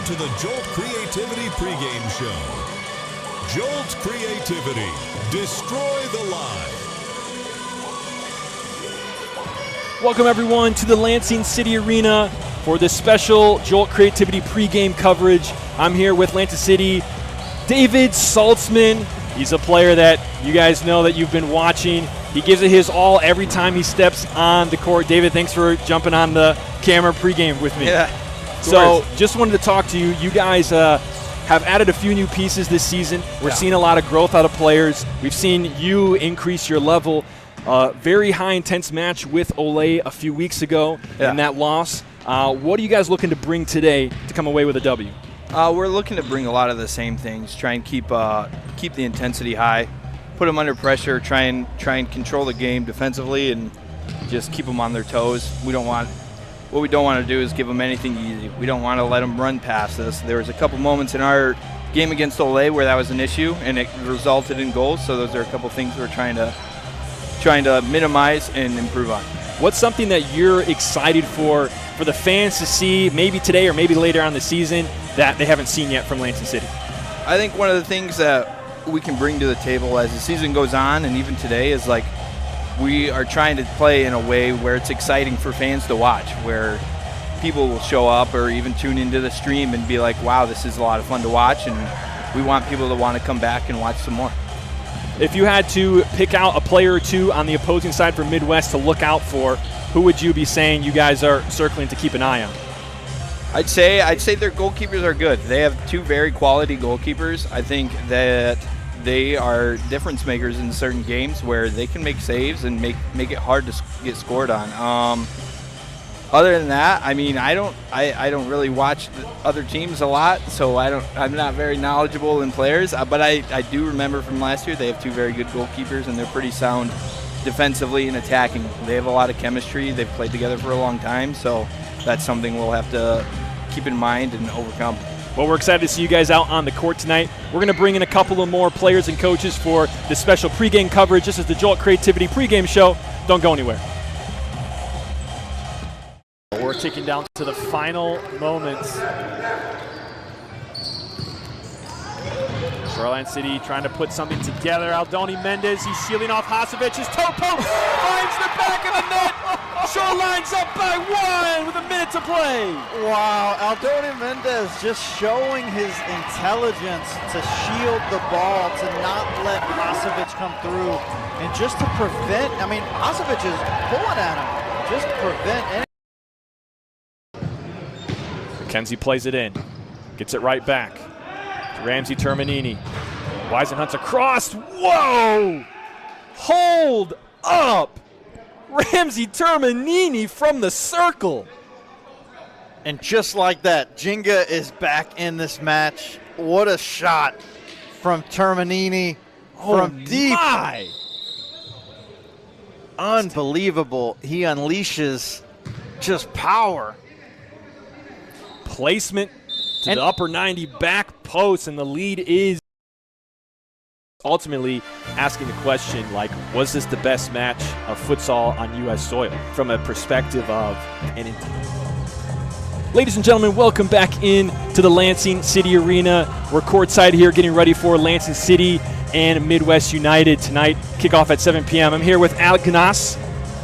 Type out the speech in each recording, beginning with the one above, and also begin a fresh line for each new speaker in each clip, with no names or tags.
to the Jolt Creativity pregame show. Jolt Creativity, destroy the lie.
Welcome everyone to the Lansing City Arena for this special Jolt Creativity pregame coverage. I'm here with Lansing City, David Saltzman. He's a player that you guys know that you've been watching. He gives it his all every time he steps on the court. David, thanks for jumping on the camera pregame with me.
Yeah.
So just wanted to talk to you. You guys have added a few new pieces this season. We're seeing a lot of growth out of players. We've seen you increase your level. Very high intense match with Olay a few weeks ago in that loss. What are you guys looking to bring today to come away with a W?
We're looking to bring a lot of the same things. Try and keep the intensity high, put them under pressure. Try and control the game defensively, and just keep them on their toes. What we don't want to do is give them anything easy. We don't want to let them run past us. There was a couple moments in our game against Olay where that was an issue, and it resulted in goals. So those are a couple things we're trying to minimize and improve on.
What's something that you're excited for the fans to see maybe today or maybe later on the season that they haven't seen yet from Lansing City?
I think one of the things that we can bring to the table as the season goes on, and even today, is like we are trying to play in a way where it's exciting for fans to watch, where people will show up or even tune into the stream and be like, wow, this is a lot of fun to watch, and we want people to want to come back and watch some more.
If you had to pick out a player or two on the opposing side for Midwest to look out for, who would you be saying you guys are circling to keep an eye on?
I'd say their goalkeepers are good. They have two very quality goalkeepers. I think that they are difference makers in certain games where they can make saves and make it hard to get scored on. Other than that, I mean, I don't really watch the other teams a lot, so I'm not very knowledgeable in players. But I do remember from last year they have two very good goalkeepers, and they're pretty sound defensively and attacking. They have a lot of chemistry. They've played together for a long time, so that's something we'll have to keep in mind and overcome.
Well, we're excited to see you guys out on the court tonight. We're going to bring in a couple of more players and coaches for this special pregame coverage. This is the Jolt Creativity pregame show. Don't go anywhere. We're ticking down to the final moments. Lansing City trying to put something together. Aldoni Mendez, he's shielding off Hasovich. His toe poke finds the back of the net. Shoreline's up by 1 with a minute to play.
Wow, Aldoni Mendez just showing his intelligence to shield the ball, to not let Hasovich come through, and just to prevent, I mean, Hasovich is pulling at him, just to prevent any.
McKenzie plays it in, gets it right back to Ramsey Termanini. Weisenhunt's across. Whoa! Hold up! Ramsey Termanini from the circle.
And just like that, Jenga is back in this match. What a shot from Termanini from deep.
My.
Unbelievable. He unleashes just power.
Placement to the upper 90 back post, and the lead is ultimately asking the question, like, was this the best match of futsal on U.S. soil from a perspective of an intent? Ladies and gentlemen, welcome back in to the Lansing City Arena. We're courtside here getting ready for Lansing City and Midwest United tonight. Kickoff at 7 p.m. I'm here with Canas.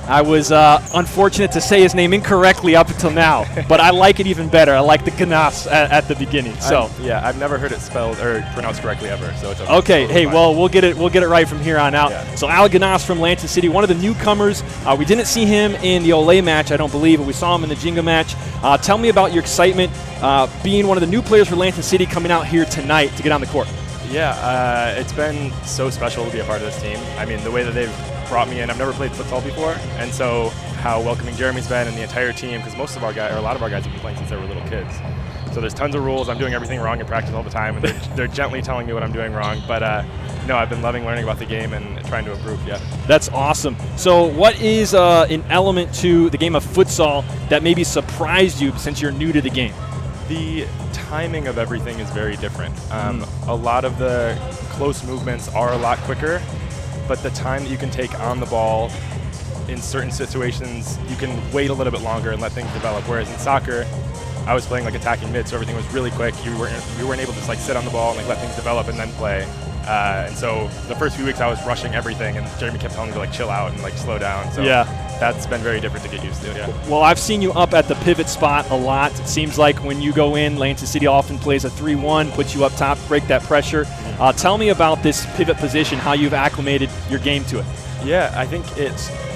I was unfortunate to say his name incorrectly up until now, but I like it even better. I like the Canas at the beginning. So
I've never heard it spelled or pronounced correctly ever. So it's
okay. Hey, well, we'll get it right from here on out.
Yeah.
So Canas from Lansing City, one of the newcomers. We didn't see him in the Olay match, I don't believe, but we saw him in the Jinga match. Tell me about your excitement being one of the new players for Lansing City coming out here tonight to get on the court.
Yeah, it's been so special to be a part of this team. I mean, the way that they've brought me in, I've never played futsal before, and so how welcoming Jeremy's been and the entire team, because most of our guys, or a lot of our guys, have been playing since they were little kids. So there's tons of rules. I'm doing everything wrong in practice all the time, and they're gently telling me what I'm doing wrong. But no, I've been loving learning about the game and trying to improve. Yeah.
That's awesome. So what is an element to the game of futsal that maybe surprised you since you're new to the game?
The timing of everything is very different. A lot of the close movements are a lot quicker, but the time that you can take on the ball in certain situations, you can wait a little bit longer and let things develop. Whereas in soccer, I was playing like attacking mid, so everything was really quick. You weren't able to just like sit on the ball and like let things develop and then play. And so the first few weeks I was rushing everything, and Jeremy kept telling me to like chill out and like slow down. So that's been very different to get used to. Yeah.
Well, I've seen you up at the pivot spot a lot. It seems like when you go in, Lansing City often plays a 3-1, puts you up top, break that pressure. Tell me about this pivot position, how you've acclimated your game to it.
Yeah, I think it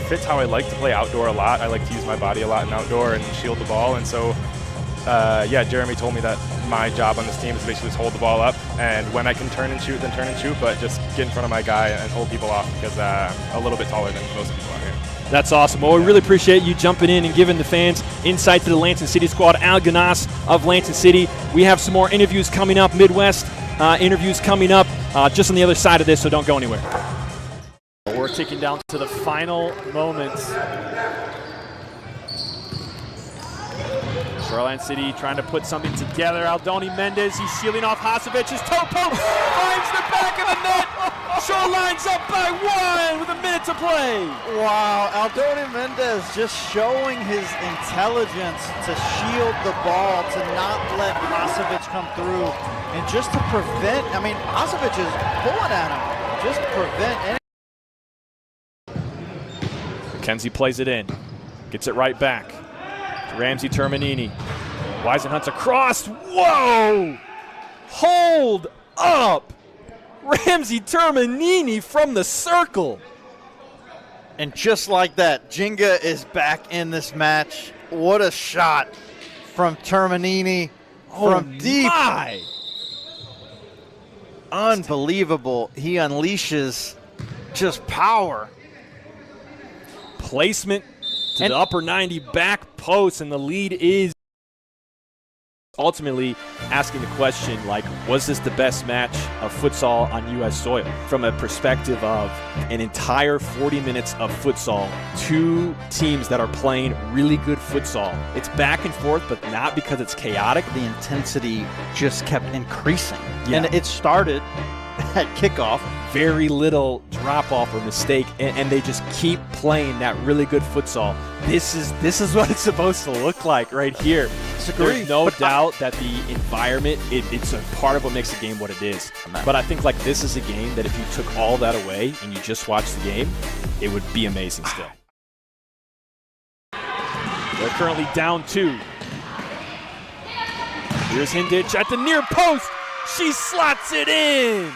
fits how I like to play outdoor a lot. I like to use my body a lot in outdoor and shield the ball, and so Jeremy told me that my job on this team is basically just hold the ball up, and when I can turn and shoot, then turn and shoot, but just get in front of my guy and hold people off because I'm a little bit taller than most people out here.
That's awesome. Well, we really appreciate you jumping in and giving the fans insight to the Lansing City squad. Canas of Lansing City. We have some more interviews coming up, Midwest interviews coming up just on the other side of this, so don't go anywhere. We're ticking down to the final moments. Shoreline City trying to put something together. Aldoni Mendez, he's shielding off Hasovich's toe poke, finds the back of the net. Shoreline's up by 1 with a minute to play.
Wow, Aldoni Mendez just showing his intelligence to shield the ball, to not let Hasovich come through, and just to prevent, I mean, Hasovich is pulling at him, just to prevent any.
Kenzie plays it in, gets it right back to Ramsey Termanini. Weisenhunt's across. Whoa! Hold up! Ramsey Termanini from the circle.
And just like that, Jenga is back in this match. What a shot from Termanini from deep.
My.
Unbelievable. He unleashes just power.
Placement to the upper 90 back post, and the lead is ultimately asking the question, like, was this the best match of futsal on U.S. soil? From a perspective of an entire 40 minutes of futsal, 2 teams that are playing really good futsal. It's back and forth, but not because it's chaotic.
The intensity just kept increasing.
Yeah.
And it started at kickoff.
Very little drop-off or mistake, and they just keep playing that really good futsal. This is what it's supposed to look like right here. There's no doubt that the environment, it's a part of what makes the game what it is. But I think like this is a game that if you took all that away and you just watched the game, it would be amazing still. They're currently down 2. Here's Hindich at the near post. She slots it in.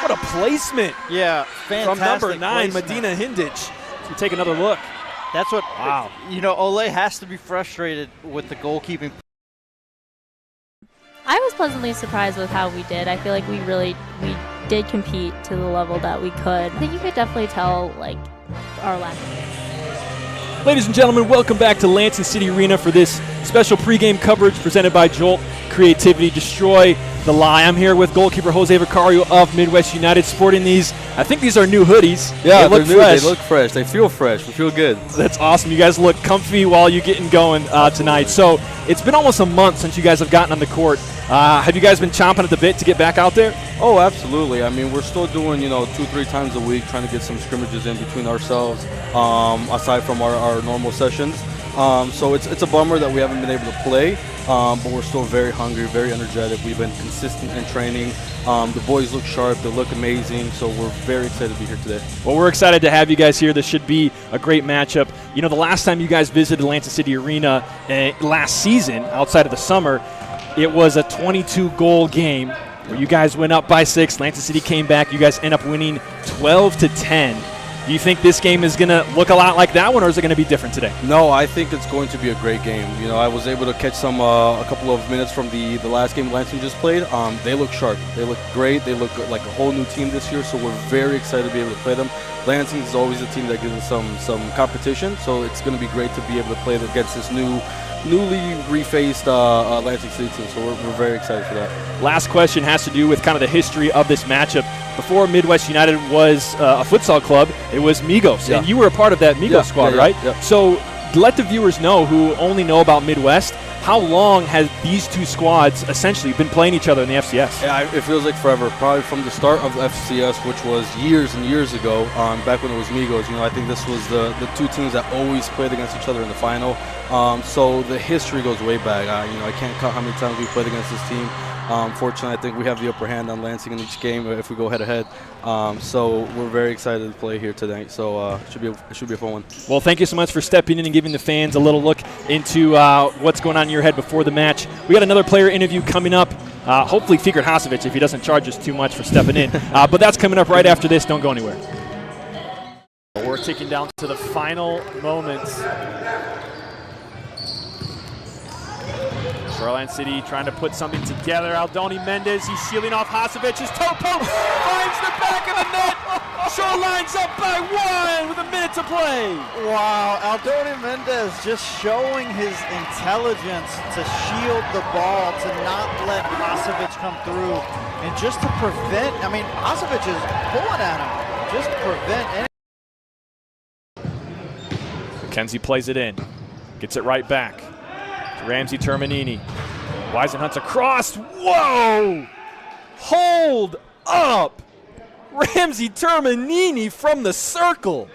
What a placement.
Yeah, fantastic.
From number 9,
placement.
Medina Hindich. So take another look.
That's what,
wow.
You know, Ole has to be frustrated with the goalkeeping.
I was pleasantly surprised with how we did. I feel like we did compete to the level that we could. I think you could definitely tell, like, our last game.
Ladies and gentlemen, welcome back to Lansing City Arena for this special pregame coverage presented by Jolt Creativity. Destroy the lie. I'm here with goalkeeper Jose Vicario of Midwest United, sporting these. I think these are new hoodies.
Yeah,
they look
new.
fresh.
They look fresh. They feel fresh. We feel good.
That's awesome. You guys look comfy while you're getting going tonight. So it's been almost a month since you guys have gotten on the court. Have you guys been chomping at the bit to get back out there?
Oh, absolutely. I mean, we're still doing, 2-3 times a week, trying to get some scrimmages in between ourselves, aside from our normal sessions. So it's a bummer that we haven't been able to play, but we're still very hungry, very energetic. We've been consistent in training. The boys look sharp. They look amazing. So we're very excited to be here today.
Well, we're excited to have you guys here. This should be a great matchup. You know, the last time you guys visited Lansing City Arena last season, outside of the summer, it was a 22-goal game where you guys went up by 6. Lansing City came back. You guys end up winning 12-10. Do you think this game is going to look a lot like that one, or is it going to be different today?
No, I think it's going to be a great game. I was able to catch a couple of minutes from the last game Lansing just played. They look sharp. They look great. They look like a whole new team this year, so we're very excited to be able to play them. Lansing is always a team that gives us some competition, so it's going to be great to be able to play against this newly refaced Lansing City team, so we're very excited for that.
Last question has to do with kind of the history of this matchup. Before Midwest United was a futsal club, it was Migos, and you were a part of that Migos squad, right?
Yeah.
So let the viewers know who only know about Midwest, How long has these two squads essentially been playing each other in the FCS?
Yeah, it feels like forever. Probably from the start of the FCS, which was years and years ago, back when it was Migos. I think this was the two teams that always played against each other in the final. So the history goes way back. I can't count how many times we played against this team. Fortunately, I think we have the upper hand on Lansing in each game if we go head-to-head. So we're very excited to play here tonight. So it should be a fun one.
Well, thank you so much for stepping in and giving the fans a little look into what's going on in your head before the match. We got another player interview coming up. Hopefully Fikret Hasovic, if he doesn't charge us too much for stepping in. But that's coming up right after this. Don't go anywhere. We're ticking down to the final moments. Shoreline City trying to put something together. Aldoni Mendez, he's shielding off Hasovich's toe poke, finds the back of the net. Shoreline's up by 1 with a minute to play.
Wow, Aldoni Mendez just showing his intelligence to shield the ball, to not let Hasovich come through, and just to prevent, Hasovich is pulling at him, just to prevent any.
Mackenzie plays it in, gets it right back. Ramsey Terminini. Weisenhunt's across. Whoa! Hold up! Ramsey Terminini from the circle.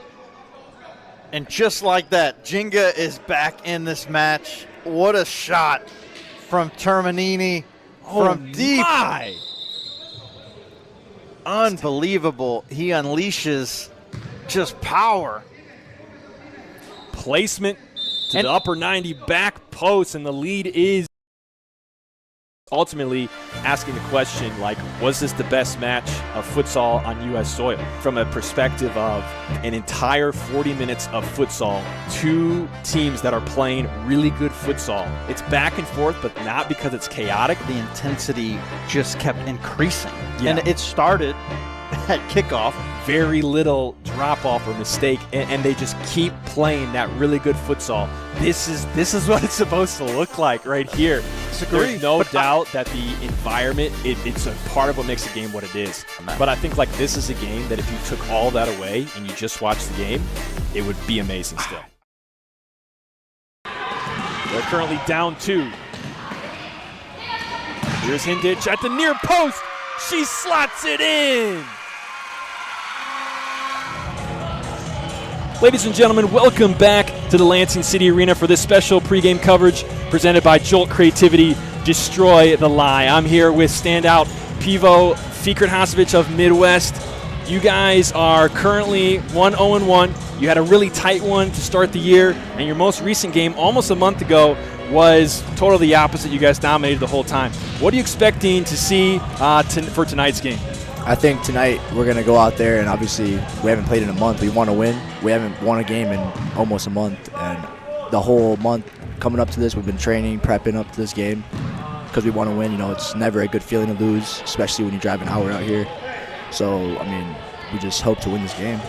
And just like that, Jenga is back in this match. What a shot from Terminini from deep.
My.
Unbelievable. He unleashes just power.
Placement to the upper 90 back post, and the lead is ultimately asking the question, was this the best match of futsal on U.S. soil? From a perspective of an entire 40 minutes of futsal, two teams that are playing really good futsal. It's back and forth, but not because it's chaotic.
The intensity just kept increasing.
Yeah.
And it started at kickoff.
Very little drop-off or mistake, and they just keep playing that really good futsal. This is what it's supposed to look like right here. There's no doubt that the environment, it's a part of what makes the game what it is. But I think this is a game that if you took all that away and you just watched the game, it would be amazing still. They're currently down 2. Here's Hindich at the near post. She slots it in. Ladies and gentlemen, welcome back to the Lansing City Arena for this special pregame coverage presented by Jolt Creativity, Destroy the Lie. I'm here with standout pivot Fikret Hasovic of Midwest. You guys are currently 1-0-1. You had a really tight one to start the year, and your most recent game, almost a month ago, was totally the opposite. You guys dominated the whole time. What are you expecting to see for tonight's game?
I think tonight we're going to go out there, and obviously we haven't played in a month. We want to win. We haven't won a game in almost a month, and the whole month coming up to this, we've been training, prepping up to this game because we want to win. It's never a good feeling to lose, especially when you drive an hour out here. So, we just hope to win this game.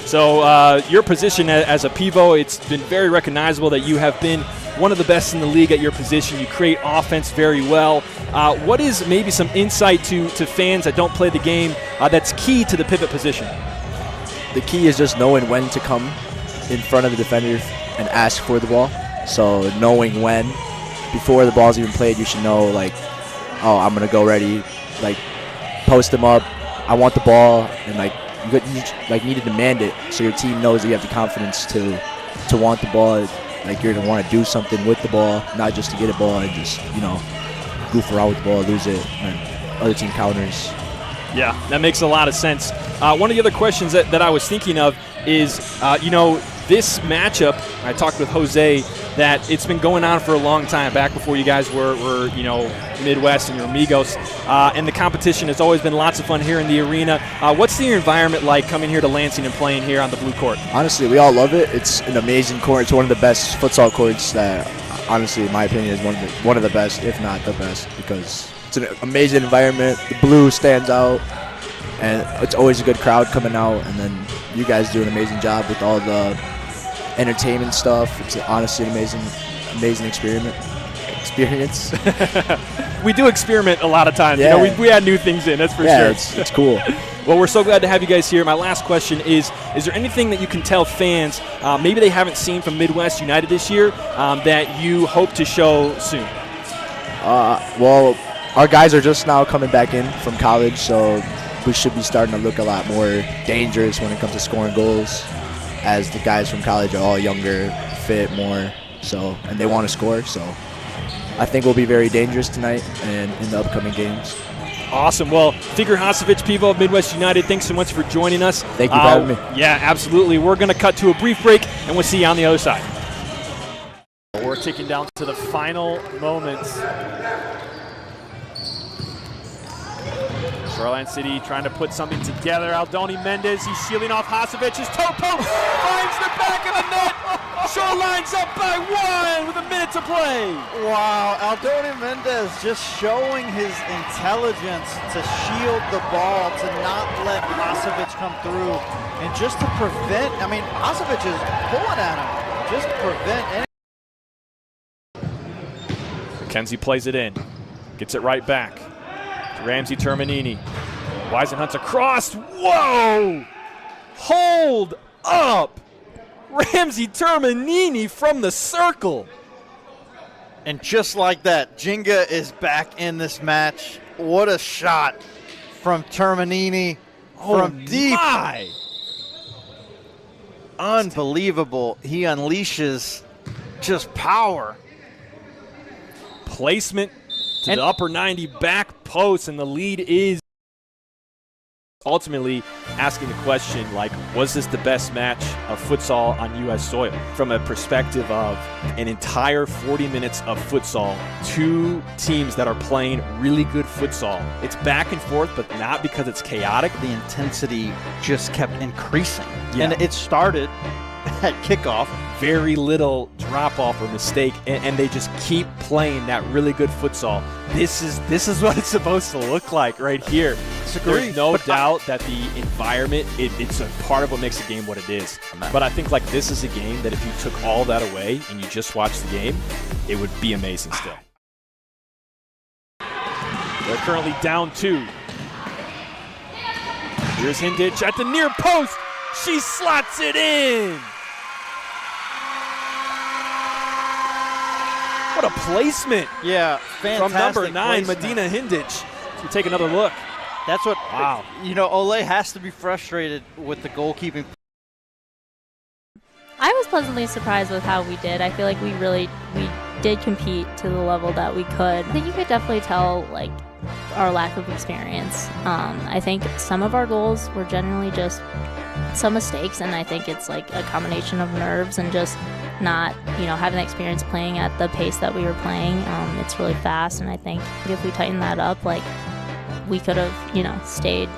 So your position as a pivot, it's been very recognizable that you have been one of the best in the league at your position. You create offense very well. What is maybe some insight to fans that don't play the game that's key to the pivot position?
The key is just knowing when to come in front of the defender and ask for the ball. So knowing when, before the ball's even played, you should know, oh, I'm going to go ready. Post them up. I want the ball. And, you need to demand it so your team knows that you have the confidence to want the ball. You're going to want to do something with the ball, not just to get a ball and just, goof around with the ball, lose it, and other team counters.
Yeah, that makes a lot of sense. One of the other questions that I was thinking of is, this matchup, I talked with Jose, that it's been going on for a long time, back before you guys were Midwest and your amigos, and the competition has always been lots of fun here in the arena. What's the environment like coming here to Lansing and playing here on the blue court?
Honestly, we all love it. It's an amazing court. It's one of the best futsal courts that, honestly, in my opinion, is one of the best, if not the best, because it's an amazing environment. The blue stands out, and it's always a good crowd coming out, and then you guys do an amazing job with all the entertainment stuff. It's honestly an amazing experience.
We do experiment a lot of times.
Yeah.
We add new things in, that's for sure.
Yeah, it's cool.
Well, we're so glad to have you guys here. My last question is there anything that you can tell fans, maybe they haven't seen from Midwest United this year, that you hope to show soon?
Well, our guys are just now coming back in from college, so we should be starting to look a lot more dangerous when it comes to scoring goals, as the guys from college are all younger, fit more, and they want to score. So I think we'll be very dangerous tonight and in the upcoming games.
Awesome. Well, Fikret Hasovic, Pivo of Midwest United, thanks so much for joining us.
Thank you for having me.
Yeah, absolutely. We're going to cut to a brief break, and we'll see you on the other side. We're ticking down to the final moments. Lansing City trying to put something together. Aldoni Mendez, he's shielding off Hasovich's toe poke, finds the back of the net. Shoreline's up by 1 with a minute to play.
Wow, Aldoni Mendez just showing his intelligence to shield the ball, to not let Hasovich come through, and just to prevent, I mean, Hasovich is pulling at him, just prevent any.
McKenzie plays it in, gets it right back to Ramsey Terminini. Weisenhunt's across. Whoa! Hold up! Ramsey Terminini from the circle.
And just like that, Jenga is back in this match. What a shot from Terminini from deep.
My.
Unbelievable. He unleashes just power.
Placement to the upper 90 back post, and the lead is ultimately asking the question, like, was this the best match of futsal on U.S. soil? From a perspective of an entire 40 minutes of futsal, two teams that are playing really good futsal. It's back and forth, but not because it's chaotic.
The intensity just kept increasing.
Yeah.
And it started at kickoff.
Very little drop-off or mistake, and they just keep playing that really good futsal. This is what it's supposed to look like right here. There's no doubt that the environment, it's a part of what makes the game what it is. But I think, like, this is a game that if you took all that away and you just watched the game, it would be amazing still. They're currently down 2. Here's Hindich at the near post. She slots it in. What a placement.
Yeah, fantastic.
From number 9,
placement.
Medina Hindich. We take another look.
That's what,
wow.
You know, Ole has to be frustrated with the goalkeeping.
I was pleasantly surprised with how we did. I feel like we did compete to the level that we could. I think you could definitely tell, like, our lack of experience. I think some of our goals were generally just some mistakes, and I think it's like a combination of nerves and just not, having the experience playing at the pace that we were playing. It's really fast, and I think if we tighten that up, like, we could have, stayed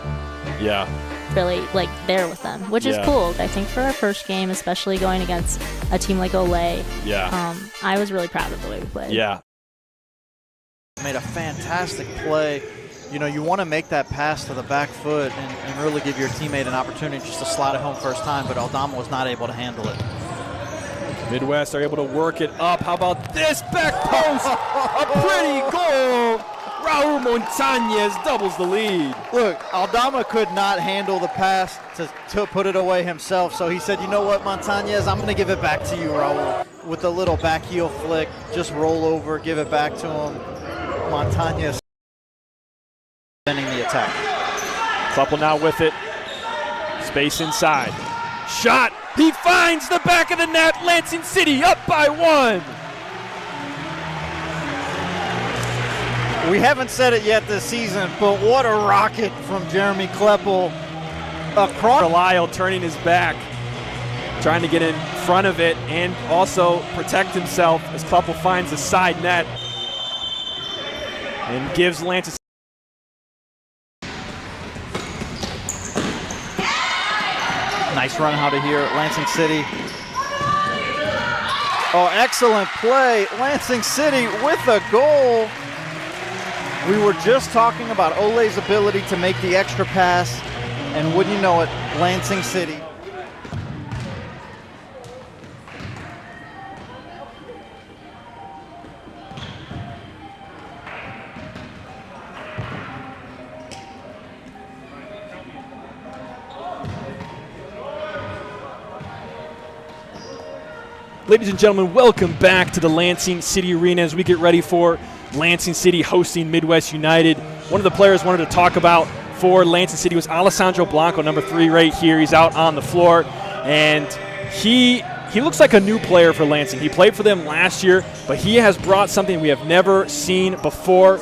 really, like, there with them, which is cool. I think for our first game, especially going against a team like Ole, I was really proud of the way we played.
Yeah.
Made a fantastic play. You want to make that pass to the back foot and really give your teammate an opportunity just to slide it home first time, but Aldama was not able to handle it.
Midwest are able to work it up. How about this back post? A pretty goal. Raul Montañez doubles the lead.
Look, Aldama could not handle the pass to put it away himself, so he said, you know what, Montañez, I'm going to give it back to you, Raul. With a little back heel flick, just roll over, give it back to him. Montañez ending the attack.
Kleppel now with it. Space inside. Shot. He finds the back of the net. Lansing City up by 1.
We haven't said it yet this season, but what a rocket from Jeremy Kleppel across.
Lyle turning his back, trying to get in front of it and also protect himself as Kleppel finds the side net and gives Lansing.
Nice run out of here at Lansing City. Oh, excellent play. Lansing City with a goal. We were just talking about Ole's ability to make the extra pass, and wouldn't you know it, Lansing City.
Ladies and gentlemen, welcome back to the Lansing City Arena as we get ready for Lansing City hosting Midwest United. One of the players wanted to talk about for Lansing City was Alessandro Blanco, number 3 right here. He's out on the floor, and he looks like a new player for Lansing. He played for them last year, but he has brought something we have never seen before.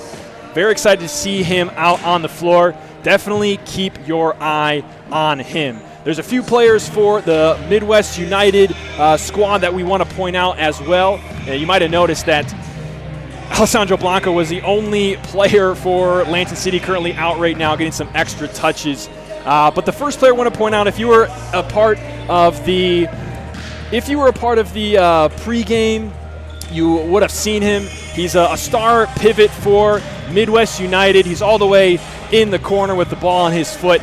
Very excited to see him out on the floor. Definitely keep your eye on him. There's a few players for the Midwest United squad that we want to point out as well. You might have noticed that Alessandro Blanco was the only player for Lansing City currently out right now, getting some extra touches. But the first player I want to point out, if you were a part of the pregame, you would have seen him. He's a star pivot for Midwest United. He's all the way in the corner with the ball on his foot.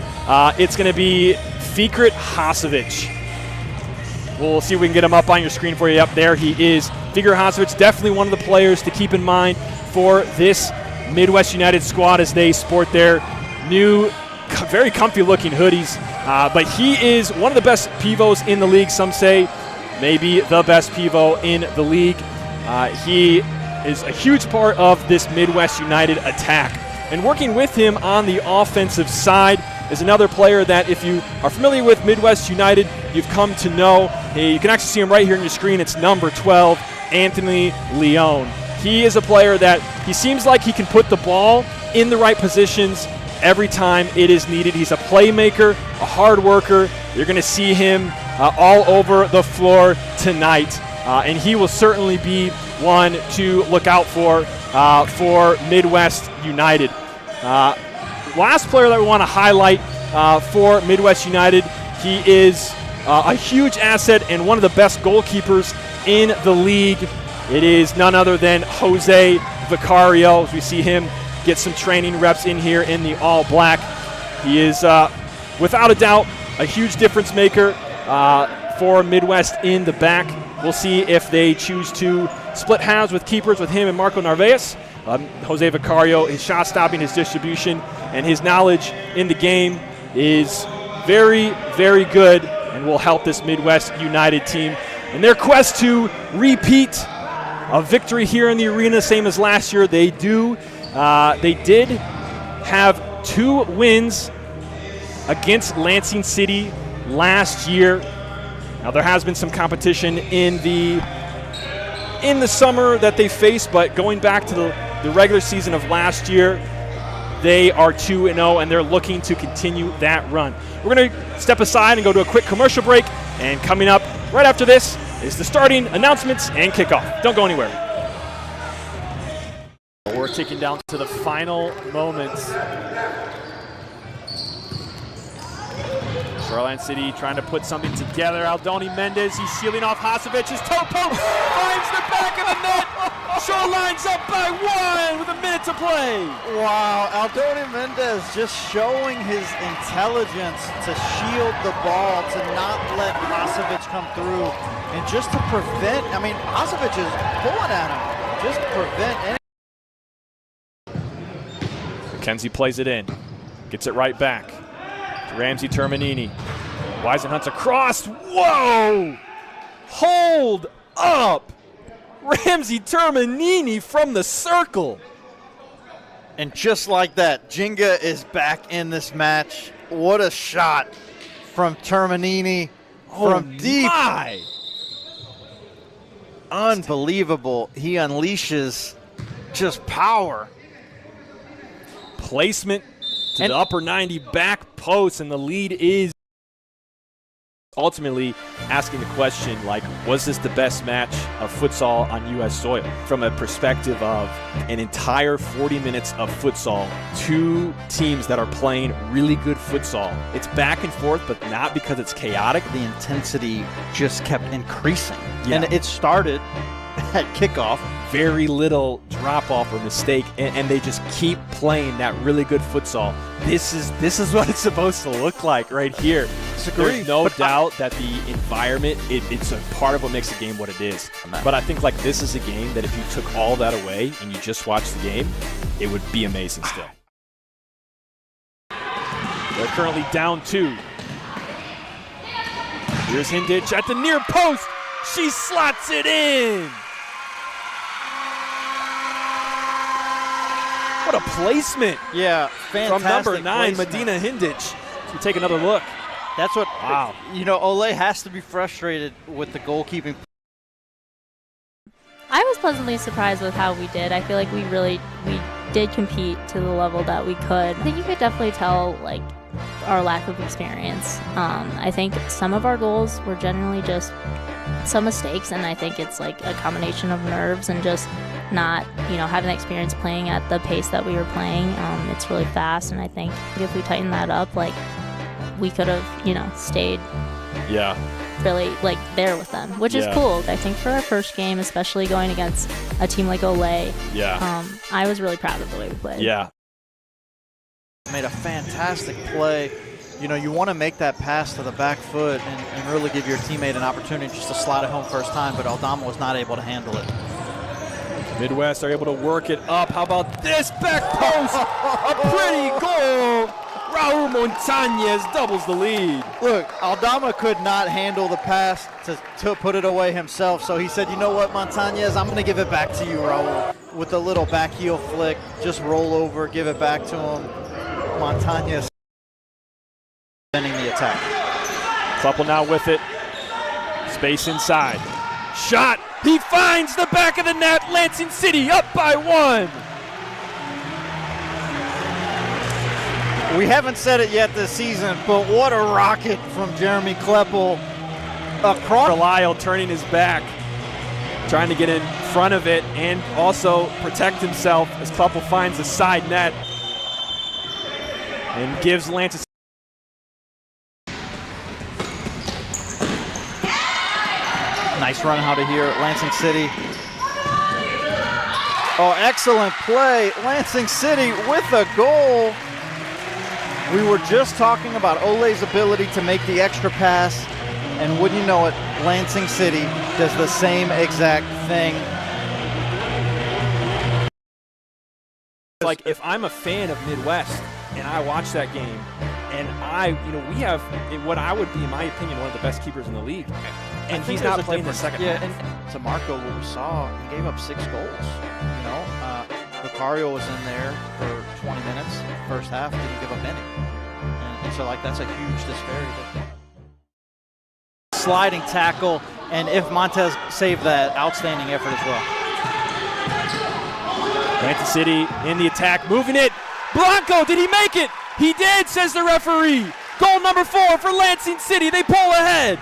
It's going to be Fikret Hasovic. We'll see if we can get him up on your screen for you. Up there he is. Fikret Hasovic, definitely one of the players to keep in mind for this Midwest United squad as they sport their new, very comfy looking hoodies. But he is one of the best pivots in the league. Some say maybe the best pivot in the league. He is a huge part of this Midwest United attack. And working with him on the offensive side is another player that, if you are familiar with Midwest United, you've come to know. You can actually see him right here on your screen. It's number 12, Anthony Leone. He is a player that he seems like he can put the ball in the right positions every time it is needed. He's a playmaker, a hard worker. You're going to see him all over the floor tonight. And he will certainly be one to look out for Midwest United. Last player that we want to highlight for Midwest United, he is a huge asset and one of the best goalkeepers in the league. It is none other than Jose Vicario, as we see him get some training reps in here in the all-black. He is, without a doubt, a huge difference maker for Midwest in the back. We'll see if they choose to split halves with keepers with him and Marco Narvaez. Jose Vicario, his shot stopping, his distribution, and his knowledge in the game is very, very good and will help this Midwest United team in their quest to repeat a victory here in the arena, same as last year. They did have 2 wins against Lansing City last year. Now, there has been some competition in the summer that they faced, but going back to the regular season of last year, they are 2-0, and they're looking to continue that run. We're going to step aside and go to a quick commercial break, and coming up right after this is the starting announcements and kickoff. Don't go anywhere. We're ticking down to the final moments. Shoreline City trying to put something together. Aldoni Mendez, he's shielding off Hasovich's toe post, finds the back of the net. Shoreline's up by 1 with a minute to play.
Wow, Aldoni Mendez just showing his intelligence to shield the ball, to not let Hasovich come through, and just to prevent, I mean, Hasovich is pulling at him, just to prevent any.
McKenzie plays it in, gets it right back. Ramsey Termanini. Weisenhunt's across. Whoa! Hold up! Ramsey Termanini from the circle.
And just like that, Jenga is back in this match. What a shot from Termanini from deep.
My.
Unbelievable. He unleashes just power.
Placement to the upper 90 back post, and the lead is ultimately asking the question, like, was this the best match of futsal on U.S. soil? From a perspective of an entire 40 minutes of futsal, 2 teams that are playing really good futsal. It's back and forth, but not because it's chaotic.
The intensity just kept increasing.
Yeah.
And it started at kickoff.
Very little drop-off or mistake, and they just keep playing that really good futsal. This is what it's supposed to look like right here. There's no doubt that the environment, it's a part of what makes the game what it is. But I think, like, this is a game that if you took all that away and you just watched the game, it would be amazing still. They're currently down 2. Here's Hindich at the near post. She slots it in. What a placement.
Yeah, fantastic
from number 9,
placement.
Medina Hindich. We take another look.
That's what,
wow.
You know, Ole has to be frustrated with the goalkeeping.
I was pleasantly surprised with how we did. I feel like we did compete to the level that we could. I think you could definitely tell like our lack of experience. I think some of our goals were generally just some mistakes, and I think it's like a combination of nerves and just not, having the experience playing at the pace that we were playing. It's really fast, and I think if we tighten that up, like we could have, stayed.
Yeah.
Really like there with them, which is cool. I think for our first game, especially going against a team like Ole, I was really proud of the way we played.
Yeah.
Made a fantastic play. You want to make that pass to the back foot and really give your teammate an opportunity just to slide it home first time, but Aldama was not able to handle it.
Midwest are able to work it up. How about this back post? A pretty goal. Raul Montañez doubles the lead.
Look, Aldama could not handle the pass to put it away himself, so he said, you know what, Montañez, I'm going to give it back to you, Raul. With a little back heel flick, just roll over, give it back to him. Montañez ending the attack.
Couple now with it. Space inside. Shot. He finds the back of the net. Lansing City up by 1.
We haven't said it yet this season, but what a rocket from Jeremy Kleppel across.
Lyle turning his back, trying to get in front of it and also protect himself as Kleppel finds the side net and gives Lansing.
Nice run out of here at Lansing City. Oh, excellent play. Lansing City with a goal. We were just talking about Ole's ability to make the extra pass, and wouldn't you know it, Lansing City does the same exact thing.
Like, if I'm a fan of Midwest and I watch that game, and we have what I would be, in my opinion, one of the best keepers in the league, and he's not playing the second half.
And to Marco, what we saw, he gave up 6 goals. Vicario was in there for 20 minutes. First half, didn't give up any. And so, that's a huge disparity. Sliding tackle, and if Montez saved that, outstanding effort as well.
Lansing City in the attack, moving it. Blanco, did he make it? He did, says the referee. Goal number 4 for Lansing City. They pull ahead.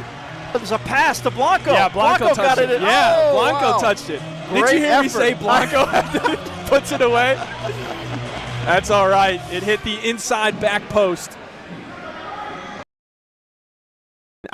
It was a pass to Blanco.
Yeah, Blanco
got it.
Yeah, Blanco touched it. Did you hear me say Blanco puts it away? That's all right. It hit the inside back post.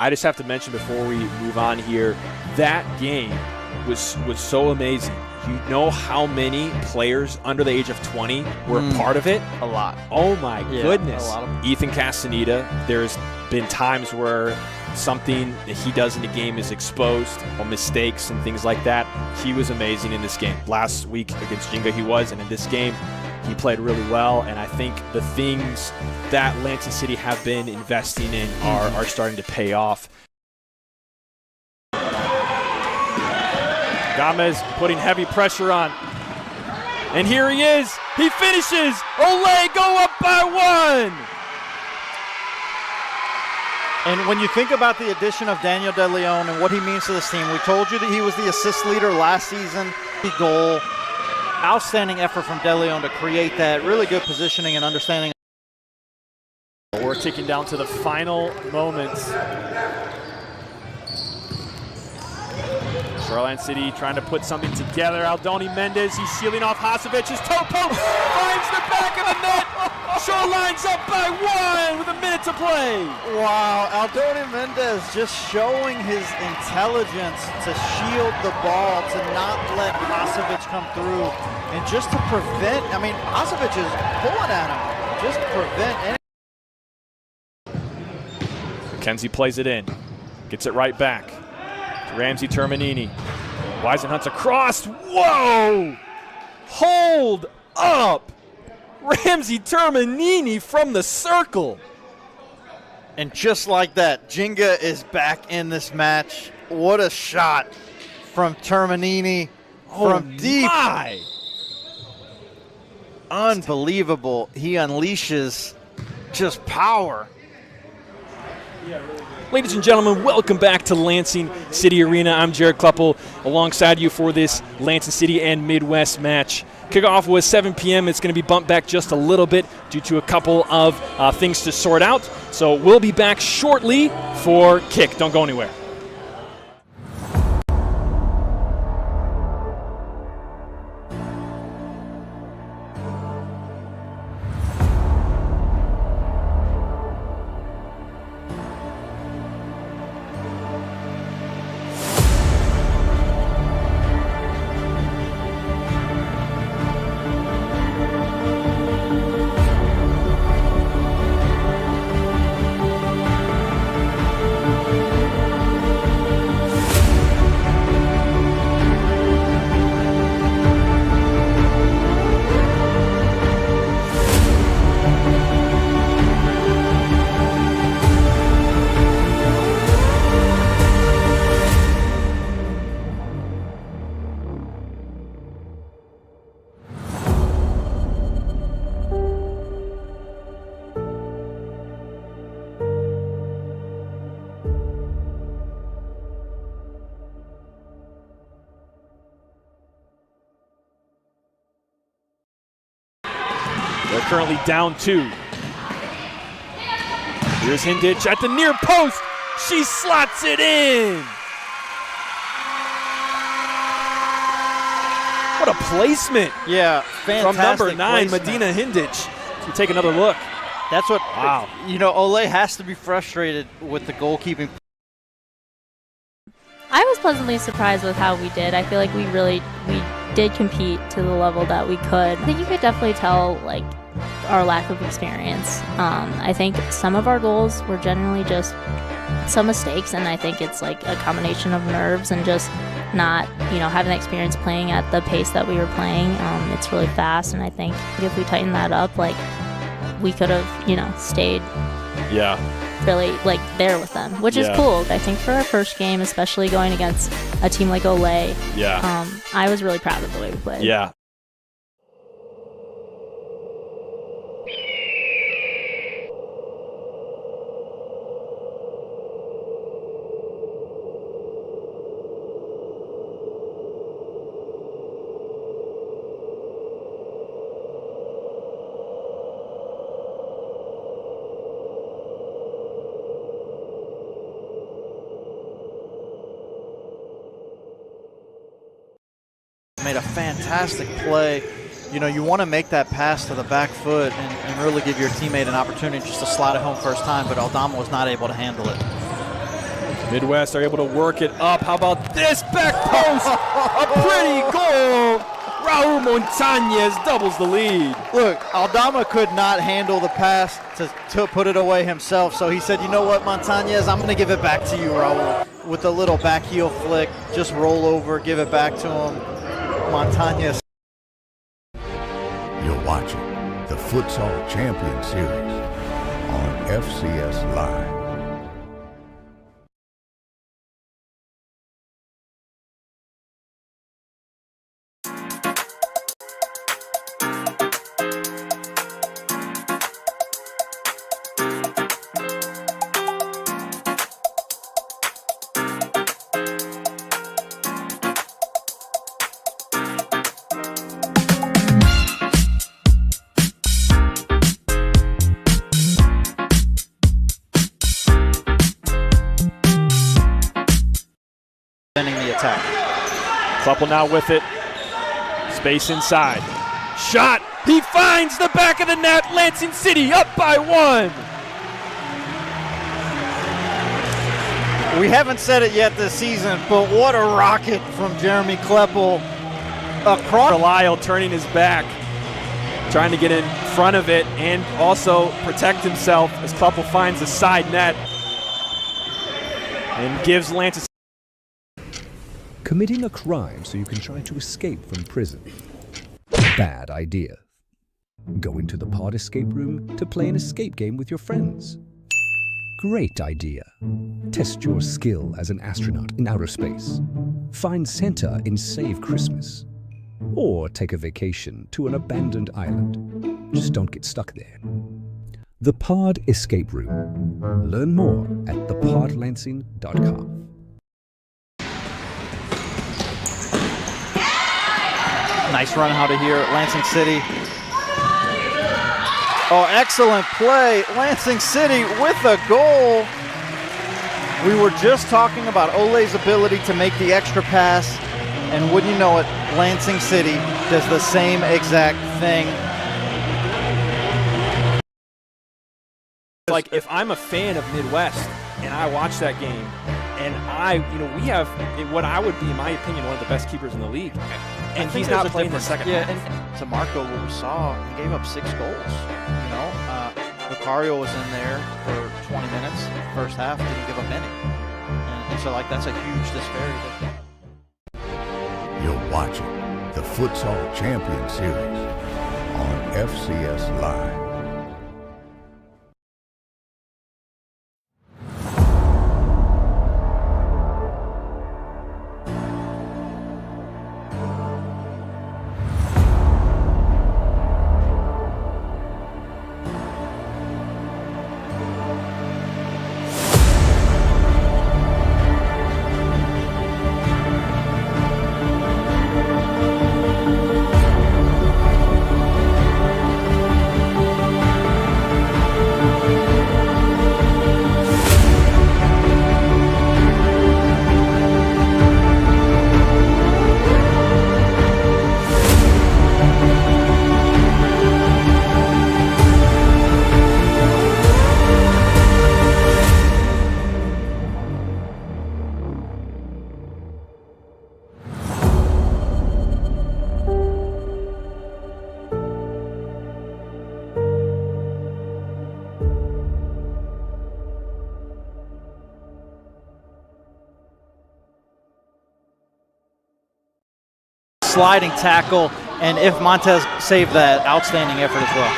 I just have to mention before we move on here, that game was so amazing. You know how many players under the age of 20 were a part of it?
A lot.
Oh my goodness.
A lot of
Ethan Castaneda, there's been times where something that he does in the game is exposed, or mistakes and things like that. He was amazing in this game. Last week against Jinga he was, and in this game he played really well, and I think the things that Lansing City have been investing in are starting to pay off. Gomez putting heavy pressure on. And here he is. He finishes. Ole go up by 1.
And when you think about the addition of Daniel De Leon and what he means to this team, we told you that he was the assist leader last season. The goal. Outstanding effort from De Leon to create that. Really good positioning and understanding.
We're ticking down to the final moments. Shoreline City trying to put something together. Aldoni Mendez, he's sealing off Hasovich's toe poke. Finds the back of the net. Shoreline's up by 1 with a minute to play.
Wow, Aldoni Mendez just showing his intelligence to shield the ball, to not let Hasovich come through, and just to prevent, Hasovich is pulling at him, just to prevent any.
McKenzie plays it in, gets it right back. Ramsey Terminini. Weisenhunt's across. Whoa! Hold up! Ramsey Terminini from the circle.
And just like that, Jinga is back in this match. what a shot from Terminini from deep.
My.
Unbelievable. He unleashes just power.
Ladies and gentlemen, welcome back to Lansing City Arena. I'm Jared Kleppel alongside you for this Lansing City and Midwest match. Kickoff was 7 p.m. It's going to be bumped back just a little bit due to a couple of things to sort out. So we'll be back shortly for kick. Don't go anywhere. They're currently down 2. Here's Hindich at the near post. She slots it in. What a placement.
Yeah, fantastic
from number 9,
placement.
Medina Hindich. So take another look.
That's what,
wow.
You know, Ole has to be frustrated with the goalkeeping.
I was pleasantly surprised with how we did. I feel like we did compete to the level that we could. I think you could definitely tell, like, our lack of experience. I think some of our goals were generally just some mistakes, and I think it's like a combination of nerves and just not, having the experience playing at the pace that we were playing. It's really fast, and I think if we tighten that up, like, we could have, stayed really, like, there with them, which is cool. I think for our first game, especially going against a team like Ole, I was really proud of the way we played.
Yeah.
Made a fantastic play. You want to make that pass to the back foot and really give your teammate an opportunity just to slide it home first time, but Aldama was not able to handle it.
Midwest are able to work it up. How about this back post? A pretty goal. Raul Montañez doubles the lead.
Look, Aldama could not handle the pass to put it away himself, so he said, you know what, Montañez, I'm going to give it back to you, Raul. With a little back heel flick, just roll over, give it back to him. Montañez.
You're watching the Futsal Champions Series on FCS Live.
The attack.
Kleppel now with it. Space inside. Shot. He finds the back of the net. Lansing City up by 1.
We haven't said it yet this season, but what a rocket from Jeremy Kleppel across.
Lyle turning his back, trying to get in front of it and also protect himself as Kleppel finds the side net and gives Lansing.
Committing a crime so you can try to escape from prison. Bad idea. Go into the pod escape room to play an escape game with your friends. Great idea. Test your skill as an astronaut in outer space. Find Santa in Save Christmas. Or take a vacation to an abandoned island. Just don't get stuck there. The Pod Escape Room. Learn more at thepodlansing.com.
Nice run out of here at Lansing City. Oh, excellent play. Lansing City with a goal. We were just talking about Ole's ability to make the extra pass, and wouldn't you know it, Lansing City does the same exact thing.
Like, if I'm a fan of Midwest and I watch that game, and we have what I would be, in my opinion, one of the best keepers in the league, and he's not playing the second half.
And to Marco, what we saw, he gave up 6 goals. Vicario was in there for 20 minutes. First half, didn't give up any. And so, that's a huge disparity.
You're watching the Futsal Champions Series on FCS Live.
Sliding tackle, and if Montez saved that, outstanding effort as well.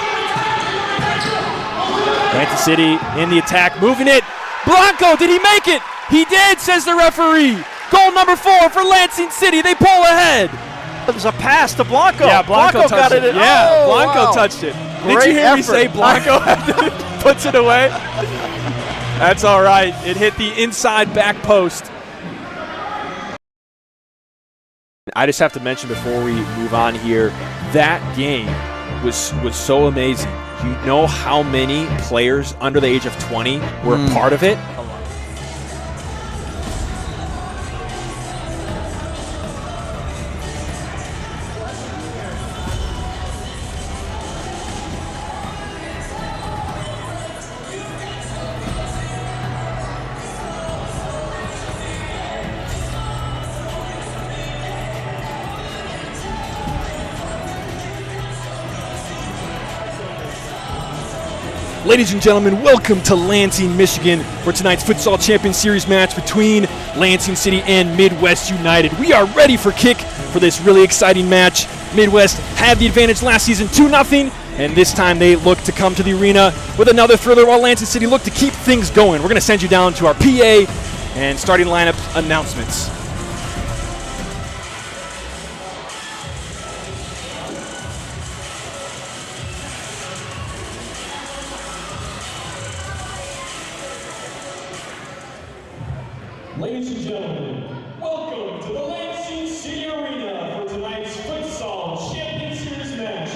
Lansing City in the attack, moving it. Blanco, did he make it? He did, says the referee. Goal number 4 for Lansing City. They pull ahead.
There's a pass to Blanco.
Yeah, Blanco
got it.
Yeah, Blanco touched it. Did you hear me say Blanco puts it away? That's all right. It hit the inside back post. I just have to mention before we move on here, that game was so amazing. You know how many players under the age of 20 were a part of it? Ladies and gentlemen, welcome to Lansing, Michigan for tonight's Futsal Champions Series match between Lansing City and Midwest United. We are ready for kick for this really exciting match. Midwest had the advantage last season 2-0, and this time they look to come to the arena with another thriller while Lansing City look to keep things going. We're going to send you down to our PA and starting lineup announcements.
Ladies and gentlemen, welcome to the Lansing City Arena for tonight's Futsal Champions Series match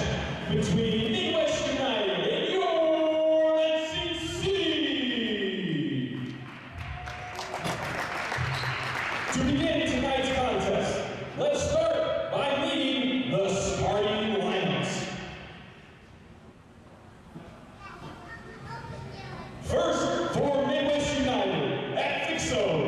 between Midwest United and your Lansing City. To begin tonight's contest, let's start by meeting the starting lineups. First, for Midwest United, at Fixo.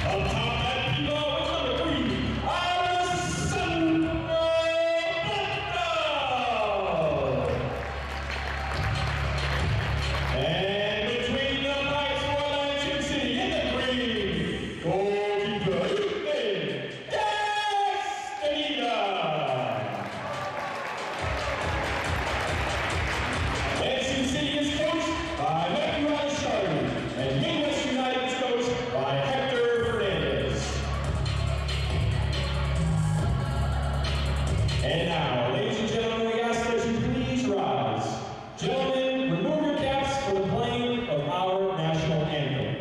On top at Vivo is number 3, Alessandro Blanco. And between the pipes for Lansing City in the green, goalkeeper Castaneda. Lansing City is coached by Vicario, and Midwest United is coached by And now, ladies and gentlemen, we ask that you please rise. Gentlemen, remove your caps for the playing of our national anthem.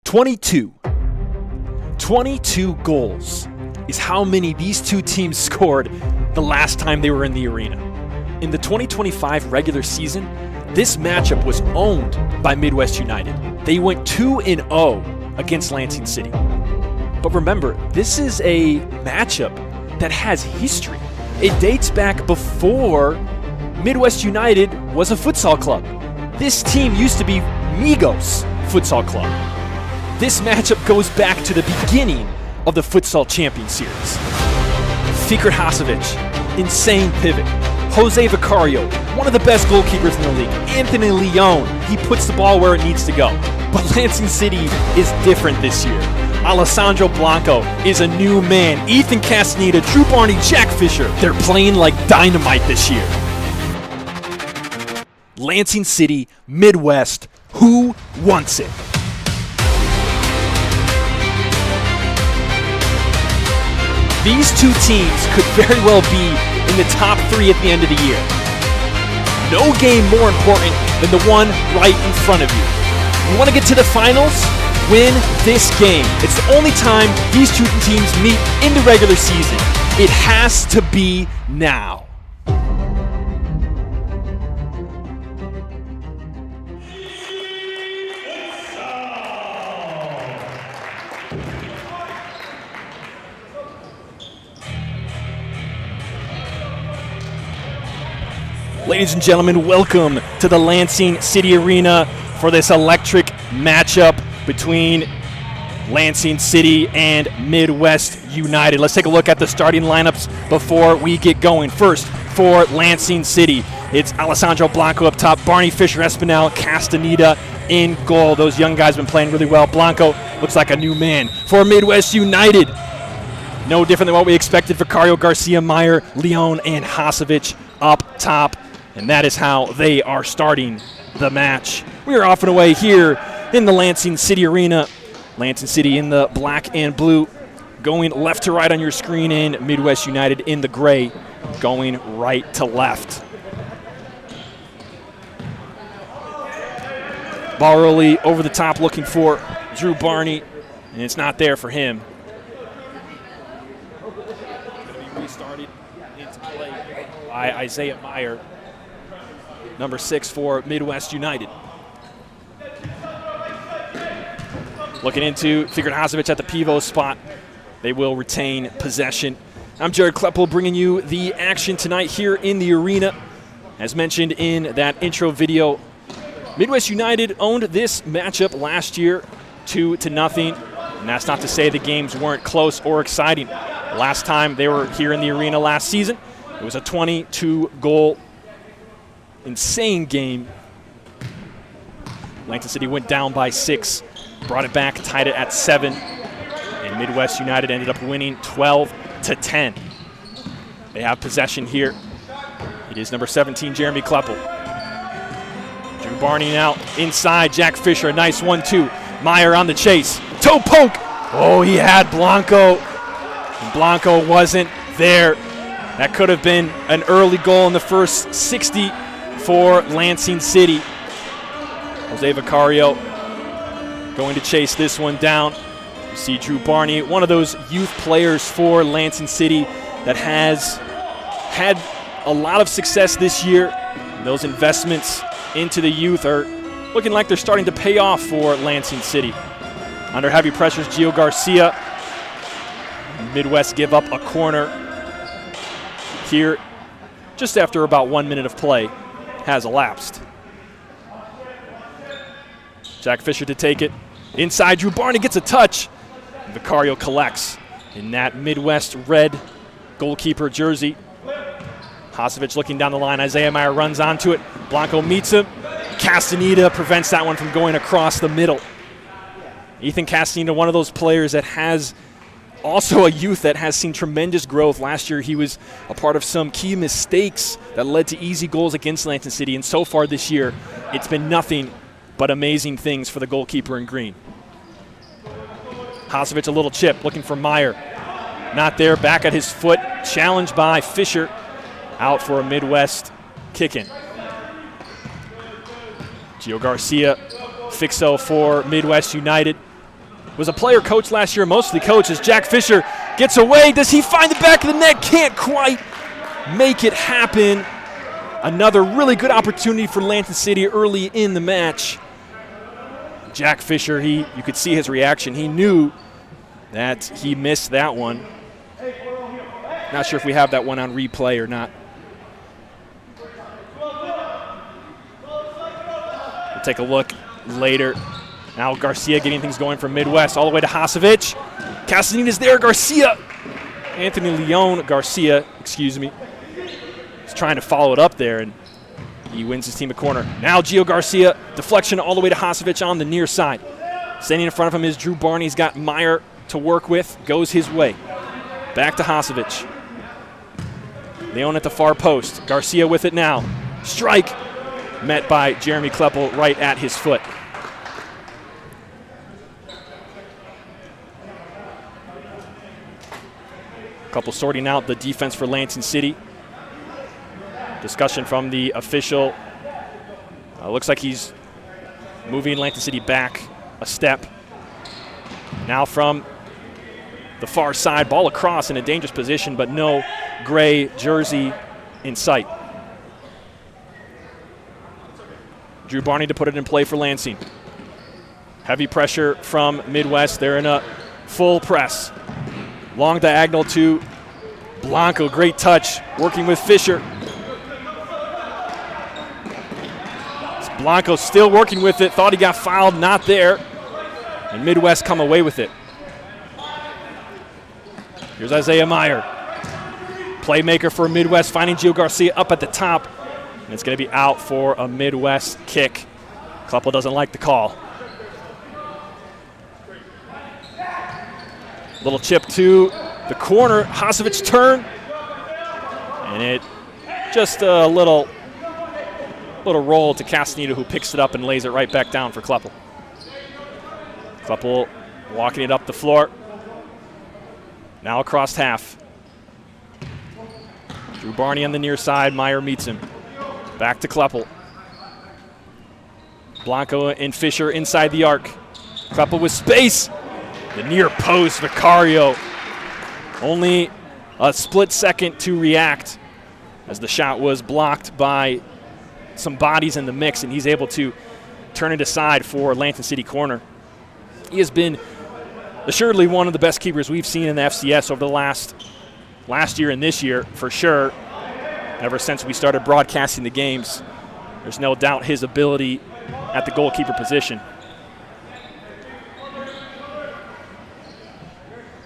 $22 goals is how many these two teams scored the last time they were in the arena. In the 2025 regular season, this matchup was owned by Midwest United. They went 2-0 against Lansing City. But remember, this is a matchup that has history. It dates back before Midwest United was a futsal club. This team used to be Migos Futsal Club. This matchup goes back to the beginning of the Futsal Champions Series. Fikret Hasovic, insane pivot. Jose Vicario, one of the best goalkeepers in the league. Anthony Leon, he puts the ball where it needs to go. But Lansing City is different this year. Alessandro Blanco is a new man. Ethan Castaneda, Drew Barney, Jack Fisher, they're playing like dynamite this year. Lansing City, Midwest, who wants it? These two teams could very well be in the top 3 at the end of the year. No game more important than the one right in front of you. You want to get to the finals? Win this game. It's the only time these two teams meet in the regular season. It has to be now. Ladies and gentlemen, welcome to the Lansing City Arena for this electric matchup between Lansing City and Midwest United. Let's take a look at the starting lineups before we get going. First, for Lansing City, it's Alessandro Blanco up top, Barney, Fisher, Espinal, Castaneda in goal. Those young guys have been playing really well. Blanco looks like a new man. For Midwest United, no different than what we expected. Vicario, Garcia, Meyer, Leon, and Hasovich up top. And that is how they are starting the match. We are off and away here in the Lansing City Arena. Lansing City in the black and blue, going left to right on your screen, and Midwest United in the gray, going right to left. Ball early, over the top, looking for Drew Barney, and it's not there for him. Going to be restarted into play by Isaiah Meyer, number 6 for Midwest United. Looking into Fikret Hasovic at the pivot spot. They will retain possession. I'm Jared Kleppel bringing you the action tonight here in the arena. As mentioned in that intro video, Midwest United owned this matchup last year 2-0. And that's not to say the games weren't close or exciting. Last time they were here in the arena last season, it was a 22-goal insane game. Lansing City went down by 6, brought it back, tied it at 7, and Midwest United ended up winning 12-10. They have possession here. It is number 17, Jeremy Kleppel. Drew Barney now inside, Jack Fisher, a nice 1-2. Meyer on the chase, toe poke. Oh, he had Blanco, and Blanco wasn't there. That could have been an early goal in the first 60 for Lansing City. Jose Vicario going to chase this one down. You see Drew Barney, one of those youth players for Lansing City that has had a lot of success this year. And those investments into the youth are looking like they're starting to pay off for Lansing City. Under heavy pressures, Gio Garcia. Midwest give up a corner here just after about 1 minute of play has elapsed. Jack Fisher to take it. Inside, Drew Barney gets a touch. Vicario collects in that Midwest red goalkeeper jersey. Hasovich looking down the line. Isaiah Meyer runs onto it. Blanco meets him. Castaneda prevents that one from going across the middle. Ethan Castaneda, one of those players that has also a youth that has seen tremendous growth. Last year he was a part of some key mistakes that led to easy goals against Lansing City, and so far this year it's been nothing but amazing things for the goalkeeper in green. Hasovich a little chip, looking for Meyer. Not there, back at his foot, challenged by Fisher. Out for a Midwest kick-in. Gio Garcia, fixo for Midwest United. Was a player coach last year, mostly coach, as Jack Fisher gets away. Does he find the back of the net? Can't quite make it happen. Another really good opportunity for Lansing City early in the match. Jack Fisher, you could see his reaction. He knew that he missed that one. Not sure if we have that one on replay or not. We'll take a look later. Now Garcia getting things going from Midwest all the way to Hasovich. Castaneda's there, Garcia. Anthony Leon Garcia, excuse me. He's trying to follow it up there, and he wins his team a corner. Now Gio Garcia, deflection all the way to Hasovich on the near side. Standing in front of him is Drew Barney. He's got Meyer to work with, goes his way. Back to Hasovich. Leon at the far post. Garcia with it now. Strike met by Jeremy Kleppel right at his foot. Couple sorting out the defense for Lansing City. Discussion from the official. Looks like he's moving Lansing City back a step. Now from the far side, ball across in a dangerous position, but no gray jersey in sight. Drew Barney to put it in play for Lansing. Heavy pressure from Midwest. They're in a full press. Long diagonal to Blanco. Great touch, working with Fisher. Blanco still working with it. Thought he got fouled, not there. And Midwest come away with it. Here's Isaiah Meyer. Playmaker for Midwest, finding Gio Garcia up at the top. And it's going to be out for a Midwest kick. Kleppel doesn't like the call. Little chip to the corner. Hasovich turn. And it just a little roll to Castaneda, who picks it up and lays it right back down for Kleppel. Kleppel walking it up the floor. Now across half. Drew Barney on the near side. Meyer meets him. Back to Kleppel. Blanco and Fisher inside the arc. Kleppel with space. The near post, Vicario. Only a split second to react as the shot was blocked by some bodies in the mix, and he's able to turn it aside for Lansing City corner. He has been assuredly one of the best keepers we've seen in the FCS over the last year and this year, for sure. Ever since we started broadcasting the games, there's no doubt his ability at the goalkeeper position.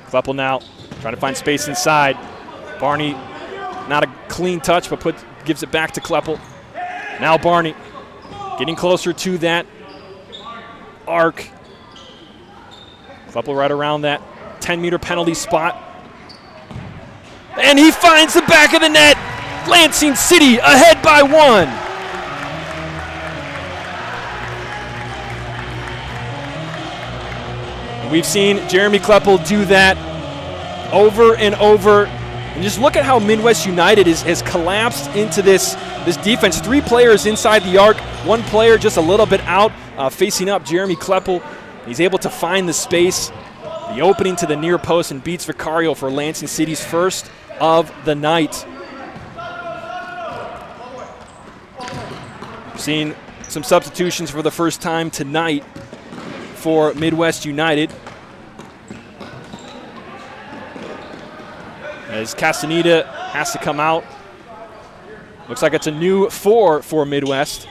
Kleppel now trying to find space inside. Barney, not a clean touch, but gives it back to Kleppel. Now Barney getting closer to that arc. Kleppel right around that 10-meter penalty spot. And he finds the back of the net. Lansing City ahead by 1. We've seen Jeremy Kleppel do that over and over. And just look at how Midwest United has collapsed into this defense. 3 players inside the arc, 1 player just a little bit out, facing up Jeremy Kleppel. He's able to find the space, the opening to the near post, and beats Vicario for Lansing City's first of the night. Seeing some substitutions for the first time tonight for Midwest United, as Castaneda has to come out. Looks like it's a new 4 for Midwest.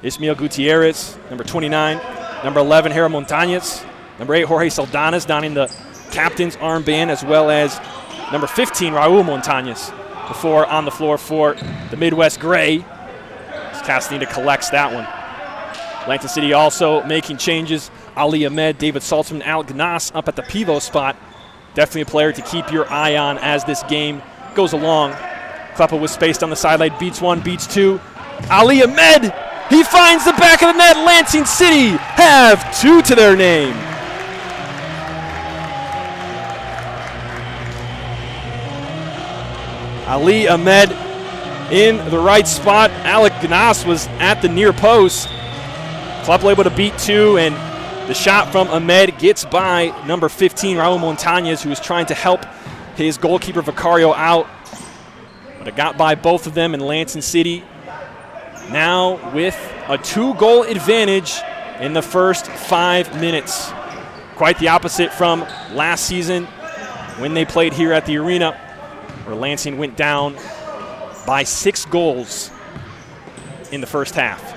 Ismael Gutierrez, number 29. Number 11, Jera Montañez. Number 8, Jorge Saldanas, donning the captain's armband, as well as number 15, Raul Montañez. The 4 on the floor for the Midwest Gray, as Castaneda collects that one. Lansing City also making changes. Ali Ahmed, David Saltzman, Alec Canas up at the pivot spot. Definitely a player to keep your eye on as this game goes along. Kleppel with space on the sideline, beats 1, beats 2. Ali Ahmed, he finds the back of the net. Lansing City have 2 to their name. Ali Ahmed in the right spot. Alec Canas was at the near post. Kleppel able to beat 2, and the shot from Ahmed gets by number 15, Raul Montañez, who was trying to help his goalkeeper Vicario out. But it got by both of them, and Lansing City now with a 2-goal advantage in the first 5 minutes. Quite the opposite from last season when they played here at the arena, where Lansing went down by 6 goals in the first half.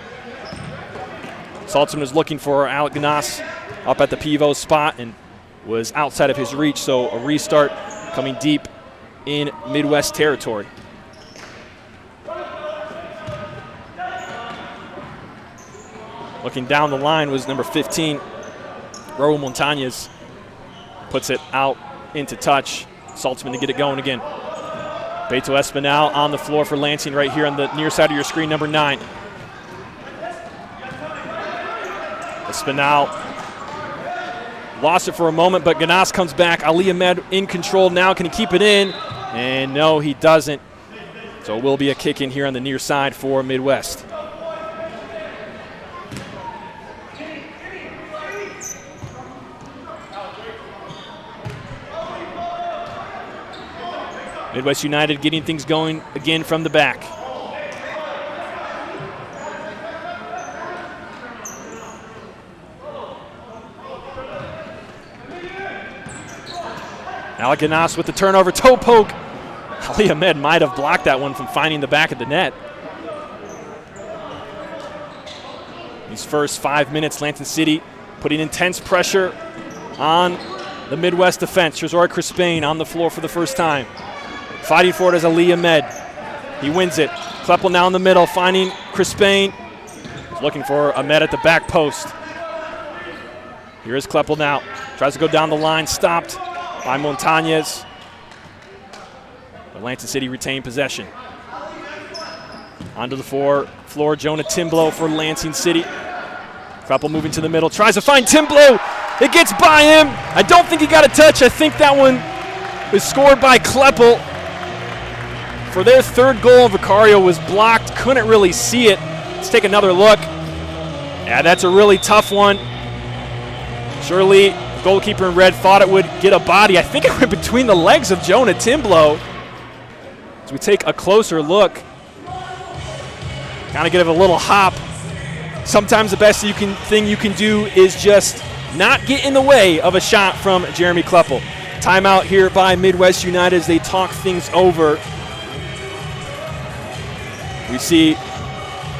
Saltzman was looking for Alec Canas up at the pivot spot and was outside of his reach, so a restart coming deep in Midwest territory. Looking down the line was number 15, Raul Montañez. Puts it out into touch. Saltzman to get it going again. Beto Espinal on the floor for Lansing right here on the near side of your screen, number 9. Espinal lost it for a moment, but Canas comes back. Ali Ahmed in control now. Can he keep it in? And no, he doesn't. So it will be a kick in here on the near side for Midwest. Midwest United getting things going again from the back. Alec Canas with the turnover, toe poke. Ali Ahmed might have blocked that one from finding the back of the net. These first 5 minutes, Lansing City putting intense pressure on the Midwest defense. Trezor Crispin on the floor for the first time. Fighting for it is Ali Ahmed. He wins it. Kleppel now in the middle, finding Crispin. He's looking for Ahmed at the back post. Here is Kleppel now. Tries to go down the line, stopped by Montañez. But Lansing City retained possession. Onto the floor, Jonah Timblow for Lansing City. Kleppel moving to the middle, tries to find Timblow. It gets by him. I don't think he got a touch. I think that one was scored by Kleppel. For their third goal, Vicario was blocked, couldn't really see it. Let's take another look. Yeah, that's a really tough one. Surely, goalkeeper in red thought it would get a body. I think it went between the legs of Jonah Timblow. As we take a closer look, kind of give it a little hop. Sometimes the best thing you can do is just not get in the way of a shot from Jeremy Kleppel. Timeout here by Midwest United as they talk things over. We see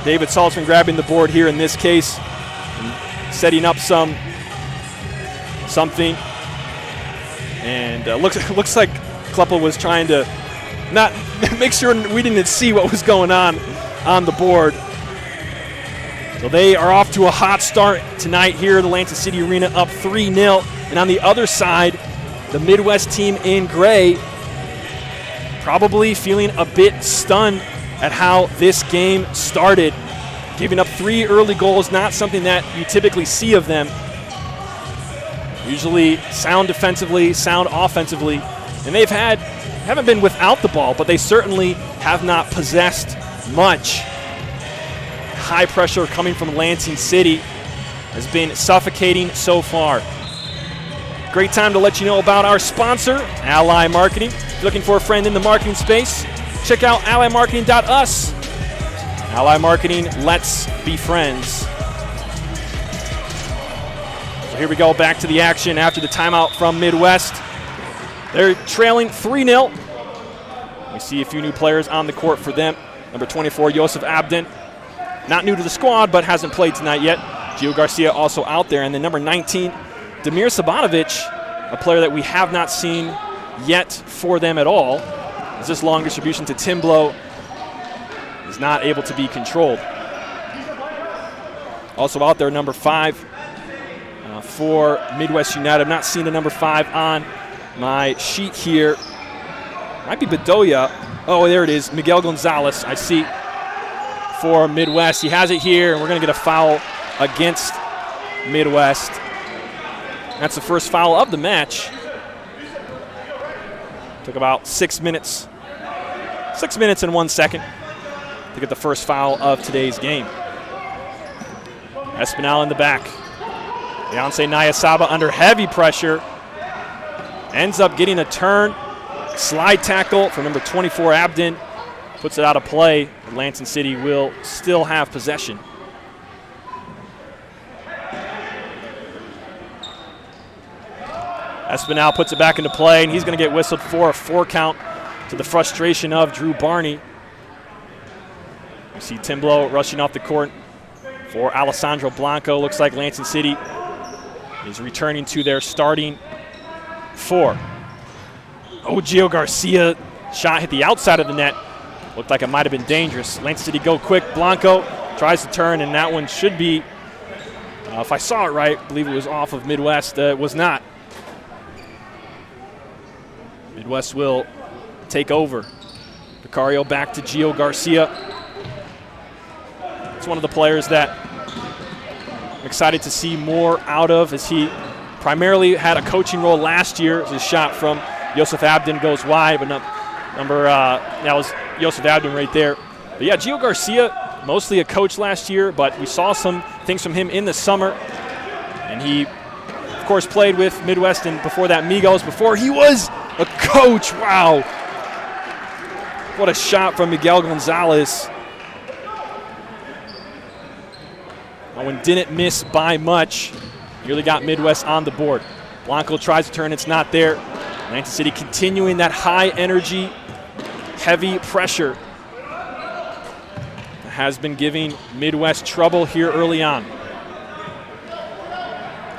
David Saltzman grabbing the board here in this case, and setting up something, and looks like Kleppel was trying to not make sure we didn't see what was going on the board. So they are off to a hot start tonight here at the Lansing City Arena, up 3-0. And on the other side, the Midwest team in gray probably feeling a bit stunned at how this game started. Giving up 3 early goals, not something that you typically see of them. Usually sound defensively, sound offensively. And haven't been without the ball, but they certainly have not possessed much. High pressure coming from Lansing City has been suffocating so far. Great time to let you know about our sponsor, Ally Marketing. If you're looking for a friend in the marketing space, check out allymarketing.us. Ally Marketing, let's be friends. So here we go, back to the action after the timeout from Midwest. They're trailing 3-0. We see a few new players on the court for them. Number 24, Joseph Abden. Not new to the squad, but hasn't played tonight yet. Gio Garcia also out there. And then number 19, Damir Sabanovic, a player that we have not seen yet for them at all, as this long distribution to Timblow is not able to be controlled. Also out there, number 5 for Midwest United. I'm not seeing the number 5 on my sheet here. Might be Bedoya. Oh, there it is, Miguel Gonzalez, I see, for Midwest. He has it here, and we're going to get a foul against Midwest. That's the first foul of the match. Took about 6 minutes. 6 minutes and 1 second to get the first foul of today's game. Espinal in the back. Beyonce Nyasaba under heavy pressure. Ends up getting a turn. Slide tackle from number 24, Abden. Puts it out of play. Lansing City will still have possession. Espinal puts it back into play, and he's going to get whistled for a 4 count to the frustration of Drew Barney. You see Timblow rushing off the court for Alessandro Blanco. Looks like Lansing City is returning to their starting 4. Oh, Gio Garcia shot hit the outside of the net. Looked like it might have been dangerous. Lansing City go quick. Blanco tries to turn, and that one should be, if I saw it right, I believe it was off of Midwest. It was not. Midwest will take over. Vicario back to Gio Garcia. It's one of the players that I'm excited to see more out of, as he primarily had a coaching role last year. His shot from Joseph Abden goes wide, but that was Joseph Abden right there. But yeah, Gio Garcia, mostly a coach last year, but we saw some things from him in the summer. And he, of course, played with Midwest and before that Migos, before he was a coach. Wow. What a shot from Miguel Gonzalez. That one didn't miss by much. Nearly got Midwest on the board. Blanco tries to turn, it's not there. Lansing City continuing that high energy, heavy pressure that has been giving Midwest trouble here early on.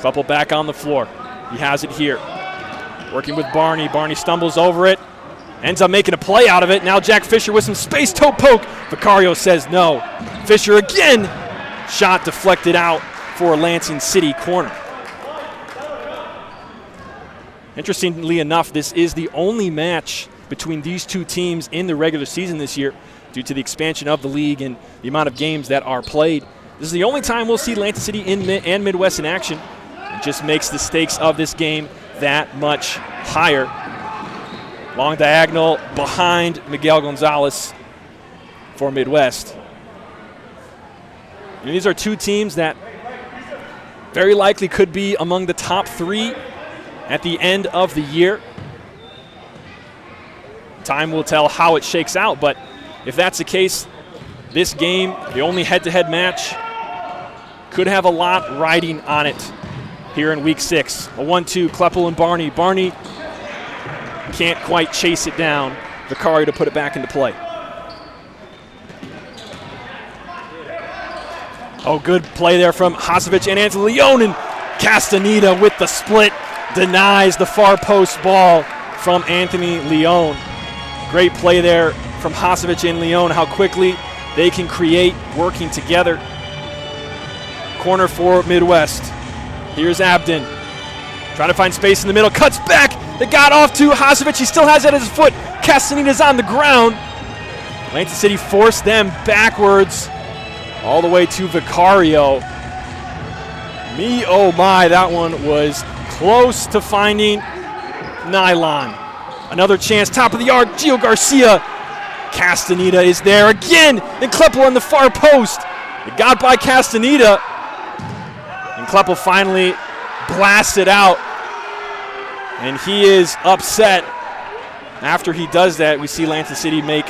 Couple back on the floor. He has it here. Working with Barney. Barney stumbles over it. Ends up making a play out of it. Now Jack Fisher with some space toe poke. Vicario says no. Fisher again. Shot deflected out for Lansing City corner. Interestingly enough, this is the only match between these two teams in the regular season this year due to the expansion of the league and the amount of games that are played. This is the only time we'll see Lansing City and Midwest in action. It just makes the stakes of this game that much higher. Long diagonal behind Miguel Gonzalez for Midwest. And these are two teams that very likely could be among the top 3 at the end of the year. Time will tell how it shakes out, but if that's the case, this game, the only head-to-head match, could have a lot riding on it here in week 6. A 1-2, Kleppel and Barney. Barney can't quite chase it down. Vicario to put it back into play. Oh, good play there from Hasovich and Anthony Leon, and Castaneda with the split denies the far post ball from Anthony Leon. Great play there from Hasovich and Leon, how quickly they can create working together. Corner for Midwest. Here's Abden. Trying to find space in the middle, cuts back. They got off to Hasovich. He still has it at his foot. Castaneda's on the ground. Lansing City forced them backwards all the way to Vicario. Oh my, that one was close to finding nylon. Another chance, top of the yard, Gio Garcia. Castaneda is there again, and Kleppel on the far post. It got by Castaneda, and Kleppel finally blasted out, and he is upset. After he does that, we see Lansing City make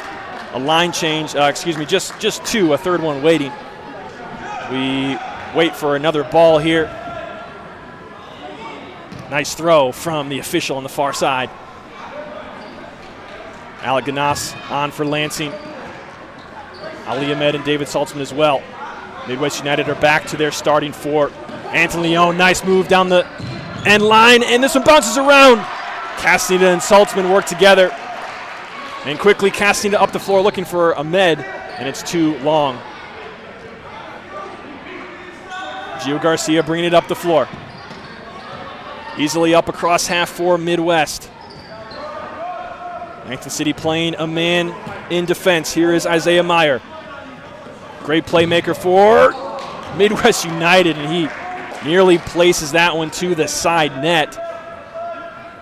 a line change, just 2, a third one waiting. We wait for another ball here. Nice throw from the official on the far side. Alec Canas on for Lansing. Ali Ahmed and David Saltzman as well. Midwest United are back to their starting 4. Anthony Leon, nice move down the end line, and this one bounces around. Castaneda and Saltzman work together. And quickly, Castaneda up the floor looking for Ahmed, and it's too long. Gio Garcia bringing it up the floor. Easily up across half for Midwest. Lansing City playing a man in defense. Here is Isaiah Meyer. Great playmaker for Midwest United, and he nearly places that one to the side net.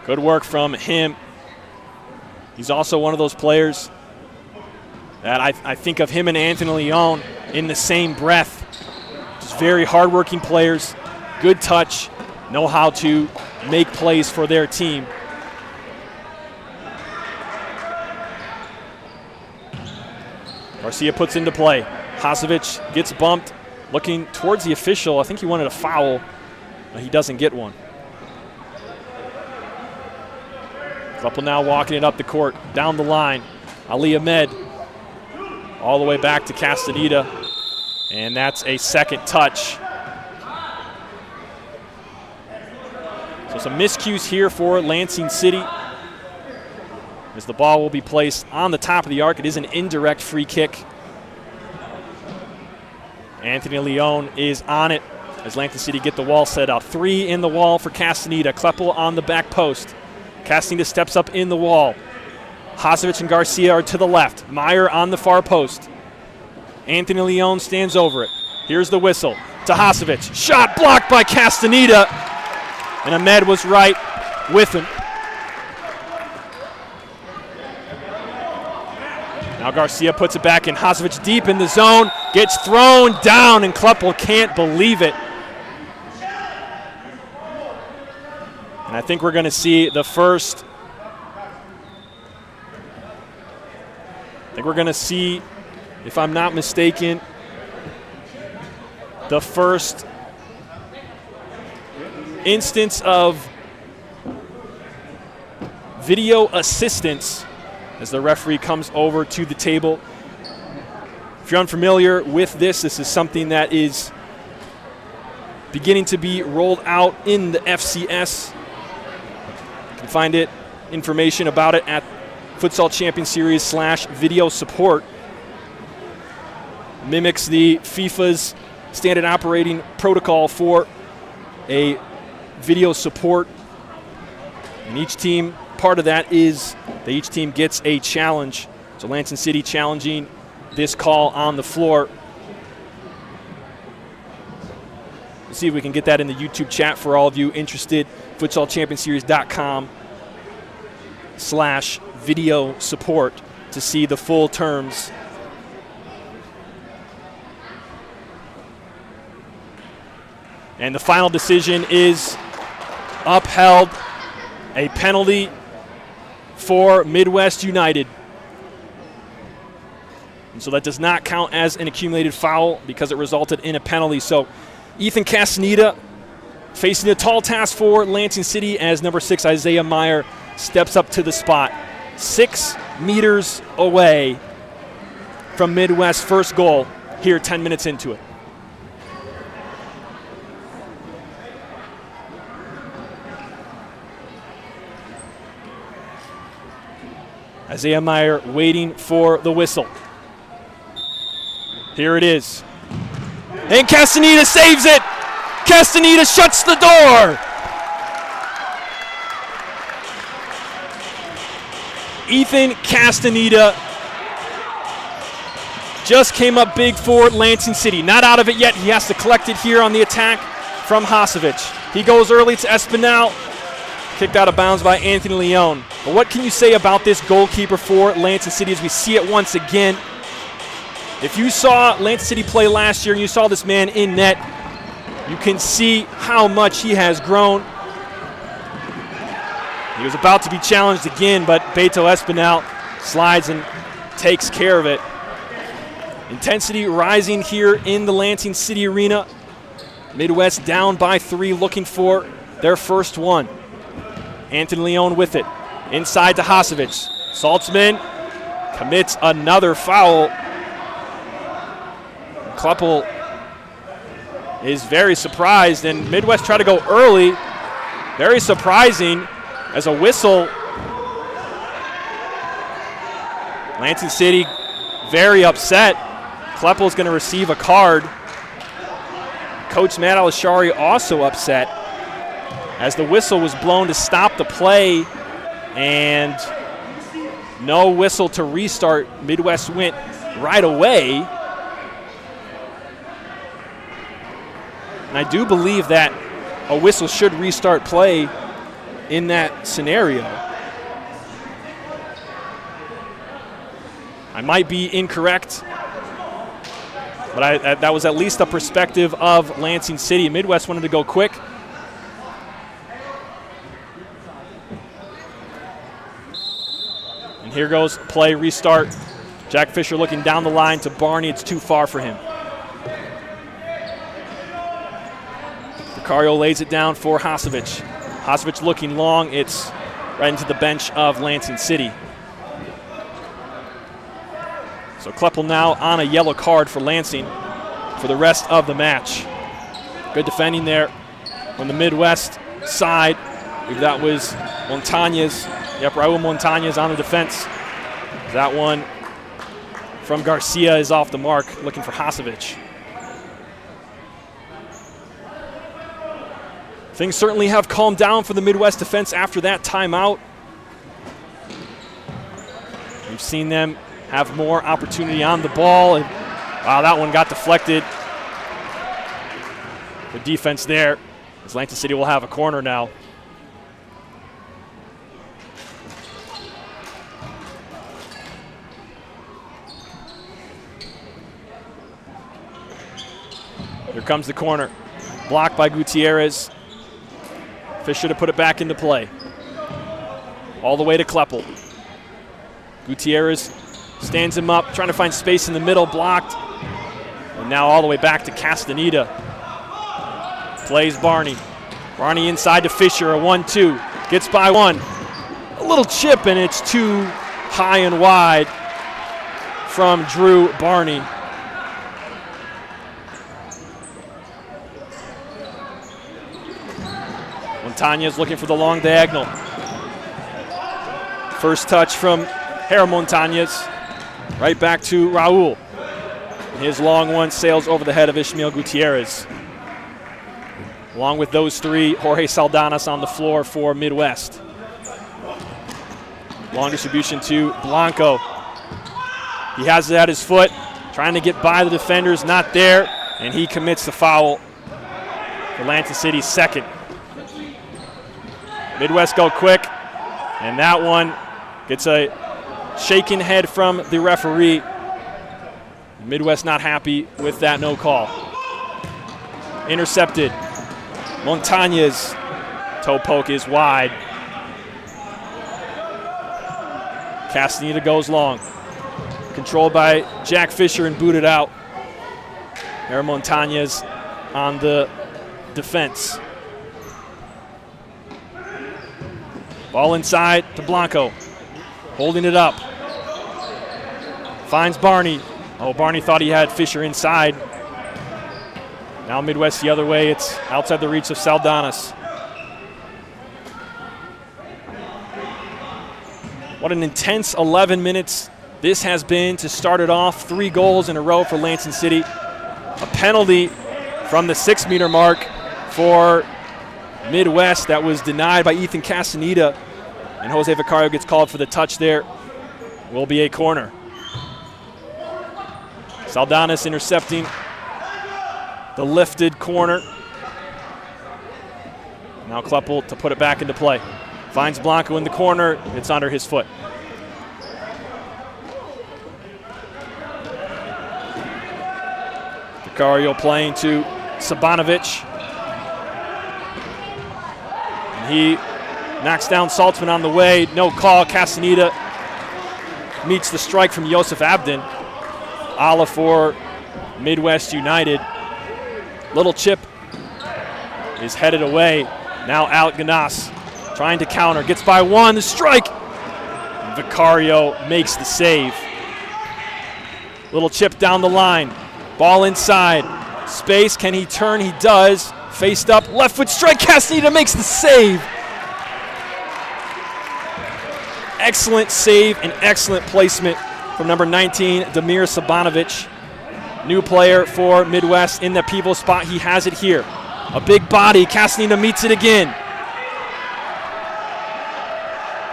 Good work from him. He's also one of those players that I think of him and Anthony Leon in the same breath. Just very hardworking players, good touch, know how to make plays for their team. Garcia puts into play. Hasovich gets bumped, looking towards the official. I think he wanted a foul, but he doesn't get one. Kleppel now walking it up the court, down the line. Ali Ahmed all the way back to Castaneda, and that's a second touch. So some miscues here for Lansing City, as the ball will be placed on the top of the arc. It is an indirect free kick. Anthony Leon is on it as Lansing City get the wall set up. 3 in the wall for Castaneda. Kleppel on the back post. Castaneda steps up in the wall. Hasovich and Garcia are to the left. Meyer on the far post. Anthony Leon stands over it. Here's the whistle to Hasovich. Shot blocked by Castaneda, and Ahmed was right with him. Now Garcia puts it back in. Hasovich deep in the zone, gets thrown down, and Kleppel can't believe it. And I think we're going to see the first. If I'm not mistaken, the first instance of video assistance as the referee comes over to the table. If you're unfamiliar with this is something that is beginning to be rolled out in the FCS. You can find information about it at Futsal Champions Series /video support. Mimics the FIFA's standard operating protocol for a video support. And each team, part of that is that each team gets a challenge. So Lansing City challenging this call on the floor. Let's see if we can get that in the YouTube chat for all of you interested. futsalchampionseries.com/video support to see the full terms. And the final decision is upheld. A penalty for Midwest United. And so that does not count as an accumulated foul because it resulted in a penalty. So Ethan Castaneda facing a tall task for Lansing City as number 6 Isaiah Meyer steps up to the spot. 6 meters away from Midwest's first goal here 10 minutes into it. Isaiah Meyer waiting for the whistle. Here it is. And Castaneda saves it. Castaneda shuts the door. Ethan Castaneda just came up big for Lansing City. Not out of it yet. He has to collect it here on the attack from Hasovich. He goes early to Espinal. Kicked out of bounds by Anthony Leone. But what can you say about this goalkeeper for Lansing City as we see it once again? If you saw Lansing City play last year and you saw this man in net, you can see how much he has grown. He was about to be challenged again, but Beto Espinal slides and takes care of it. Intensity rising here in the Lansing City Arena. Midwest down by 3, looking for their first one. Anthony Leone with it. Inside to Hasovich. Saltzman commits another foul. Kleppel is very surprised, and Midwest try to go early. Very surprising as a whistle. Lansing City very upset. Kleppel's going to receive a card. Coach Matt Alishari also upset as the whistle was blown to stop the play, and no whistle to restart. Midwest went right away. And I do believe that a whistle should restart play in that scenario. I might be incorrect, but that was at least a perspective of Lansing City. Midwest wanted to go quick. And here goes play, restart. Jack Fisher looking down the line to Barney. It's too far for him. Vicario lays it down for Hasovich. Hasovich looking long. It's right into the bench of Lansing City. So Kleppel now on a yellow card for Lansing for the rest of the match. Good defending there from the Midwest side. I believe that was Montañez. Yep, Raul Montañez on the defense. That one from Garcia is off the mark, looking for Hasovich. Things certainly have calmed down for the Midwest defense after that timeout. We've seen them have more opportunity on the ball. And, wow, that one got deflected. The defense there, as Lansing City will have a corner now. Here comes the corner. Blocked by Gutierrez. Fisher to put it back into play. All the way to Kleppel. Gutierrez stands him up, trying to find space in the middle, blocked. And now all the way back to Castaneda. Plays Barney. Barney inside to Fisher, a 1-2. Gets by one. A little chip, and it's too high and wide from Drew Barney. Montañez looking for the long diagonal. First touch from Jero Montañez. Right back to Raul. His long one sails over the head of Ishmael Gutierrez. Along with those three, Jorge Saldanas on the floor for Midwest. Long distribution to Blanco. He has it at his foot, trying to get by the defenders, not there, and he commits the foul for Lansing City's second. Midwest go quick, and that one gets a shaken head from the referee. Midwest not happy with that no call. Intercepted Montañez. Toe poke is wide. Castaneda goes long. Controlled by Jack Fisher and booted out. There Montañez on the defense. Ball inside to Blanco. Holding it up. Finds Barney. Oh, Barney thought he had Fisher inside. Now Midwest the other way. It's outside the reach of Saldanas. What an intense 11 minutes this has been to start it off. 3 goals in a row for Lansing City. A penalty from the 6-meter mark for Midwest that was denied by Ethan Castaneda. And Jose Vicario gets called for the touch there. Will be a corner. Saldanas intercepting the lifted corner. Now Kleppel to put it back into play. Finds Blanco in the corner. It's under his foot. Vicario playing to Sabanovic. And he knocks down Saltzman on the way. No call. Castaneda meets the strike from Joseph Abden. Ala for Midwest United. Little chip is headed away. Now Alec Canas trying to counter. Gets by one. The strike. Vicario makes the save. Little chip down the line. Ball inside. Space. Can he turn? He does. Faced up. Left foot strike. Castaneda makes the save. Excellent save and excellent placement from number 19, Damir Sabanovic. New player for Midwest in the pivot spot. He has it here. A big body. Castaneda meets it again.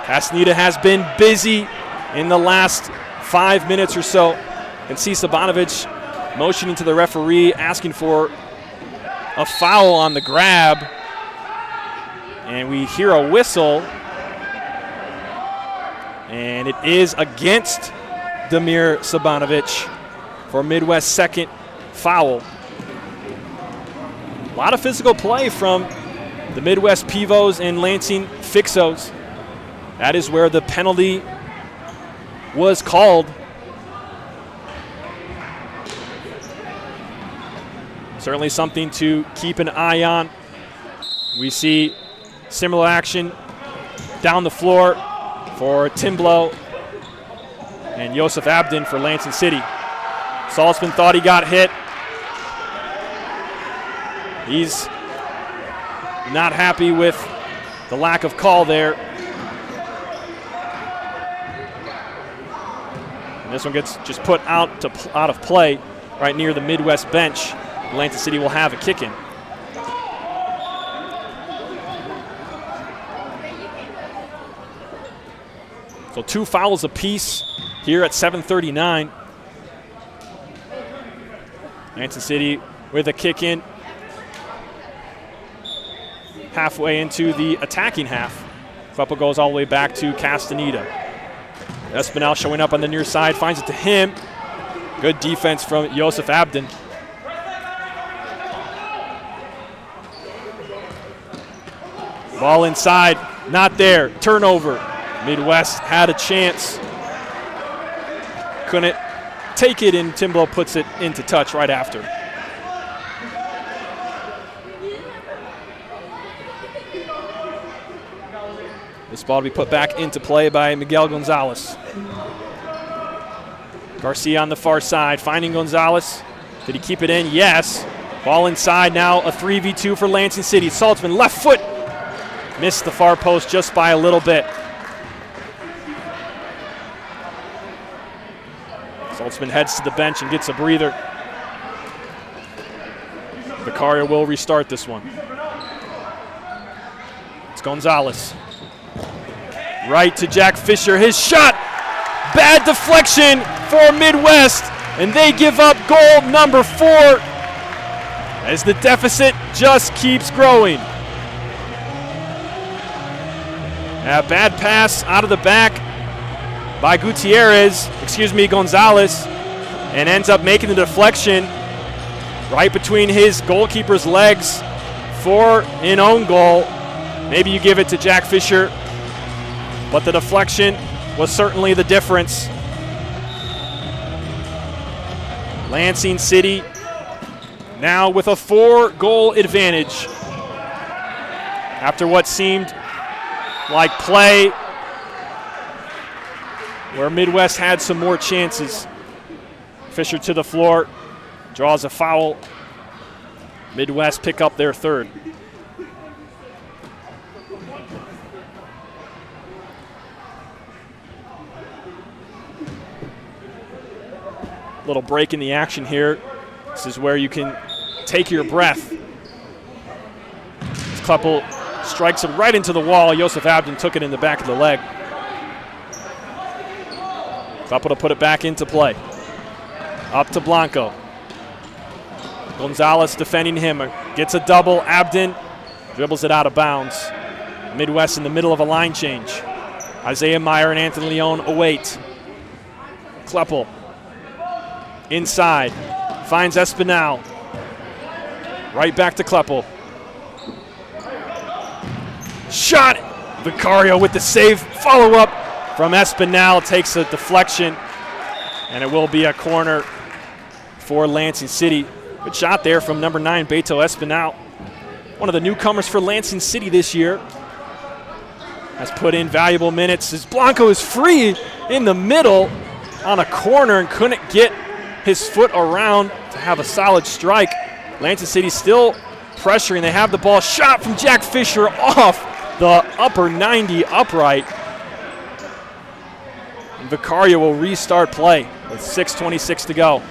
Castaneda has been busy in the last 5 minutes or so. And see Sabanovic motioning to the referee, asking for a foul on the grab. And we hear a whistle. And it is against Damir Sabanovic for Midwest's second foul. A lot of physical play from the Midwest Pivos and Lansing Fixos. That is where the penalty was called. Certainly something to keep an eye on. We see similar action down the floor for Timblow and Joseph Abden for Lansing City. Saltzman thought he got hit. He's not happy with the lack of call there. And this one gets just put out of play right near the Midwest bench. Lansing City will have a kick-in. So 2 fouls apiece here at 7:39. Lansing City with a kick-in halfway into the attacking half. Kleppel goes all the way back to Castaneda. Espinal showing up on the near side, finds it to him. Good defense from Joseph Abden. Ball inside, not there, turnover. Midwest had a chance. Couldn't take it, and Timblow puts it into touch right after. This ball to be put back into play by Miguel Gonzalez. Garcia on the far side, finding Gonzalez. Did he keep it in? Yes. Ball inside now, a 3v2 for Lansing City. Saltzman, left foot. Missed the far post just by a little bit. Saltzman heads to the bench and gets a breather. Vicario will restart this one. It's Gonzalez. Right to Jack Fisher. His shot. Bad deflection for Midwest. And they give up goal number 4 as the deficit just keeps growing. A bad pass out of the back by Gonzalez, and ends up making the deflection right between his goalkeeper's legs for an own goal. Maybe you give it to Jack Fisher, but the deflection was certainly the difference. Lansing City now with a 4-goal advantage after what seemed like play where Midwest had some more chances. Fisher to the floor, draws a foul. Midwest pick up their third. Little break in the action here. This is where you can take your breath. This couple strikes it right into the wall. Joseph Abden took it in the back of the leg. Couple to put it back into play. Up to Blanco. Gonzalez defending him. Gets a double. Abden dribbles it out of bounds. Midwest in the middle of a line change. Isaiah Meyer and Anthony Leon await. Kleppel inside. Finds Espinal. Right back to Kleppel. Shot! Vicario with the save. Follow-up from Espinal. Takes a deflection, and it will be a corner for Lansing City. Good shot there from number 9, Beto Espinal. One of the newcomers for Lansing City this year. Has put in valuable minutes as Blanco is free in the middle on a corner and couldn't get his foot around to have a solid strike. Lansing City still pressuring. They have the ball. Shot from Jack Fisher off the upper 90 upright. And Vicario will restart play with 6:26 to go.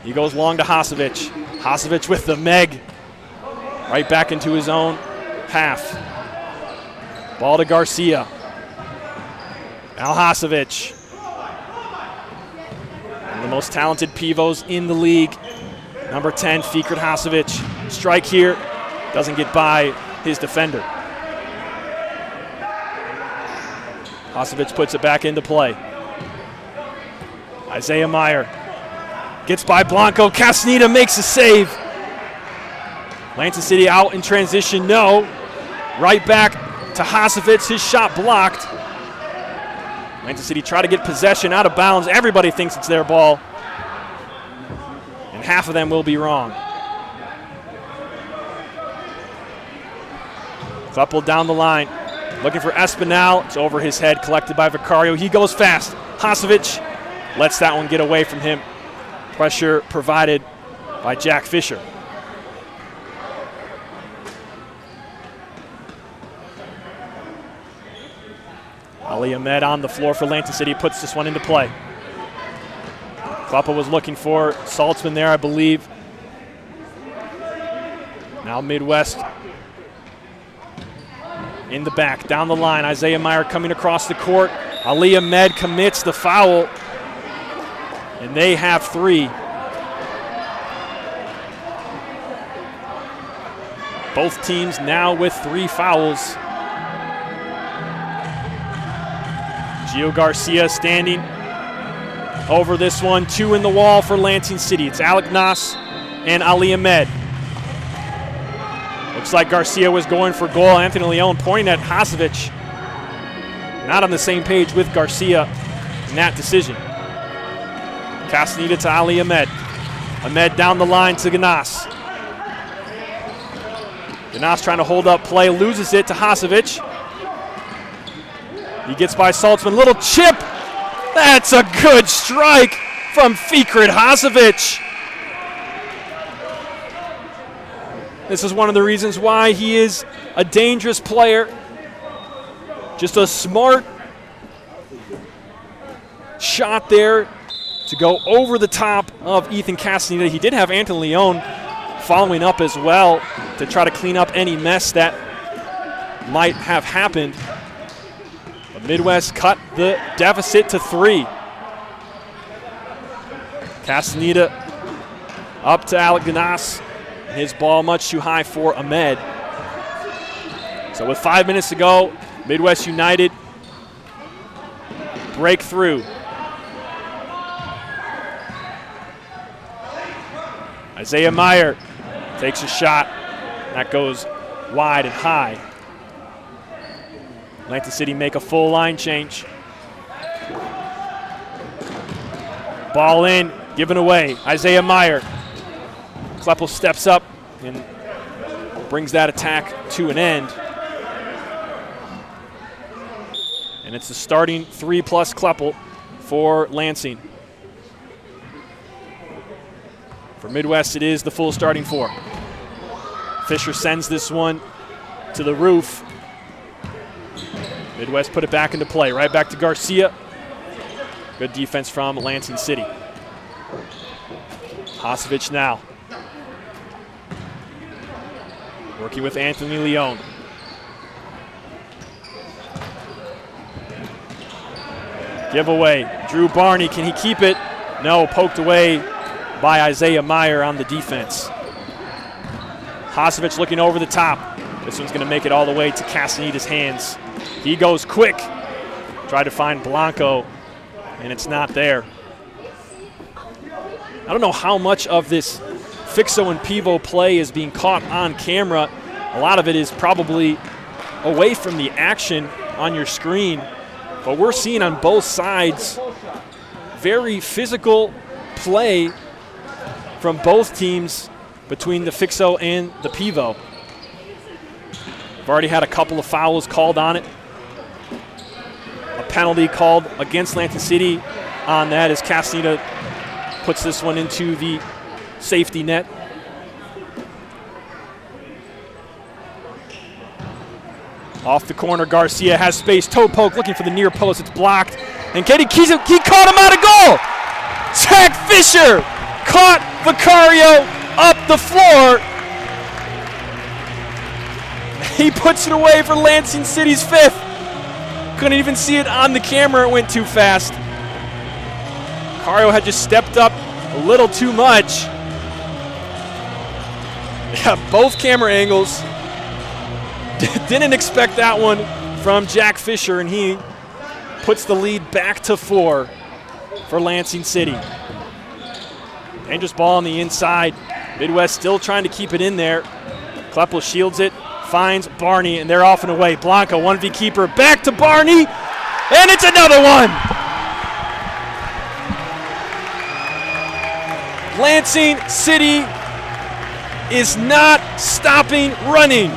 He goes long to Hasovich. Hasovich with the Meg. Right back into his own half. Ball to Garcia. Now Hasovich. One of the most talented pivots in the league. Number 10, Fikret Hasovic. Strike here. Doesn't get by his defender. Hasovic puts it back into play. Isaiah Meyer gets by Blanco. Castaneda makes a save. Lansing City out in transition, no. Right back to Hasovic, his shot blocked. Lansing City try to get possession out of bounds. Everybody thinks it's their ball. And half of them will be wrong. Couple down the line. Looking for Espinal. It's over his head, collected by Vicario. He goes fast. Hasovic lets that one get away from him. Pressure provided by Jack Fisher. Ali Ahmed on the floor for Lansing City, puts this one into play. Klappa was looking for Saltzman there, I believe. Now Midwest in the back, down the line. Isaiah Meyer coming across the court. Ali Ahmed commits the foul, and they have 3. Both teams now with 3 fouls. Gio Garcia standing over this one. 2 in the wall for Lansing City. It's Alec Nas and Ali Ahmed. Looks like Garcia was going for goal. Anthony Leon pointing at Hasovich. Not on the same page with Garcia in that decision. Castaneda to Ali Ahmed. Ahmed down the line to Canas. Canas trying to hold up play, loses it to Hasovich. He gets by Saltzman, little chip. That's a good strike from Fikret Hasovic. This is one of the reasons why he is a dangerous player. Just a smart shot there to go over the top of Ethan Castaneda. He did have Anthony Leon following up as well to try to clean up any mess that might have happened. But Midwest cut the deficit to 3. Castaneda up to Alec Ganas. His ball much too high for Ahmed. So with 5 minutes to go, Midwest United break through. Isaiah Meyer takes a shot. That goes wide and high. Lansing City make a full line change. Ball in, given away. Isaiah Meyer. Kleppel steps up and brings that attack to an end. And it's the starting 3+ Kleppel for Lansing. For Midwest, it is the full starting 4. Fisher sends this one to the roof. Midwest put it back into play. Right back to Garcia. Good defense from Lansing City. Hasovich now. Working with Anthony Leone. Giveaway. Drew Barney, can he keep it? No, poked away by Isaiah Meyer on the defense. Hasovich looking over the top. This one's going to make it all the way to Castaneda's hands. He goes quick. Try to find Blanco, and it's not there. I don't know how much of this Fixo and Pivo play is being caught on camera. A lot of it is probably away from the action on your screen. But we're seeing on both sides very physical play from both teams between the Fixo and the Pivo. We've already had a couple of fouls called on it. A penalty called against Lansing City on that as Castaneda puts this one into the safety net. Off the corner, Garcia has space. Toe poke looking for the near post. It's blocked. And he caught him out of goal. Jack Fisher caught Vicario up the floor. He puts it away for Lansing City's 5th. Couldn't even see it on the camera. It went too fast. Vicario had just stepped up a little too much. Yeah, both camera angles. Didn't expect that one from Jack Fisher, and he puts the lead back to 4 for Lansing City. Dangerous ball on the inside. Midwest still trying to keep it in there. Kleppel shields it, finds Barney, and they're off and away. Blanco, 1v keeper, back to Barney, and it's another one! Lansing City is not stopping running.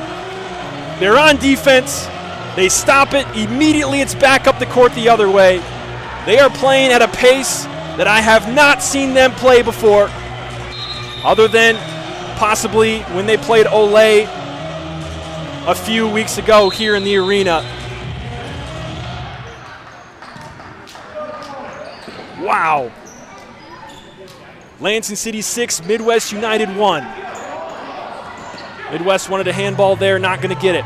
They're on defense. They stop it. Immediately it's back up the court the other way. They are playing at a pace that I have not seen them play before, other than possibly when they played Olay a few weeks ago here in the arena. Wow. Lansing City 6, Midwest United 1. Midwest wanted a handball there, not going to get it.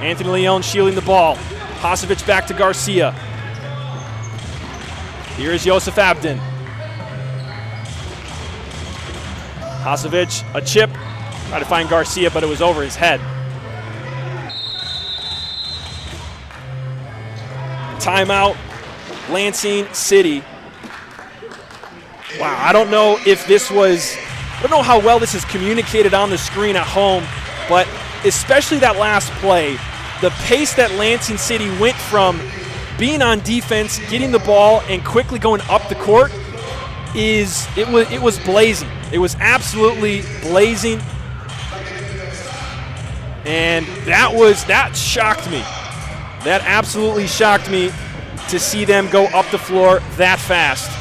Anthony Leone shielding the ball. Hasovich back to Garcia. Here is Joseph Abden. Hasovich, a chip. Tried to find Garcia, but it was over his head. Timeout, Lansing City. Wow, I don't know if this was, I don't know how well this is communicated on the screen at home, but especially that last play, the pace that Lansing City went from being on defense, getting the ball, and quickly going up the court it was blazing. It was absolutely blazing. And that shocked me. That absolutely shocked me to see them go up the floor that fast.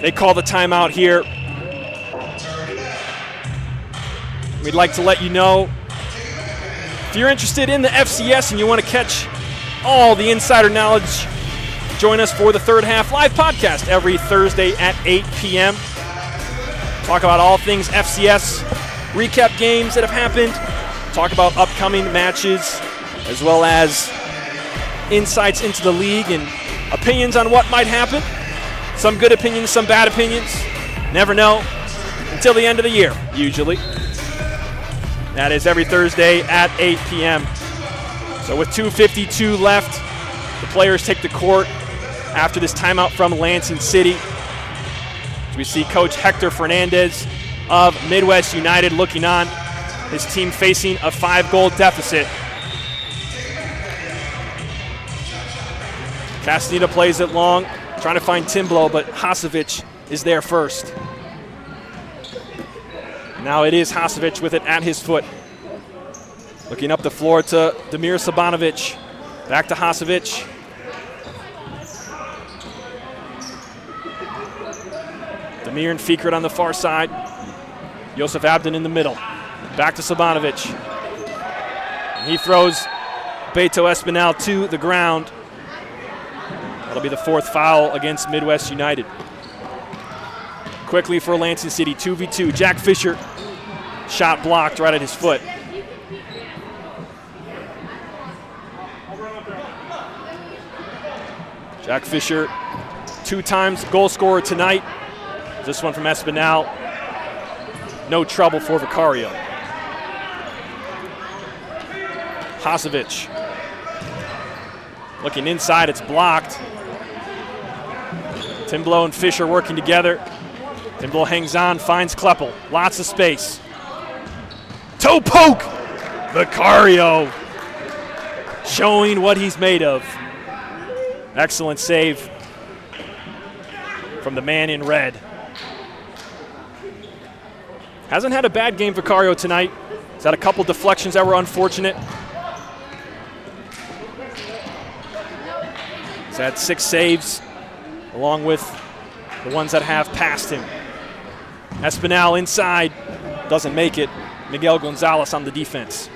They call the timeout here. We'd like to let you know, if you're interested in the FCS and you want to catch all the insider knowledge, join us for the Third Half live podcast every Thursday at 8 p.m. Talk about all things FCS, recap games that have happened, talk about upcoming matches, as well as insights into the league and opinions on what might happen. Some good opinions, some bad opinions. Never know until the end of the year, usually. That is every Thursday at 8 p.m. So with 2:52 left, the players take the court after this timeout from Lansing City. We see Coach Hector Fernandez of Midwest United looking on. His team facing a 5-goal deficit. Castaneda plays it long, trying to find Timblo, but Hasovich is there first. Now it is Hasovich with it at his foot. Looking up the floor to Damir Sabanovic. Back to Hasovich. Damir and Fikret on the far side. Josef Abden in the middle. Back to Sabanovic. And he throws Beto Espinal to the ground. That'll be the 4th foul against Midwest United. Quickly for Lansing City, 2v2. Jack Fisher, shot blocked right at his foot. Jack Fisher, 2 times goal scorer tonight. This one from Espinal. No trouble for Vicario. Hasovich. Looking inside, it's blocked. Timblo and Fisher working together. Timblo hangs on, finds Kleppel. Lots of space. Toe poke! Vicario showing what he's made of. Excellent save from the man in red. Hasn't had a bad game, Vicario, tonight. He's had a couple deflections that were unfortunate. He's had 6 saves, along with the ones that have passed him. Espinal inside, doesn't make it. Miguel Gonzalez on the defense.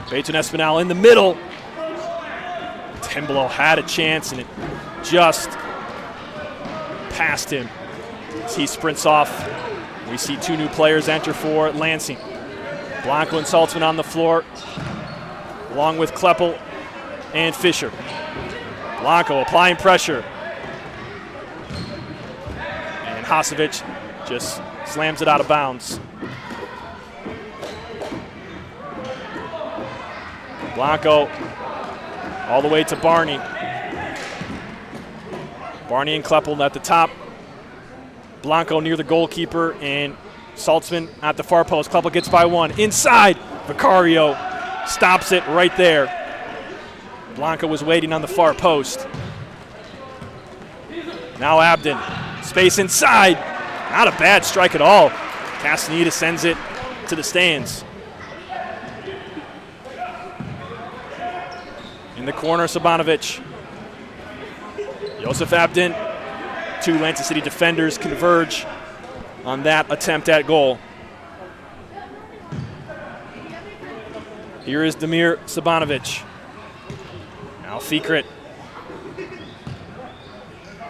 Beto Espinal in the middle. Timblo had a chance and it just passed him. As he sprints off, we see 2 new players enter for Lansing. Blanco and Saltzman on the floor, along with Kleppel and Fisher. Blanco applying pressure. And Hasovich just slams it out of bounds. Blanco all the way to Barney. Barney and Kleppel at the top. Blanco near the goalkeeper and Saltzman at the far post. Kleppel gets by 1. Inside, Vicario stops it right there. Blanco was waiting on the far post. Now Abden, space inside. Not a bad strike at all. Castaneda sends it to the stands. In the corner, Sabanovic. Josef Abden. 2 Lansing City defenders converge on that attempt at goal. Here is Damir Sabanovic. Now Fikret.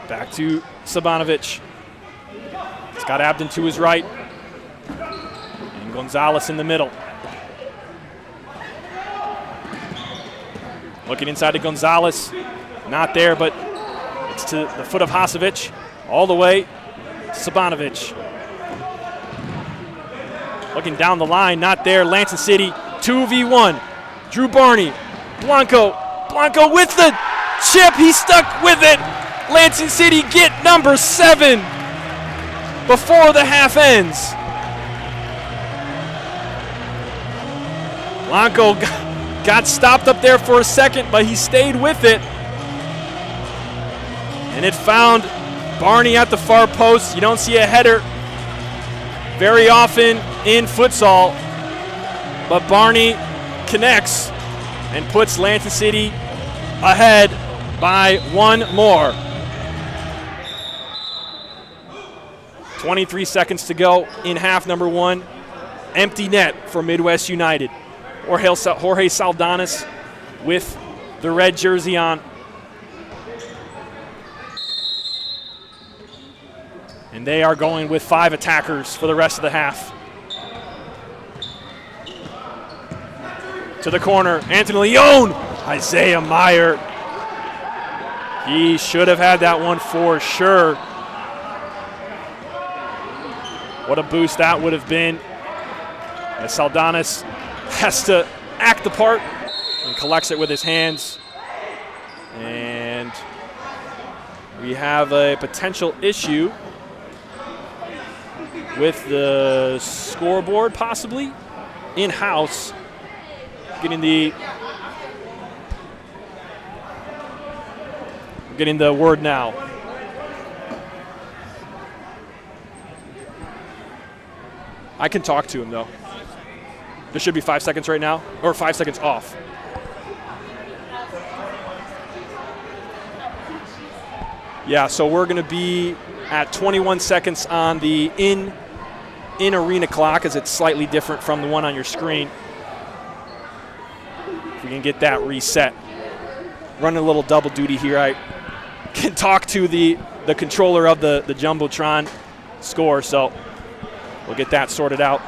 Back to Sabanovic. He's got Abden to his right. And Gonzalez in the middle. Looking inside to Gonzalez. Not there, but it's to the foot of Hasovich. All the way to Sabanovic. Looking down the line, not there. Lansing City, 2v1. Drew Barney. Blanco with the chip. He stuck with it. Lansing City get number 7 before the half ends. Blanco got stopped up there for a second, but he stayed with it. And it found Barney at the far post. You don't see a header very often in futsal, but Barney connects and puts Lansing City ahead by 1 more. 23 seconds to go in half number 1. Empty net for Midwest United. Jorge Saldanis with the red jersey on. And they are going with 5 attackers for the rest of the half. To the corner, Anthony Leone. Isaiah Meyer. He should have had that one for sure. What a boost that would have been. As Saldanis has to act the part and collects it with his hands. And we have a potential issue with the scoreboard possibly in-house. Getting the word now. I can talk to him though. There should be 5 seconds right now, or 5 seconds off. Yeah, so we're going to be at 21 seconds on the in-arena clock, as it's slightly different from the one on your screen. If we can get that reset. Running a little double duty here. I can talk to the controller of the Jumbotron score, so we'll get that sorted out.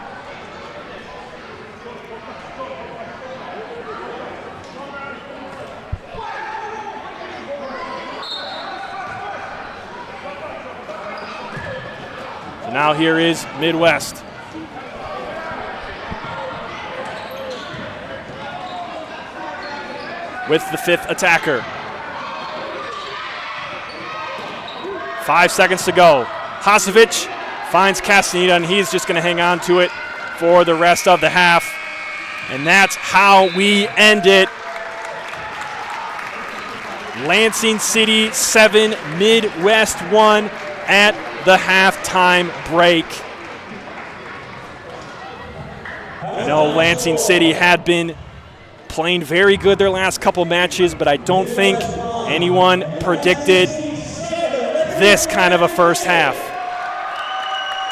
So now here is Midwest. With the 5th attacker. 5 seconds to go. Hasovich finds Castaneda, and he's just going to hang on to it for the rest of the half. And that's how we end it. Lansing City 7, Midwest 1 at the halftime break. I know Lansing City had been playing very good their last couple matches, but I don't think anyone predicted this kind of a first half.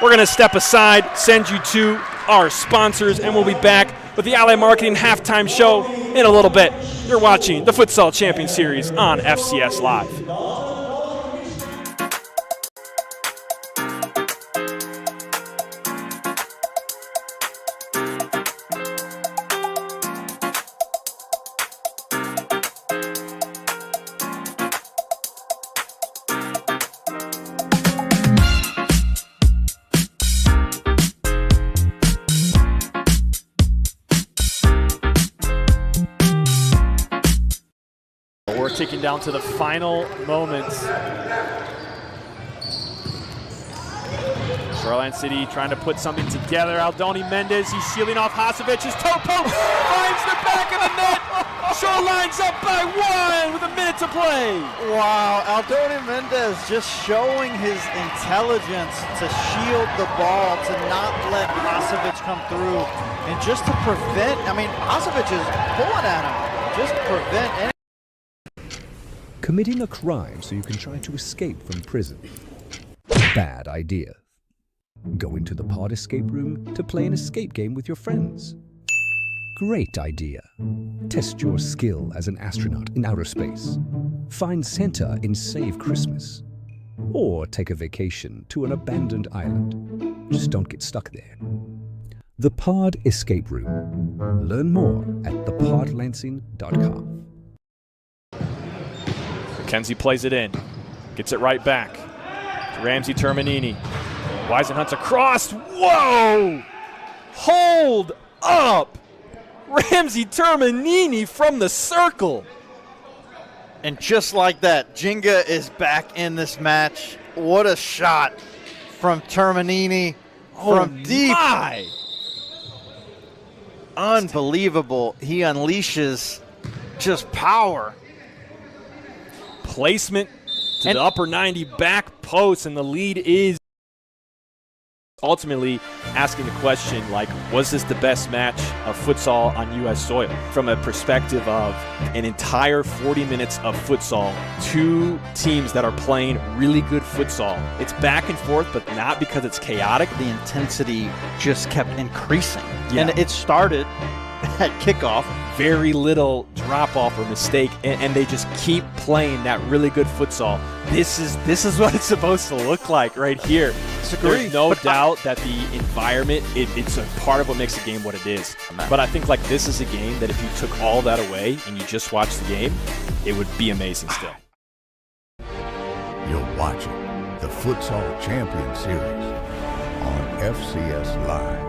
We're going to step aside, send you to our sponsors, and we'll be back with the Ally Marketing halftime show in a little bit. You're watching the Futsal Champions Series on FCS Live. We're ticking down to the final moments. Shoreline City trying to put something together. Aldoni Mendez, he's shielding off Hasovich's toe poke, finds the back of the net. Shoreline's up by 1 with a minute to play.
Wow, Aldoni Mendez just showing his intelligence to shield the ball, to not let Hasovich come through, and just to prevent, I mean, Hasovich is pulling at him, just prevent any.
Committing a crime so you can try to escape from prison. Bad idea. Going to the pod escape room to play an escape game with your friends. Great idea. Test your skill as an astronaut in outer space. Find Santa in Save Christmas. Or take a vacation to an abandoned island. Just don't get stuck there. The Pod Escape Room. Learn more at thepodlansing.com.
McKenzie plays it in, gets it right back to Ramsey Terminini. Weisenhunt's across. Whoa! Hold up! Ramsey Terminini from the circle.
And just like that, Jenga is back in this match. What a shot from Terminini from deep.
My.
Unbelievable. He unleashes just power.
Placement to the upper 90 back post, and the lead is ultimately asking the question, like, was this the best match of futsal on U.S. soil? From a perspective of an entire 40 minutes of futsal, two teams that are playing really good futsal. It's back and forth, but not because it's chaotic.
The intensity just kept increasing.
Yeah.
And it started at kickoff.
Very little drop-off or mistake, and they just keep playing that really good futsal. This is what it's supposed to look like right here. There's no doubt that the environment, it's a part of what makes the game what it is. But I think like this is a game that if you took all that away and you just watched the game, it would be amazing still.
You're watching the Futsal Champions Series on FCS Live.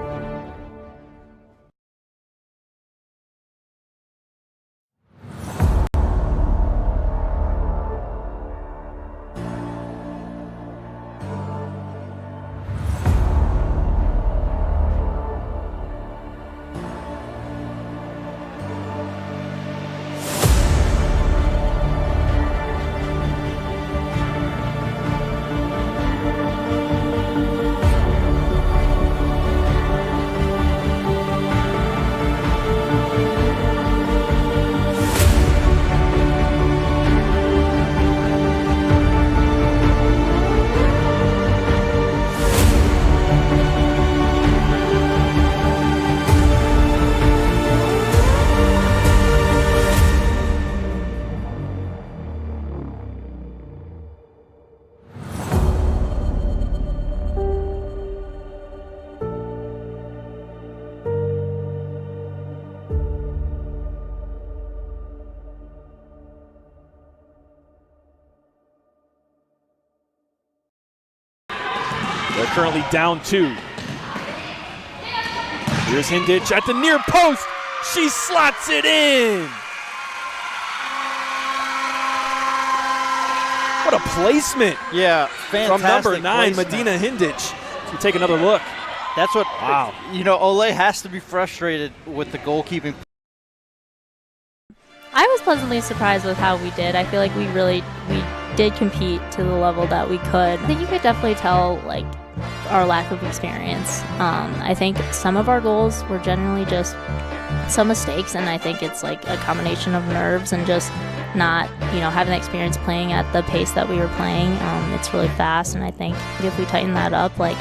They're currently down 2. Here's Hindich at the near post. She slots it in. What a placement.
Yeah, fantastic.
From number 9,
placement.
Medina Hindich. We take another look.
That's what,
wow.
You know, Ole has to be frustrated with the goalkeeping.
I was pleasantly surprised with how we did. I feel like we did compete to the level that we could. I think you could definitely tell, like, our lack of experience. I think some of our goals were generally just some mistakes, and I think it's like a combination of nerves and just not, you know, having the experience playing at the pace that we were playing. It's really fast, and I think if we tighten that up, like,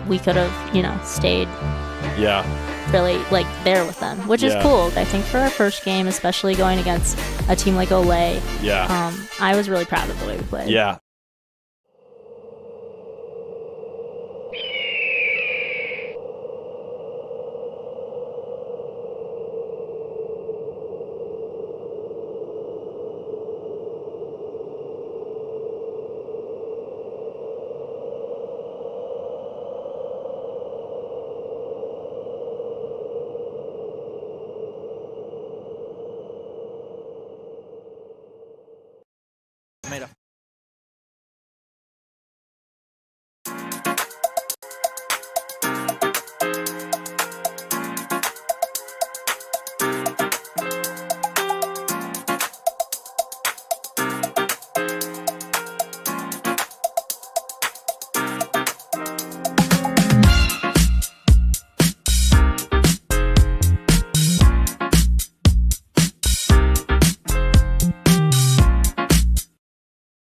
we could have, you know, stayed really, like, there with them, which is cool. I think for our first game, especially going against a team like Ole, I was really proud of the way we played.
Yeah.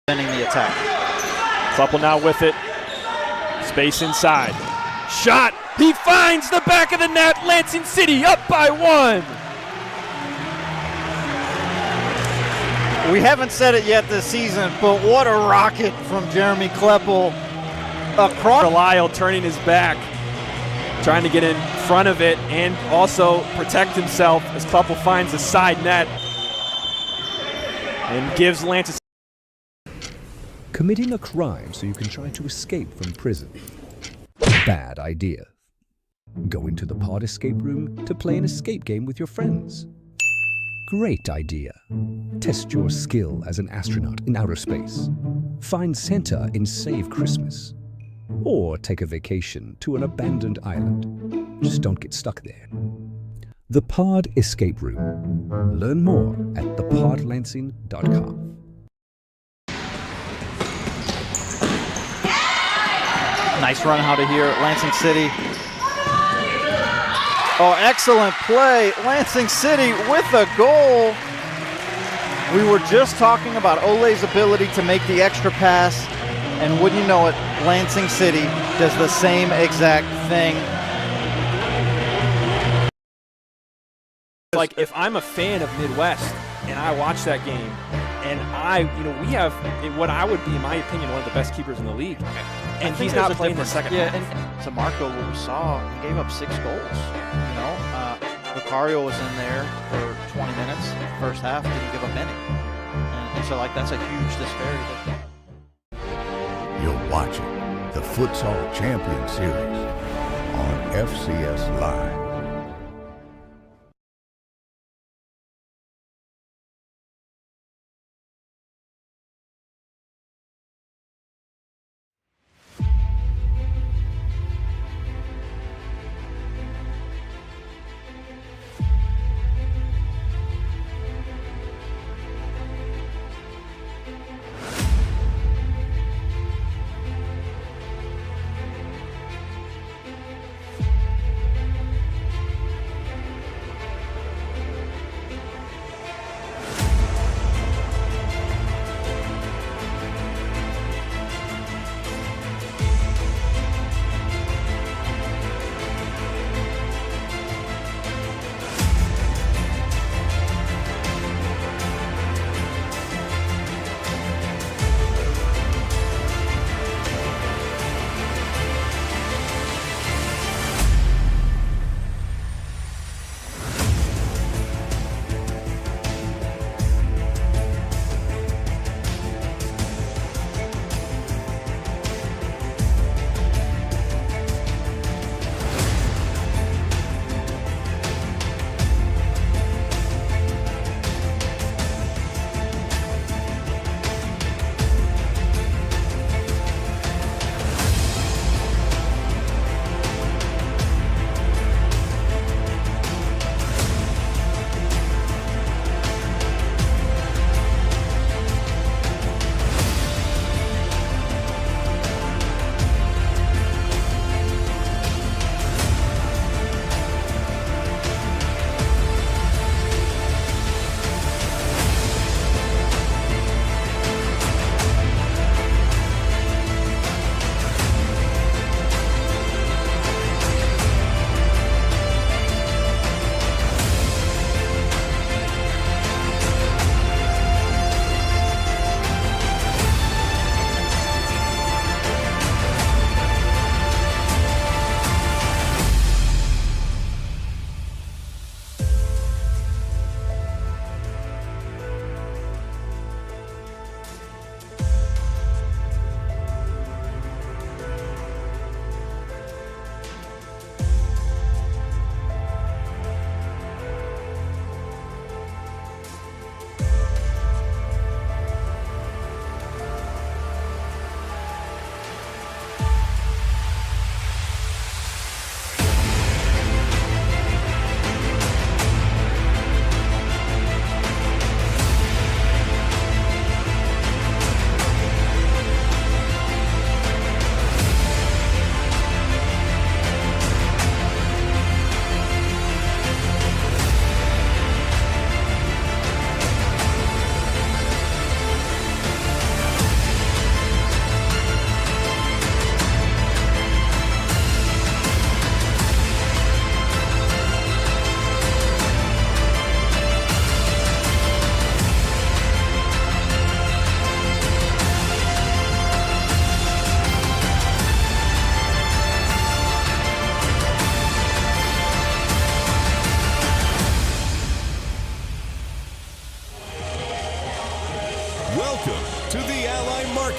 The attack.
Kleppel now with it. Space inside. Shot. He finds the back of the net. Lansing City up by 1.
We haven't said it yet this season, but what a rocket from Jeremy Kleppel across.
Lyle turning his back, trying to get in front of it and also protect himself as Kleppel finds the side net and gives Lansing.
Committing a crime so you can try to escape from prison. Bad idea. Go into the pod escape room to play an escape game with your friends. Great idea. Test your skill as an astronaut in outer space. Find Santa in Save Christmas. Or take a vacation to an abandoned island. Just don't get stuck there. The Pod Escape Room. Learn more at thepodlansing.com.
Nice run out of here at Lansing City. Oh, excellent play. Lansing City with a goal. We were just talking about Ole's ability to make the extra pass, and wouldn't you know it, Lansing City does the same exact thing.
Like, if I'm a fan of Midwest and I watch that game, and we have what I would be, in my opinion, one of the best keepers in the league. And he's not playing the second half.
And to Marco, what we saw, he gave up 6 goals. You know, Vicario was in there for 20 minutes. First half, didn't give up any. And so, like, that's a huge disparity.
You're watching the Futsal Champions Series on FCS Live.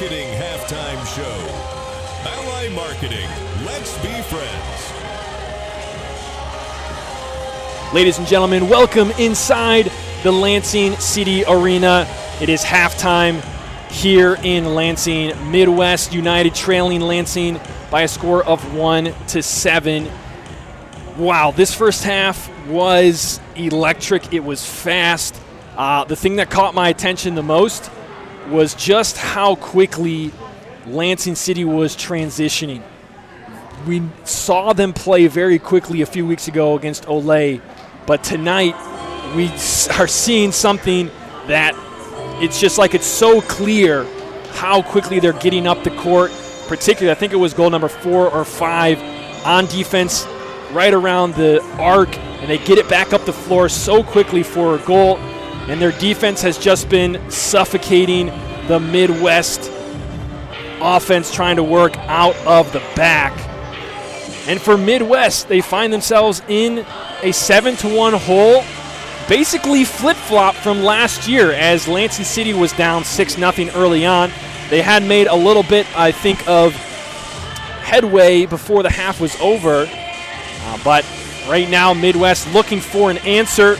Marketing Halftime Show. Ally Marketing, let's be friends.
Ladies and gentlemen, welcome inside the Lansing City Arena. It is halftime here in Lansing. Midwest United trailing Lansing by a score of 1-7. Wow, this first half was electric. It was fast. The thing that caught my attention the most was just how quickly Lansing City was transitioning. We saw them play very quickly a few weeks ago against Olay, but tonight we are seeing something that it's just like it's so clear how quickly they're getting up the court. Particularly, I think it was goal number 4 or 5 on defense right around the arc, and they get it back up the floor so quickly for a goal, and their defense has just been suffocating the Midwest offense trying to work out of the back. And for Midwest, they find themselves in a 7-1 hole, basically flip-flop from last year as Lansing City was down 6-0 early on. They had made a little bit, I think, of headway before the half was over. But right now, Midwest looking for an answer.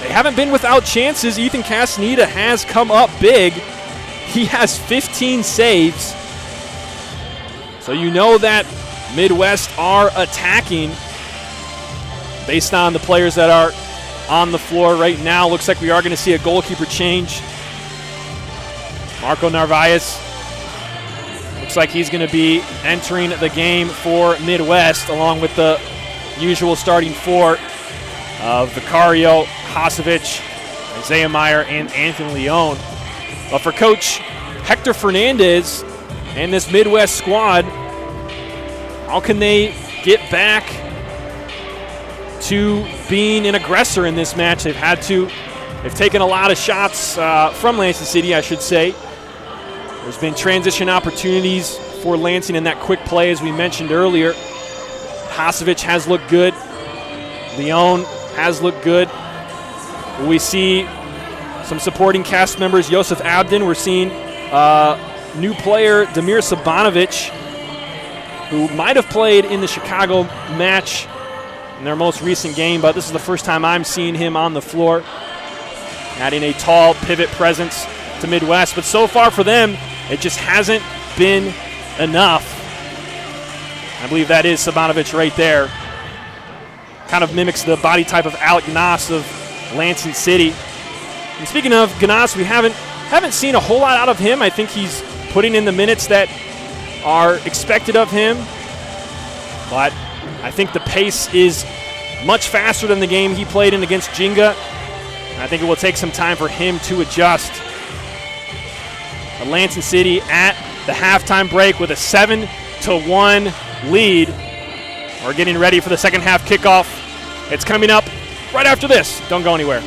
They haven't been without chances. Ethan Castaneda has come up big. He has 15 saves. So you know that Midwest are attacking based on the players that are on the floor right now. Looks like we are going to see a goalkeeper change. Marco Narvaez looks like he's going to be entering the game for Midwest along with the usual starting 4 of Vicario, Hasovich, Isaiah Meyer, and Anthony Leone. But for Coach Hector Fernandez and this Midwest squad, how can they get back to being an aggressor in this match? They've taken a lot of shots from Lansing City, I should say. There's been transition opportunities for Lansing in that quick play, as we mentioned earlier. Hasovich has looked good. Leone has looked good. We see some supporting cast members, Josef Abden. We're seeing new player, Damir Sabanovic, who might have played in the Chicago match in their most recent game, but this is the first time I'm seeing him on the floor, adding a tall pivot presence to Midwest. But so far for them, it just hasn't been enough. I believe that is Sabanovic right there. Kind of mimics the body type of Alec Ganas of Lansing City. And speaking of Ganas, we haven't seen a whole lot out of him. I think he's putting in the minutes that are expected of him. But I think the pace is much faster than the game he played in against Jinga. And I think it will take some time for him to adjust. But Lansing City at the halftime break with a 7-1 lead. We're getting ready for the second half kickoff. It's coming up right after this. Don't go anywhere.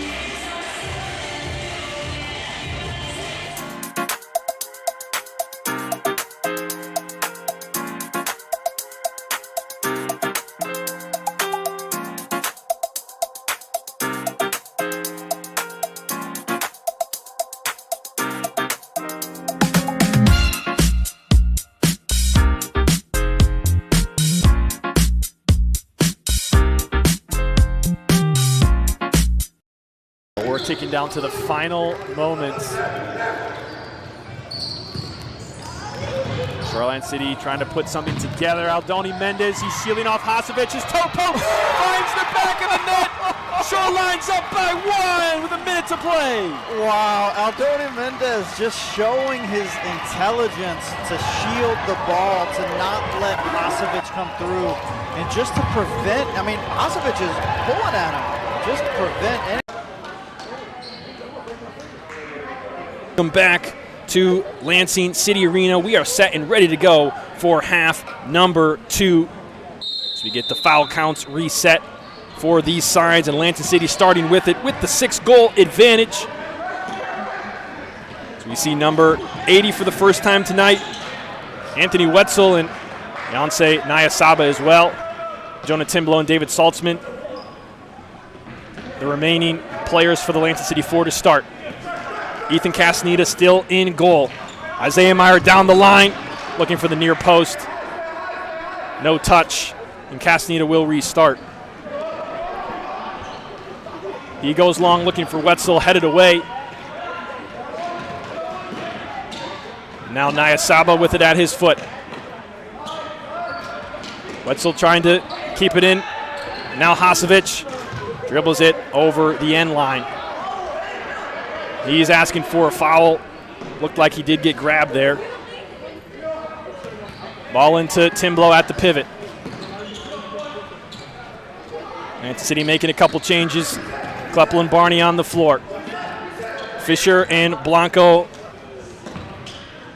Ticking down to the final moments. Shoreline City trying to put something together. Aldoni Mendez, he's shielding off Hasovich's toe poke, finds the back of the net. Shoreline's up by 1 with a minute to play.
Wow, Aldoni Mendez just showing his intelligence to shield the ball, to not let Hasovich come through, and just to prevent, I mean, Hasovich is pulling at him, just to prevent any.
Welcome back to Lansing City Arena. We are set and ready to go for half number 2. So we get the foul counts reset for these sides, and Lansing City starting with it with the 6-goal advantage. So we see number 80 for the first time tonight, Anthony Wetzel, and Yancey Nyasaba as well. Jonah Timblow and David Saltzman, the remaining players for the Lansing City 4 to start. Ethan Castaneda still in goal. Isaiah Meyer down the line, looking for the near post. No touch, and Castaneda will restart. He goes long, looking for Wetzel, headed away. Now Nyasaba with it at his foot. Wetzel trying to keep it in. Now Hasovich dribbles it over the end line. He's asking for a foul. Looked like he did get grabbed there. Ball into Timblow at the pivot. Lansing City making a couple changes. Kleppel and Barney on the floor. Fisher and Blanco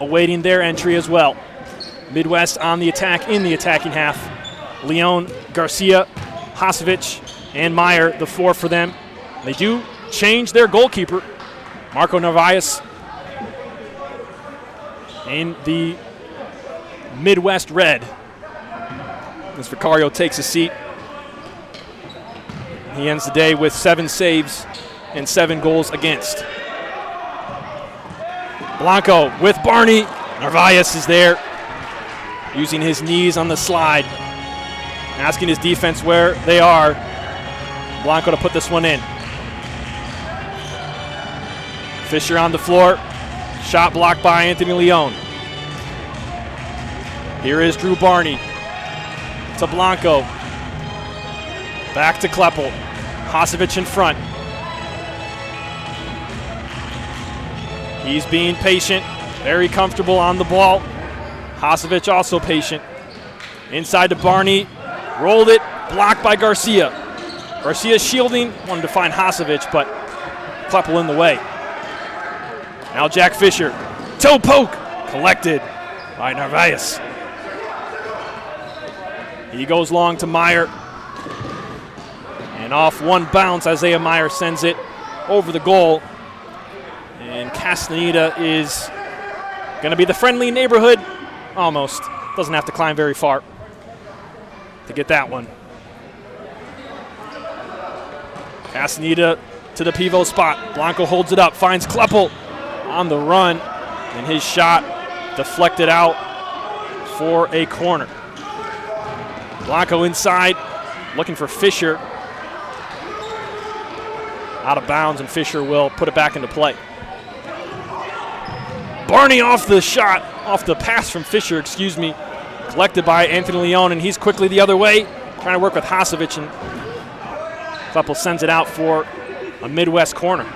awaiting their entry as well. Midwest on the attack in the attacking half. Leon, Garcia, Hasovich, and Meyer, the four for them. They do change their goalkeeper. Marco Narvaez in the Midwest red. As Vicario takes a seat. He ends the day with 7 saves and 7 goals against. Blanco with Barney. Narvaez is there, using his knees on the slide, asking his defense where they are. Blanco to put this one in. Fisher on the floor. Shot blocked by Anthony Leon. Here is Drew Barney to Blanco. Back to Kleppel. Hasovich in front. He's being patient, very comfortable on the ball. Hasovich also patient. Inside to Barney. Rolled it, blocked by Garcia. Garcia shielding, wanted to find Hasovich, but Kleppel in the way. Now Jack Fisher. Toe poke, collected by Narvaez. He goes long to Meyer. And off one bounce, Isaiah Meyer sends it over the goal. And Castaneda is going to be the friendly neighborhood. Almost. Doesn't have to climb very far to get that one. Castaneda to the pivot spot. Blanco holds it up, finds Kleppel on the run, and his shot deflected out for a corner. Blanco inside, looking for Fisher. Out of bounds, and Fisher will put it back into play. Barney off the shot, off the pass from Fisher, collected by Anthony Leon, and he's quickly the other way, trying to work with Hasovich, and Kleppel sends it out for a Midwest corner.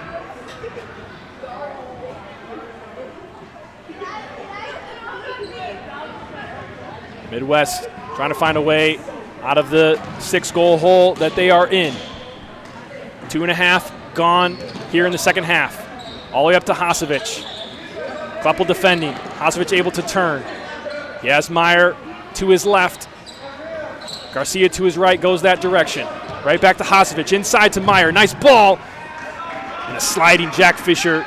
Midwest trying to find a way out of the 6-goal hole that they are in. 2.5 gone here in the second half. All the way up to Hasovich. Kleppel defending. Hasovich able to turn. He has Meyer to his left. Garcia to his right, goes that direction. Right back to Hasovich, inside to Meyer. Nice ball. And a sliding Jack Fisher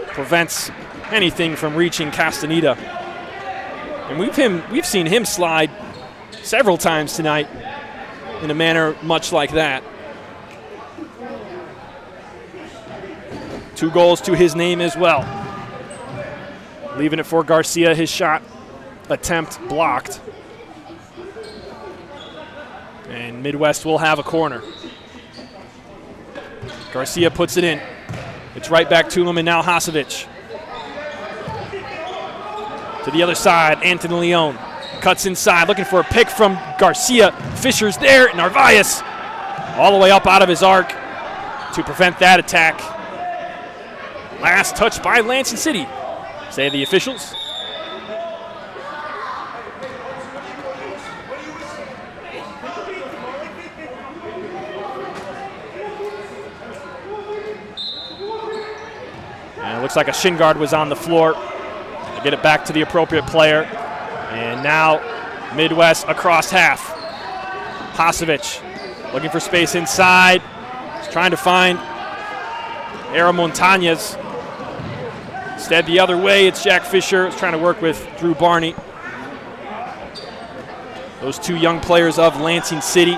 prevents anything from reaching Castaneda. And we've seen him slide several times tonight in a manner much like that. 2 goals to his name as well. Leaving it for Garcia, his shot attempt blocked. And Midwest will have a corner. Garcia puts it in. It's right back to him, and now Hasovich. To the other side, Anthony Leon cuts inside, looking for a pick from Garcia. Fisher's there, Narvaez all the way up out of his arc to prevent that attack. Last touch by Lansing City, say the officials. And it looks like a shin guard was on the floor. They get it back to the appropriate player. And now Midwest across half. Hasovich looking for space inside. He's trying to find Era Montañez. Instead, the other way, it's Jack Fisher. He's trying to work with Drew Barney. Those 2 young players of Lansing City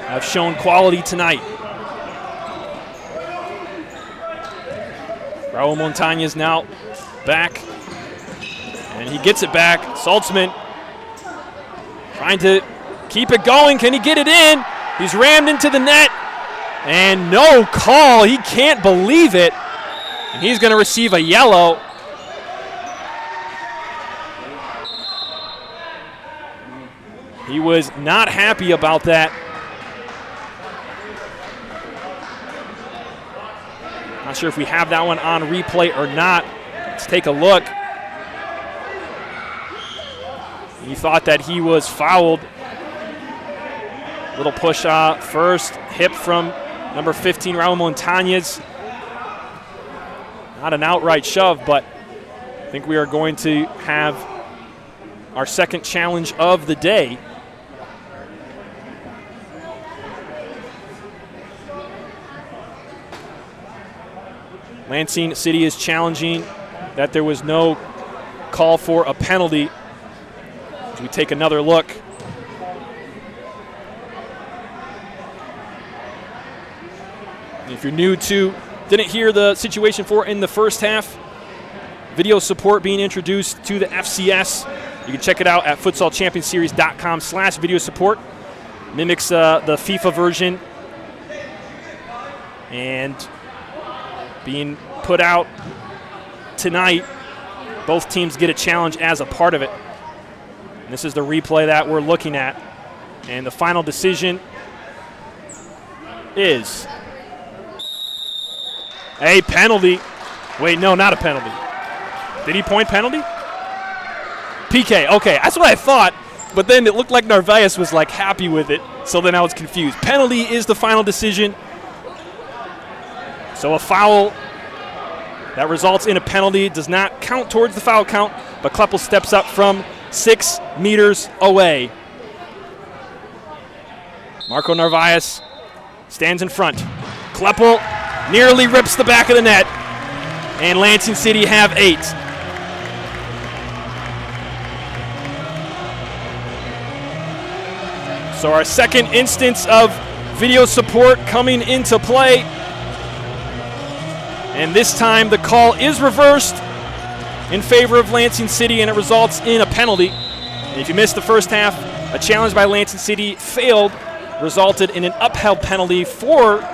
have shown quality tonight. Raul Montañez now back, and he gets it back. Saltzman trying to keep it going. Can he get it in? He's rammed into the net, and no call. He can't believe it, and he's going to receive a yellow. He was not happy about that. Not sure if we have that one on replay or not. Let's take a look. He thought that he was fouled. Little push first, hip from number 15, Raul Montañez. Not an outright shove, but I think we are going to have our second challenge of the day. Lansing City is challenging that there was no call for a penalty. As we take another look. And if you're new to, didn't hear the situation for in the first half, video support being introduced to the FCS. You can check it out at futsalchampionseries.com/video support. Mimics the FIFA version. And being put out tonight, both teams get a challenge as a part of it. And this is the replay that we're looking at. And the final decision is a penalty. Wait, no, not a penalty. Did he point penalty? PK, okay, that's what I thought. But then it looked like Narvaez was like happy with it. So then I was confused. Penalty is the final decision. So a foul that results in a penalty does not count towards the foul count, but Kleppel steps up from 6 meters away. Marco Narvaez stands in front. Kleppel nearly rips the back of the net, and Lansing City have 8. So our second instance of video support coming into play. And this time the call is reversed in favor of Lansing City, and it results in a penalty. And if you missed the first half, a challenge by Lansing City failed, resulted in an upheld penalty for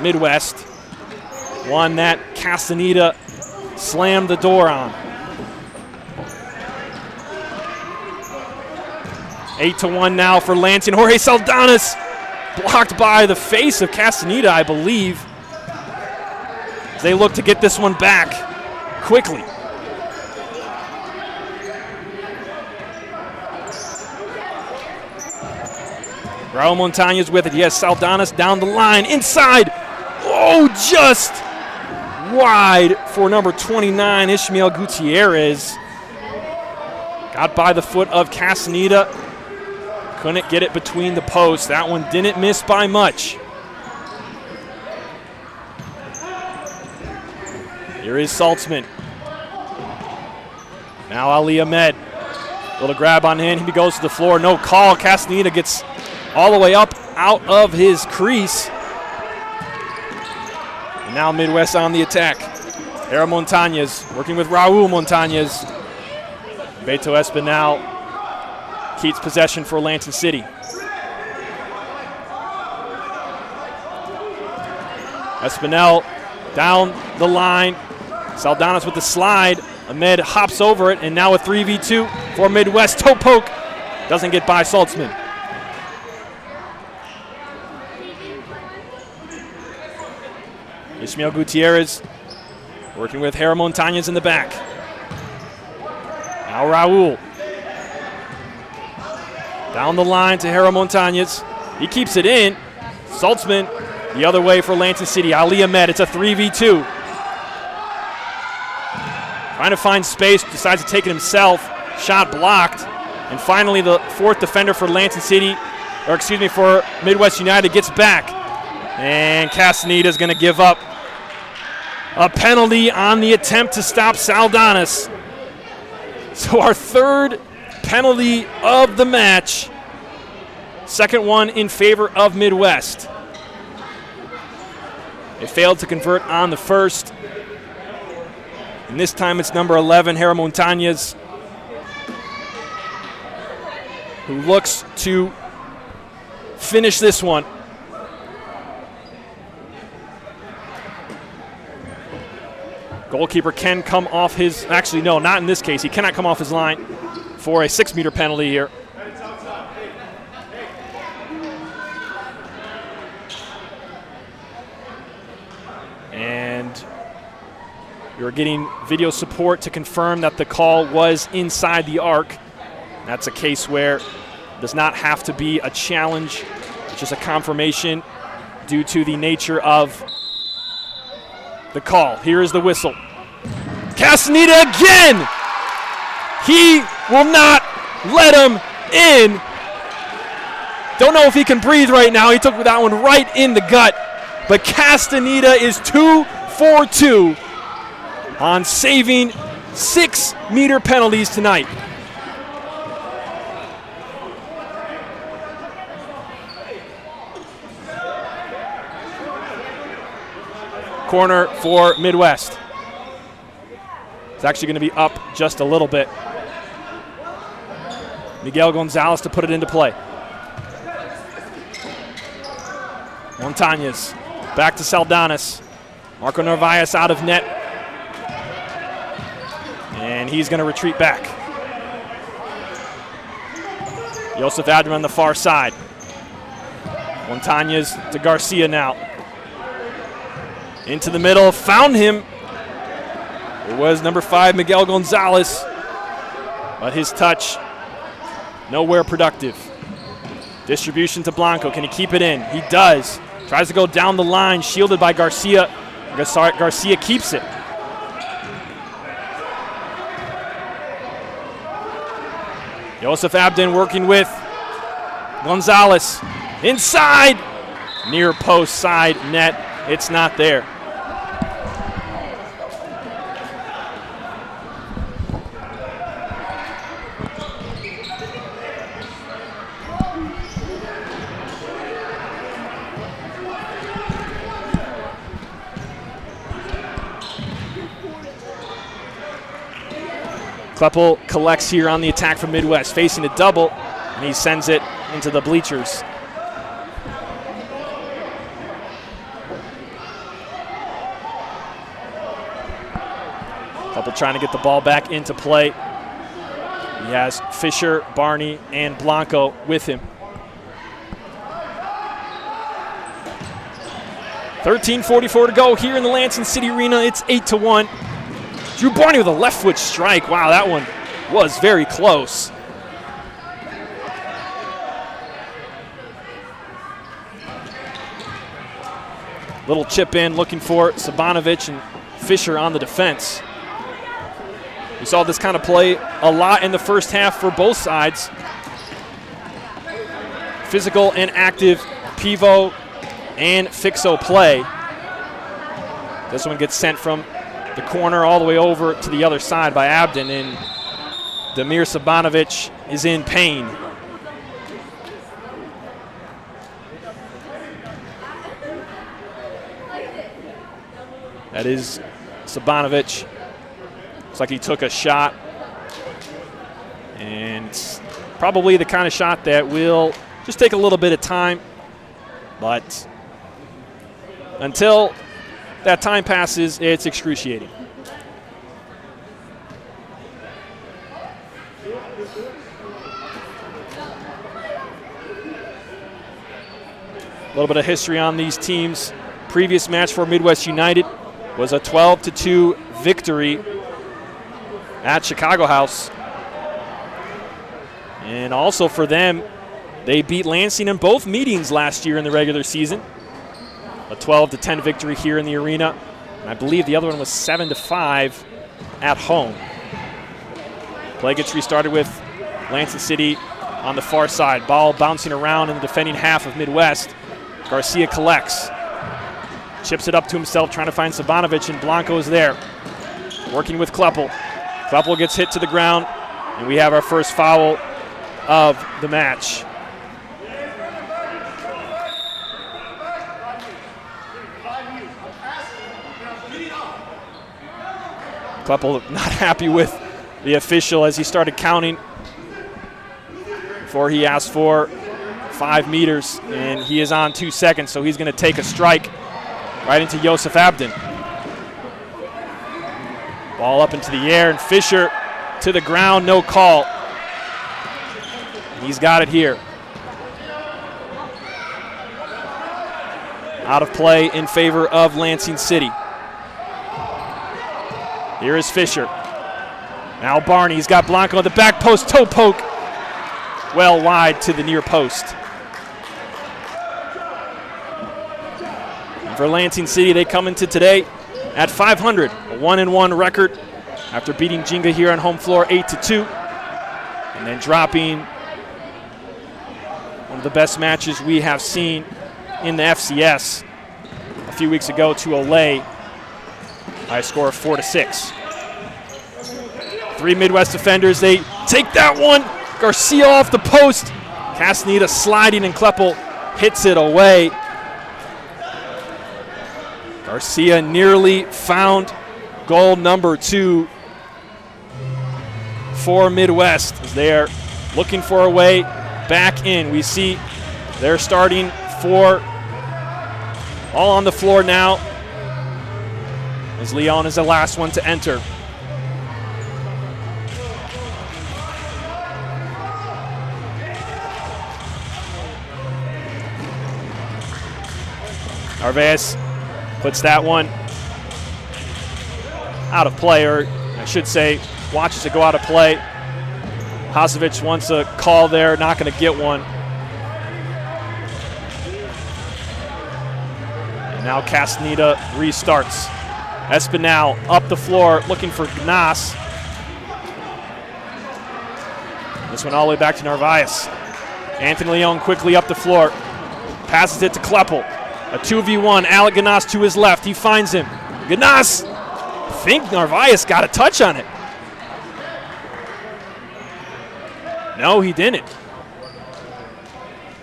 Midwest, one that Castaneda slammed the door on. 8-1 now for Lansing. Jorge Saldanas blocked by the face of Castaneda, I believe, as they look to get this one back quickly. Raul Montañez with it. Yes, Saldanas down the line, inside. Oh, just wide for number 29, Ishmael Gutierrez. Got by the foot of Castaneda. Couldn't get it between the posts. That one didn't miss by much. Here is Saltzman. Now Ali Ahmed. Little grab on him. He goes to the floor. No call. Castaneda gets all the way up out of his crease. And now Midwest on the attack. Era Montañez working with Raul Montañez. Beto Espinal keeps possession for Lansing City. Espinal down the line. Saldanas with the slide. Ahmed hops over it, and now a 3v2 for Midwest. Toe poke. Doesn't get by Saltzman. Ishmael Gutierrez working with Jera Montañez in the back. Now Raul. Down the line to Jera Montañez. He keeps it in. Saltzman the other way for Lansing City. Ali Ahmed, it's a 3v2. Trying to find space, decides to take it himself. Shot blocked. And finally the fourth defender for Lansing City, or excuse me, for Midwest United gets back. And Castaneda's going to give up a penalty on the attempt to stop Saldanas. So our third penalty of the match. Second one in favor of Midwest. They failed to convert on the first. And this time it's number 11, Hera Montañez, who looks to finish this one. Goalkeeper can come off his, actually no, not in this case. He cannot come off his line for a 6-meter penalty here. And you're getting video support to confirm that the call was inside the arc. That's a case where it does not have to be a challenge. It's just a confirmation due to the nature of the call. Here is the whistle. Castaneda again! He will not let him in. Don't know if he can breathe right now. He took that one right in the gut. But Castaneda is 2 for 2 on saving 6-meter penalties tonight. Corner for Midwest. It's actually going to be up just a little bit. Miguel Gonzalez to put it into play. Montañez back to Saldanas. Marco Narvaez out of net. And he's going to retreat back. Josef Adrian on the far side. Montañez to Garcia now. Into the middle, found him. It was number 5, Miguel Gonzalez. But his touch, nowhere productive. Distribution to Blanco, can he keep it in? He does. Tries to go down the line, shielded by Garcia. Garcia keeps it. Josef Abden working with Gonzalez. Inside, near post side net. It's not there. Kleppel collects here on the attack from Midwest, facing a double, and he sends it into the bleachers. Kleppel trying to get the ball back into play. He has Fisher, Barney, and Blanco with him. 13:44 to go here in the Lansing City Arena. It's 8-1. Drew Barney with a left foot strike. Wow, that one was very close. Little chip in, looking for Sabanovic and Fisher on the defense. We saw this kind of play a lot in the first half for both sides. Physical and active pivot and fixo play. This one gets sent from the corner all the way over to the other side by Abden, and Damir Sabanovic is in pain. That is Sabanovic. Looks like he took a shot, and probably the kind of shot that will just take a little bit of time, but until that time passes, it's excruciating. A little bit of history on these teams. Previous match for Midwest United was a 12-2 victory at Chicago House. And also for them, they beat Lansing in both meetings last year in the regular season. A 12-10 victory here in the arena. And I believe the other one was 7-5 at home. Play gets restarted with Lansing City on the far side. Ball bouncing around in the defending half of Midwest. Garcia collects. Chips it up to himself, trying to find Sabanovic, and Blanco is there. Working with Kleppel. Kleppel gets hit to the ground, and we have our first foul of the match. Kleppel not happy with the official as he started counting before he asked for 5 meters, and he is on 2 seconds, so he's going to take a strike right into Josef Abden. Ball up into the air, and Fisher to the ground, no call. He's got it here. Out of play in favor of Lansing City. Here is Fisher. Now Barney, he's got Blanco at the back post, toe poke. Well wide to the near post. And for Lansing City, they come into today at 500, a 1-1 record after beating Jinga here on home floor 8-2. And then dropping one of the best matches we have seen in the FCS a few weeks ago to Olay by a score of 4-6. 3 Midwest defenders, they take that one. Garcia off the post. Castaneda sliding, and Kleppel hits it away. Garcia nearly found goal number 2 for Midwest as they are looking for a way back in. We see they're starting 4 all on the floor now as Leon is the last one to enter. Narvaez puts that one out of play, or I should say watches it go out of play. Hasovich wants a call there, not going to get one. And now Castaneda restarts. Espinal up the floor looking for Canas. This one all the way back to Narvaez. Anthony Leon quickly up the floor. Passes it to Kleppel. A 2v1, Alec Canas to his left. He finds him. Canas, I think Narvaez got a touch on it. No, he didn't.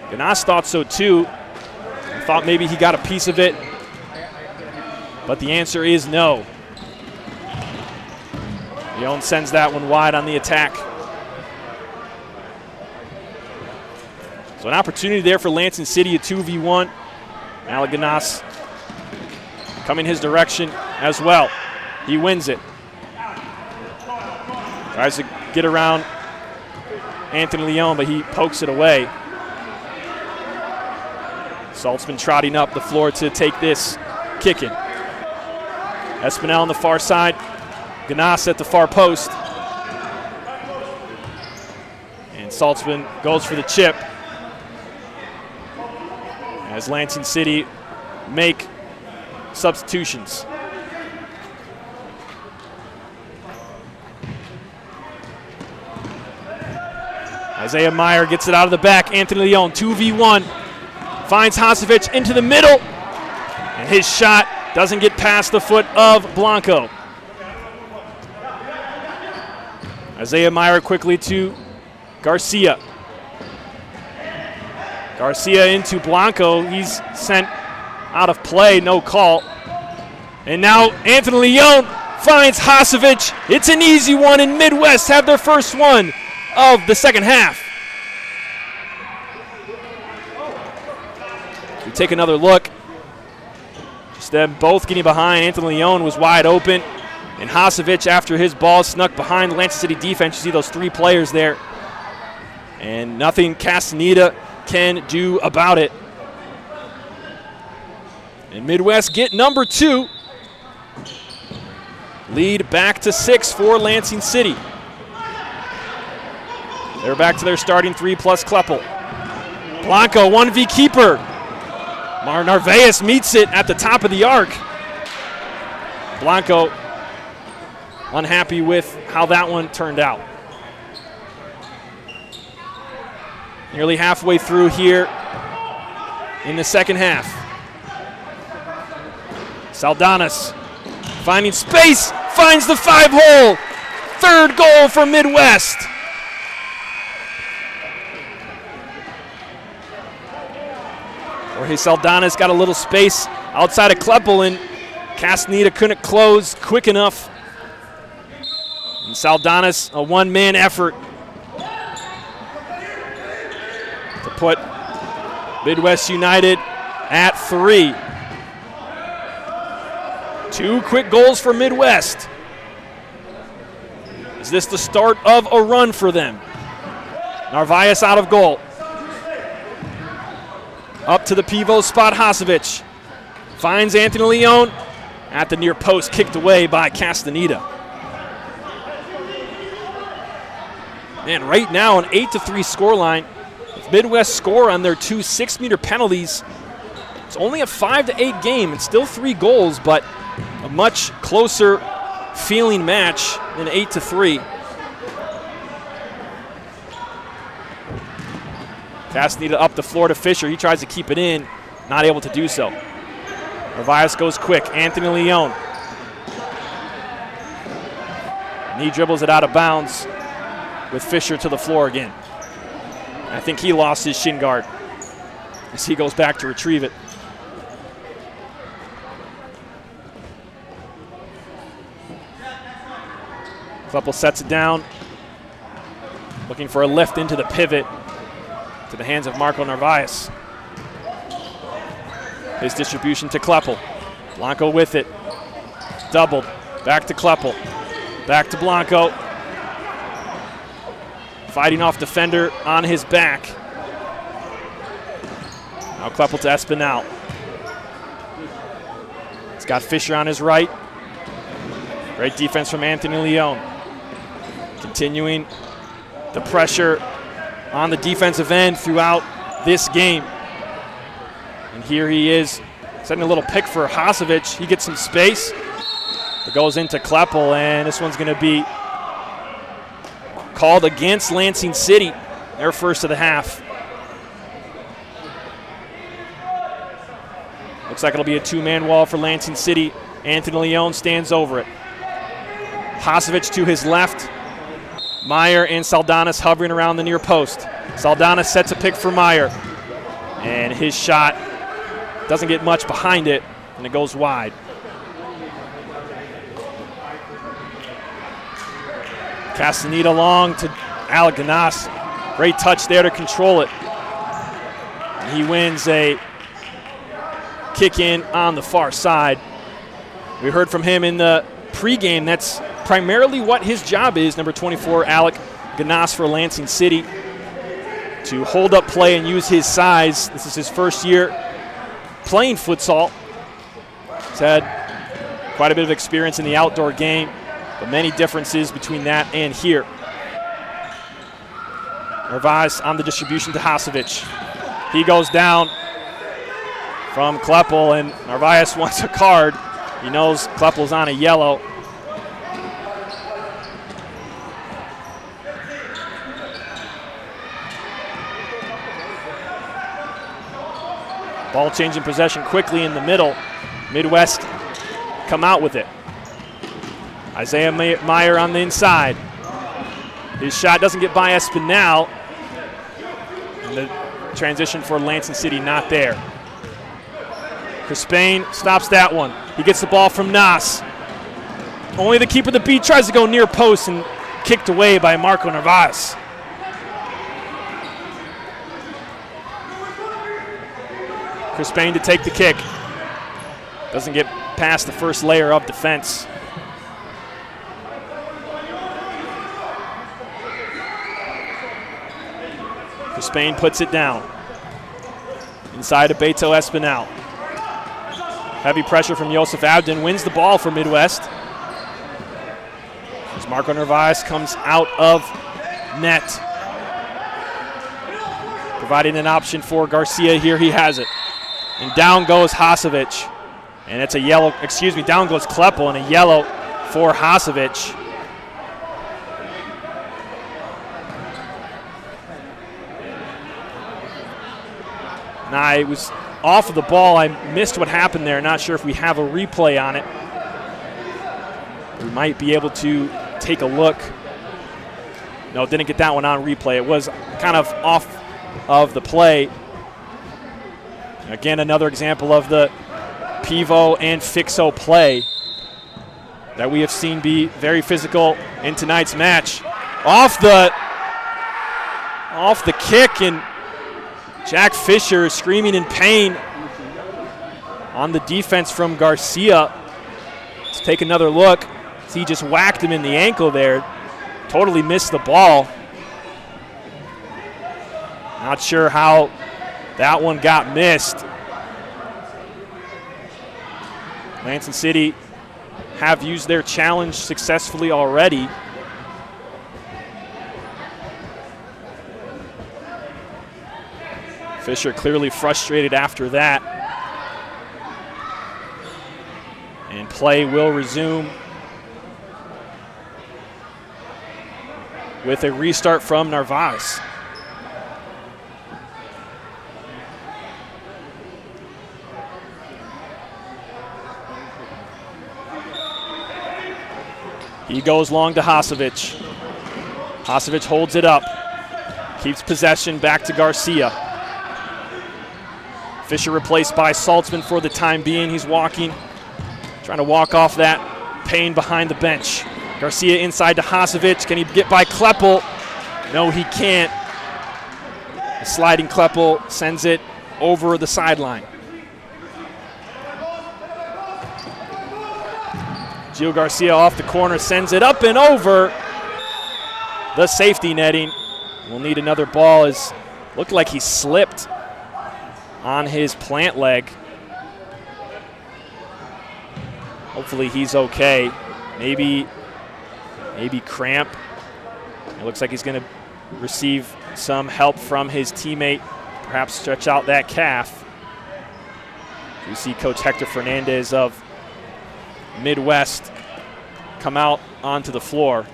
Canas thought so too. Thought maybe he got a piece of it. But the answer is no. Leon sends that one wide on the attack. So an opportunity there for Lansing City, a 2v1. Alec Canas coming his direction as well. He wins it. Tries to get around Anthony Leon, but he pokes it away. Saltzman trotting up the floor to take this kicking. Espinal on the far side. Canas at the far post. And Saltzman goes for the chip as Lansing City make substitutions. Isaiah Meyer gets it out of the back. Anthony Leon, 2v1. Finds Hasovich into the middle. And his shot doesn't get past the foot of Blanco. Isaiah Meyer quickly to Garcia. Garcia into Blanco. He's sent out of play, no call. And now Anthony Leon finds Hasovich. It's an easy one, and Midwest have their first one of the second half. We take another look. Just them both getting behind. Anthony Leon was wide open. And Hasovich, after his ball snuck behind the Lansing City defense, you see those 3 players there. And nothing Castaneda can do about it. And Midwest get number 2. Lead back to 6 for Lansing City. They're back to their starting 3 plus Kleppel. Blanco, 1v keeper. Narvaez meets it at the top of the arc. Blanco unhappy with how that one turned out. Nearly halfway through here in the second half. Saldanas finding space, finds the 5-hole. 3rd goal for Midwest. Jorge Saldanas got a little space outside of Kleppel, and Castaneda couldn't close quick enough And Saldanis, a one-man effort to put Midwest United at 3. 2 quick goals for Midwest. Is this the start of a run for them? Narvaez out of goal. Up to the pivot spot, Hasovich. Finds Anthony Leon at the near post, kicked away by Castaneda. Man, right now an 8-3 scoreline. If Midwest score on their 2 6-meter penalties, it's only a 5-8 game. It's still 3 goals, but a much closer feeling match than 8-3. Castaneda up the floor to Fisher. He tries to keep it in, not able to do so. Narvaez goes quick. Anthony Leon. And he dribbles it out of bounds with Fisher to the floor again. I think he lost his shin guard as he goes back to retrieve it. Kleppel sets it down, looking for a lift into the pivot to the hands of Marco Narvaez. His distribution to Kleppel. Blanco with it. Doubled. Back to Kleppel. Back to Blanco. Fighting off defender on his back. Now Kleppel to Espinal. He's got Fisher on his right. Great defense from Anthony Leon. Continuing the pressure on the defensive end throughout this game. And here he is setting a little pick for Hasovich. He gets some space. It goes into Kleppel, and this one's going to be called against Lansing City, their first of the half. Looks like it'll be a 2-man wall for Lansing City. Anthony Leon stands over it. Hasovich to his left. Meyer and Saldanis hovering around the near post. Saldanis sets a pick for Meyer. And his shot doesn't get much behind it, and it goes wide. Castaneda long to Alec Canas. Great touch there to control it. And he wins a kick in on the far side. We heard from him in the pregame. That's primarily what his job is, number 24, Alec Canas for Lansing City, to hold up play and use his size. This is his first year playing futsal. He's had quite a bit of experience in the outdoor game, but many differences between that and here. Narvaez on the distribution to Hasovich. He goes down from Kleppel, and Narvaez wants a card. He knows Kleppel's on a yellow. Ball changing possession quickly in the middle. Midwest come out with it. Isaiah Meyer on the inside. His shot doesn't get by Espinal. And the transition for Lansing City not there. Crispane stops that one. He gets the ball from Nas. Only the keeper of the beat tries to go near post and kicked away by Marco Narvaez. Crispane to take the kick. Doesn't get past the first layer of defense. Crispane puts it down. Inside to Beto Espinal. Heavy pressure from Joseph Abden, wins the ball for Midwest. As Marco Narvaez comes out of net. Providing an option for Garcia here, he has it. And down goes Hasovich. And it's a yellow, down goes Kleppel, and a yellow for Hasovich. Now, I was off of the ball. I missed what happened there. Not sure if we have a replay on it. We might be able to take a look. No, didn't get that one on replay. It was kind of off of the play. Again, another example of the Pivo and Fixo play. that we have seen be very physical in tonight's match. Off the kick, and Jack Fisher screaming in pain on the defense from Garcia. Let's take another look. He just whacked him in the ankle there. Totally missed the ball. Not sure how that one got missed. Lansing City have used their challenge successfully already. Fisher clearly frustrated after that. And play will resume with a restart from Narvaez. He goes long to Hasovich. Hasovich holds it up. Keeps possession back to Garcia. Fisher replaced by Saltzman for the time being. He's walking, trying to walk off that pain behind the bench. Garcia inside to Hasovich. Can he get by Kleppel? No, he can't. The sliding Kleppel sends it over the sideline. Gio Garcia off the corner, sends it up and over the safety netting. We'll need another ball, as looked like he slipped on his plant leg. Hopefully he's okay. Maybe cramp. It looks like he's going to receive some help from his teammate, perhaps stretch out that calf. You see Coach Hector Fernandez of Midwest come out onto the floor.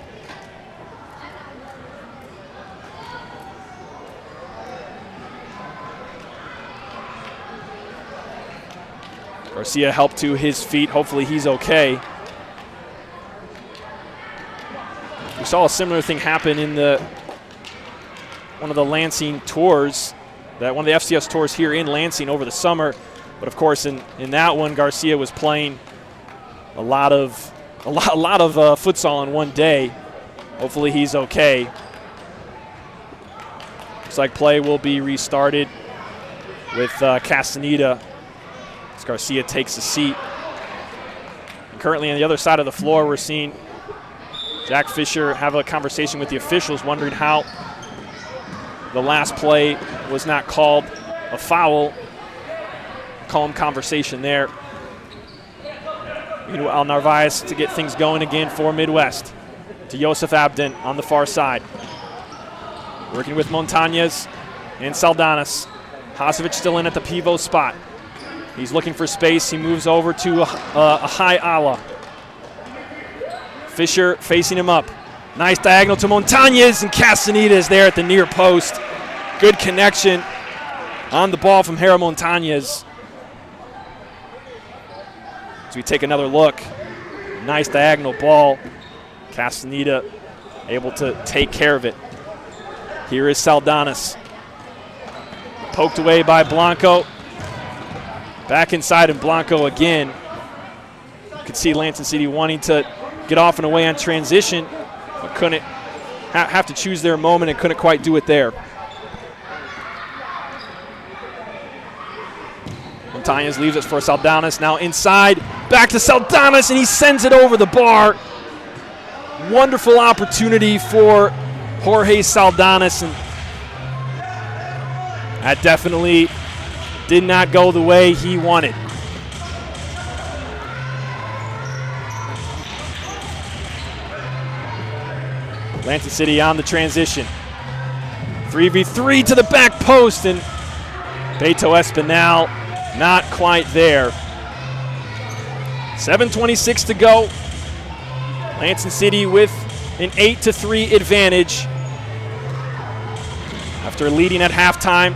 Garcia helped to his feet. Hopefully he's okay. We saw a similar thing happen in one of the Lansing tours, one of the FCS tours here in Lansing over the summer. But of course, in that one, Garcia was playing a lot of futsal in one day. Hopefully he's okay. Looks like play will be restarted with Castaneda as Garcia takes a seat. And currently on the other side of the floor, we're seeing Jack Fisher have a conversation with the officials, wondering how the last play was not called a foul. Calm conversation there. Meanwhile, Narvaez to get things going again for Midwest. To Josef Abden on the far side. Working with Montañez and Saldanas. Hasovich still in at the pivot spot. He's looking for space. He moves over to a high ala. Fisher facing him up. Nice diagonal to Montañez, and Castaneda is there at the near post. Good connection on the ball from Jero Montañez. As we take another look, nice diagonal ball. Castaneda able to take care of it. Here is Saldanas. Poked away by Blanco. Back inside, and Blanco again. You could see Lansing City wanting to get off and away on transition, but couldn't have to choose their moment and couldn't quite do it there. Montañez leaves it for Saldanas. Now inside, back to Saldanas, and he sends it over the bar. Wonderful opportunity for Jorge Saldanas, and that definitely did not go the way he wanted. Lansing City on the transition. 3v3 to the back post, and Beto Espinal not quite there. 7:26 to go. Lansing City with an 8-3 advantage after leading at halftime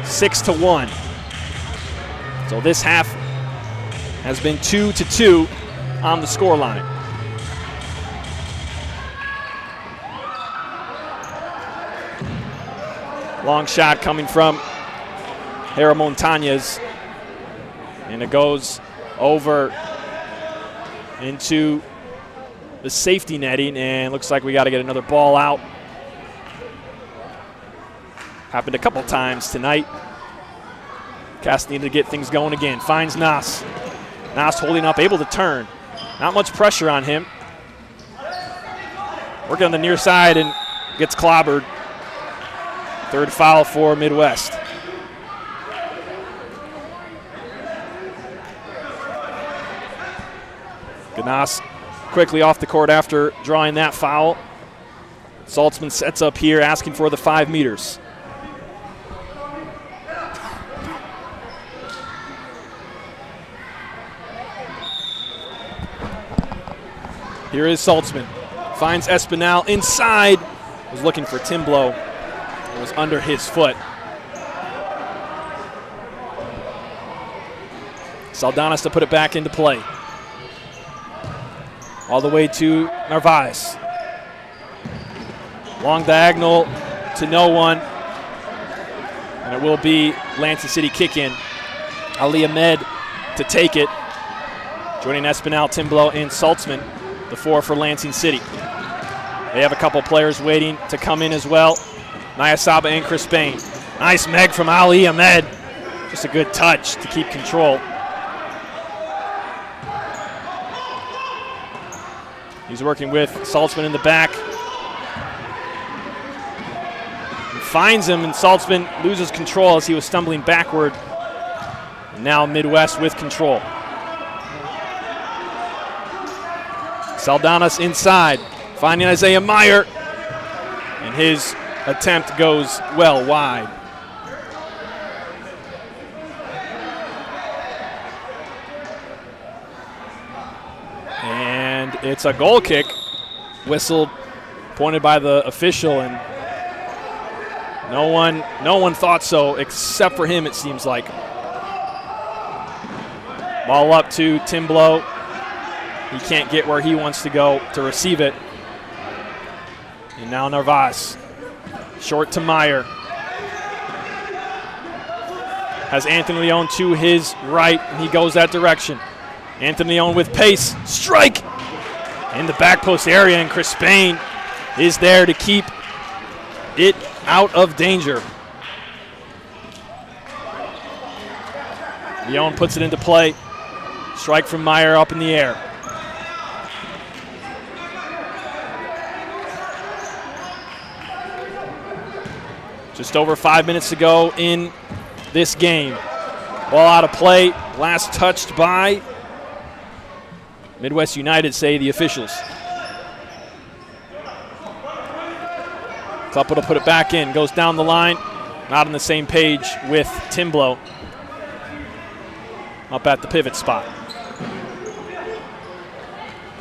6-1. So this half has been 2-2 on the scoreline. Long shot coming from Jero Montañez, and it goes over into the safety netting, and looks like we got to get another ball out. Happened a couple times tonight. Castaneda to get things going again. Finds Nas. Nas holding up, able to turn. Not much pressure on him. Working on the near side and gets clobbered. Third foul for Midwest. Canas quickly off the court after drawing that foul. Saltzman sets up here, asking for the 5 meters. Here is Saltzman. Finds Espinal inside. Was looking for Timblow. It was under his foot. Saldanas to put it back into play. All the way to Narvaez. Long diagonal to no one. And it will be Lansing City kick in. Ali Ahmed to take it. Joining Espinal, Timblow, and Saltzman. The 4 for Lansing City. They have a couple players waiting to come in as well. Nyasaba and Chris Bain. Nice meg from Ali Ahmed. Just a good touch to keep control. He's working with Saltzman in the back. He finds him, and Saltzman loses control as he was stumbling backward. And now Midwest with control. Saldanas inside, finding Isaiah Meyer, and his attempt goes well wide. And it's a goal kick, whistled, pointed by the official, and no one thought so except for him, it seems like. Ball up to Timblow. He can't get where he wants to go to receive it. And now Narvaez. Short to Meyer. Has Anthony Leon to his right, and he goes that direction. Anthony Leon with pace. Strike! In the back post area, and Chris Bain is there to keep it out of danger. Leon puts it into play. Strike from Meyer up in the air. Just over 5 minutes to go in this game. Ball out of play. Last touched by Midwest United, say the officials. Kleppel to put it back in. Goes down the line. Not on the same page with Timblow. Up at the pivot spot.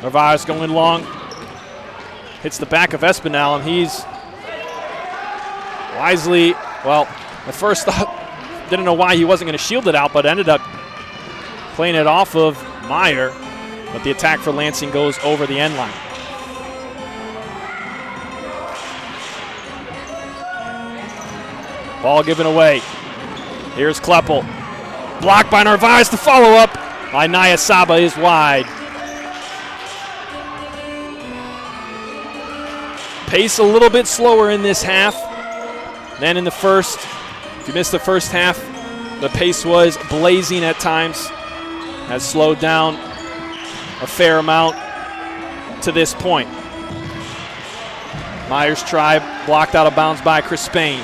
Narvaez going long. Hits the back of Espinal, and he's wisely, well, at first thought, didn't know why he wasn't going to shield it out, but ended up playing it off of Meyer. But the attack for Lansing goes over the end line. Ball given away. Here's Kleppel. Blocked by Narvaez. The follow-up by Nyasaba is wide. Pace a little bit slower in this half than in the first. If you missed the first half, the pace was blazing at times. Has slowed down a fair amount to this point. Meyer's try blocked out of bounds by Chris Bain.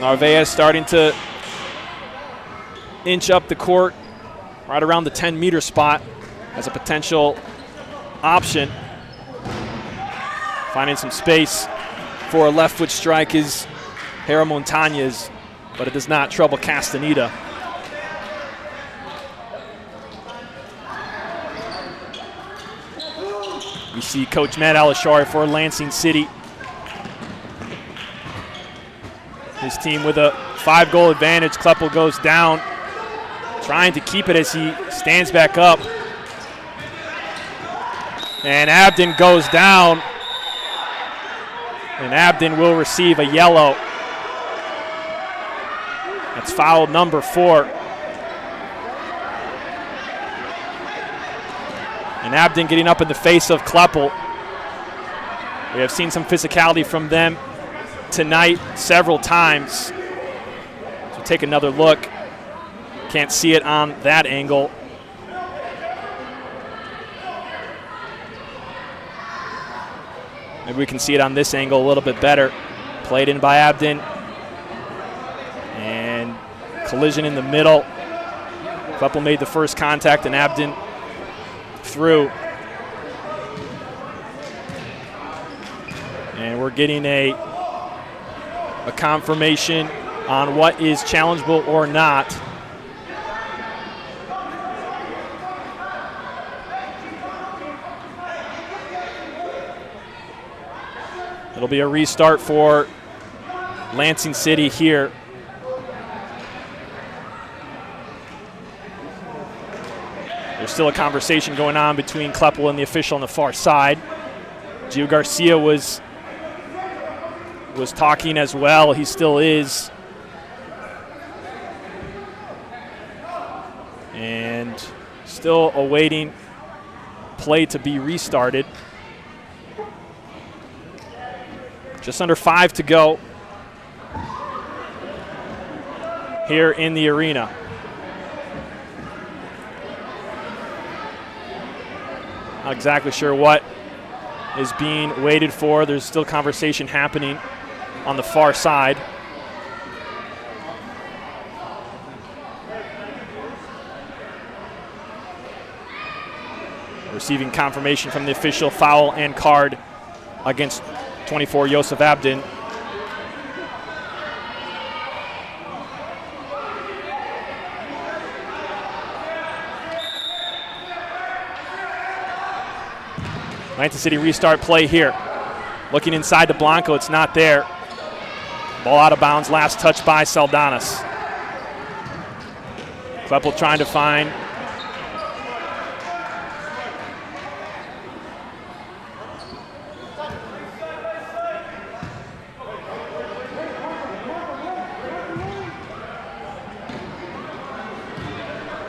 Narvaez starting to inch up the court right around the 10-meter spot as a potential option. Finding some space for a left foot strike is Hera Montañez, but it does not trouble Castaneda. We see Coach Matt Alashari for Lansing City. His team with a 5-goal advantage. Kleppel goes down, trying to keep it as he stands back up. And Abden goes down. And Abden will receive a yellow. That's foul number 4. And Abden getting up in the face of Kleppel. We have seen some physicality from them tonight several times. So take another look. Can't see it on that angle. Maybe we can see it on this angle a little bit better. Played in by Abden. And collision in the middle. Kleppel made the first contact and Abden through. And we're getting a confirmation on what is challengeable or not. It'll be a restart for Lansing City here. There's still a conversation going on between Kleppel and the official on the far side. Gio Garcia was talking as well. He still is. And still awaiting play to be restarted. Just under 5 to go here in the arena. Not exactly sure what is being waited for. There's still conversation happening on the far side. Receiving confirmation from the official, foul and card against 24 Joseph Abden. Lansing City restart play here. Looking inside to Blanco, it's not there. Ball out of bounds, last touch by Saldanas. Kleppel trying to find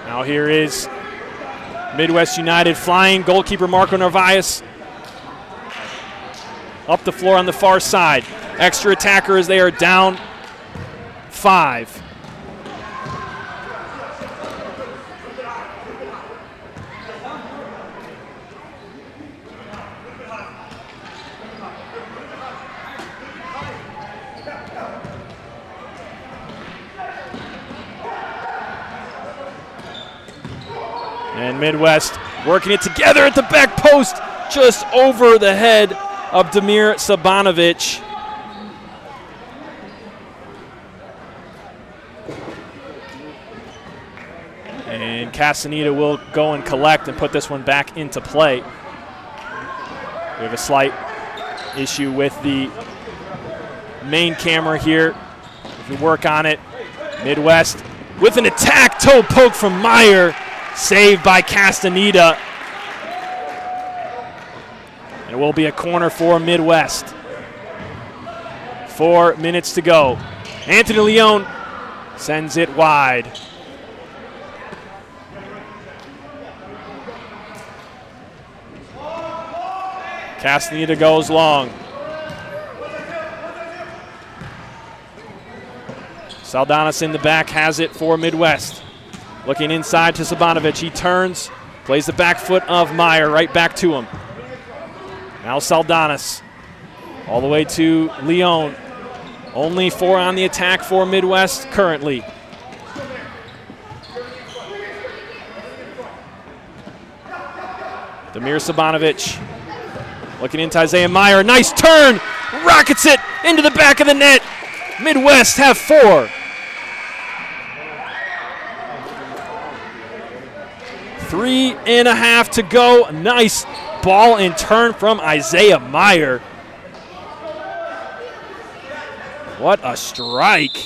now here is Midwest United flying. Goalkeeper Marco Narvaez up the floor on the far side. Extra attacker as they are down 5. And Midwest working it together at the back post, just over the head of Damir Sabanovic. And Castaneda will go and collect and put this one back into play. We have a slight issue with the main camera here. If we work on it, Midwest with an attack, toe poke from Meyer, saved by Castaneda. And it will be a corner for Midwest. 4 minutes to go. Anthony Leon sends it wide. Castaneda goes long. Saldanas in the back has it for Midwest. Looking inside to Sabanovic. He turns, plays the back foot of Meyer, right back to him. Now Saldanas all the way to Leon. Only 4 on the attack for Midwest currently. Damir Sabanovic looking into Isaiah Meyer. Nice turn, rockets it into the back of the net. Midwest have 4. 3.5 to go. Nice ball and turn from Isaiah Meyer. What a strike.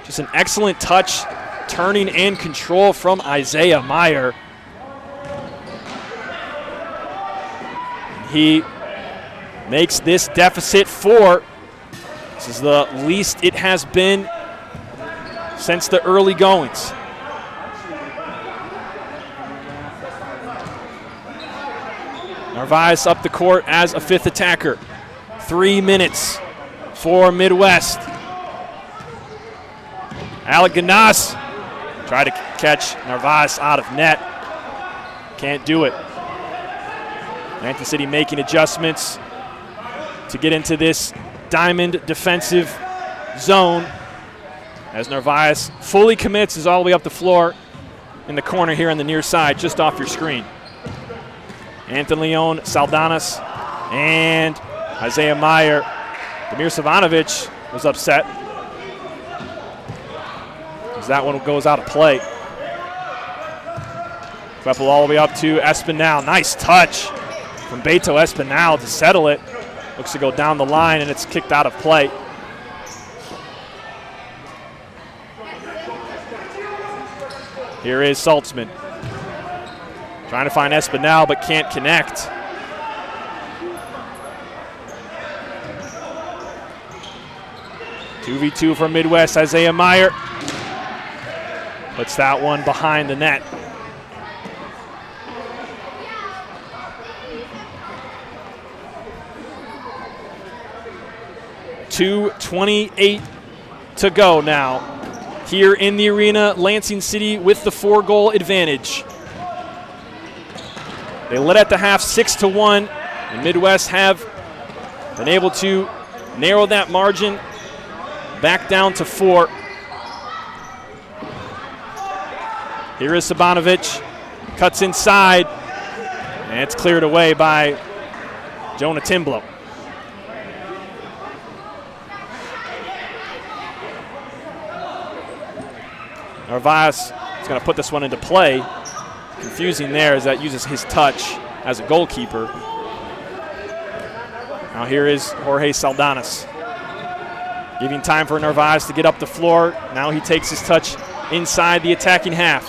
Just an excellent touch, turning and control from Isaiah Meyer. He makes this deficit 4. This is the least it has been since the early goings. Narvaez up the court as a fifth attacker. 3 minutes for Midwest. Alec Canas tried to catch Narvaez out of net. Can't do it. Lansing City making adjustments to get into this diamond defensive zone as Narvaez fully commits, is all the way up the floor in the corner here on the near side, just off your screen. Anthony Leon, Saldanas, and Isaiah Meyer. Demir Savanovic was upset as that one goes out of play. Kweppel all the way up to Espinal. Nice touch from Beto Espinal to settle it. Looks to go down the line, and it's kicked out of play. Here is Saltzman. Trying to find Espinal, but can't connect. Two v 2 for Midwest. Isaiah Meyer puts that one behind the net. .2:28 to go now. Here in the arena, Lansing City with the 4-goal advantage. They led at the half 6-1, and Midwest have been able to narrow that margin back down to 4. Here is Sabanovic, cuts inside, and it's cleared away by Jonah Timblow. Narvaez is going to put this one into play. Confusing there as that uses his touch as a goalkeeper. Now here is Jorge Saldanas. Giving time for Narvaez to get up the floor. Now he takes his touch inside the attacking half.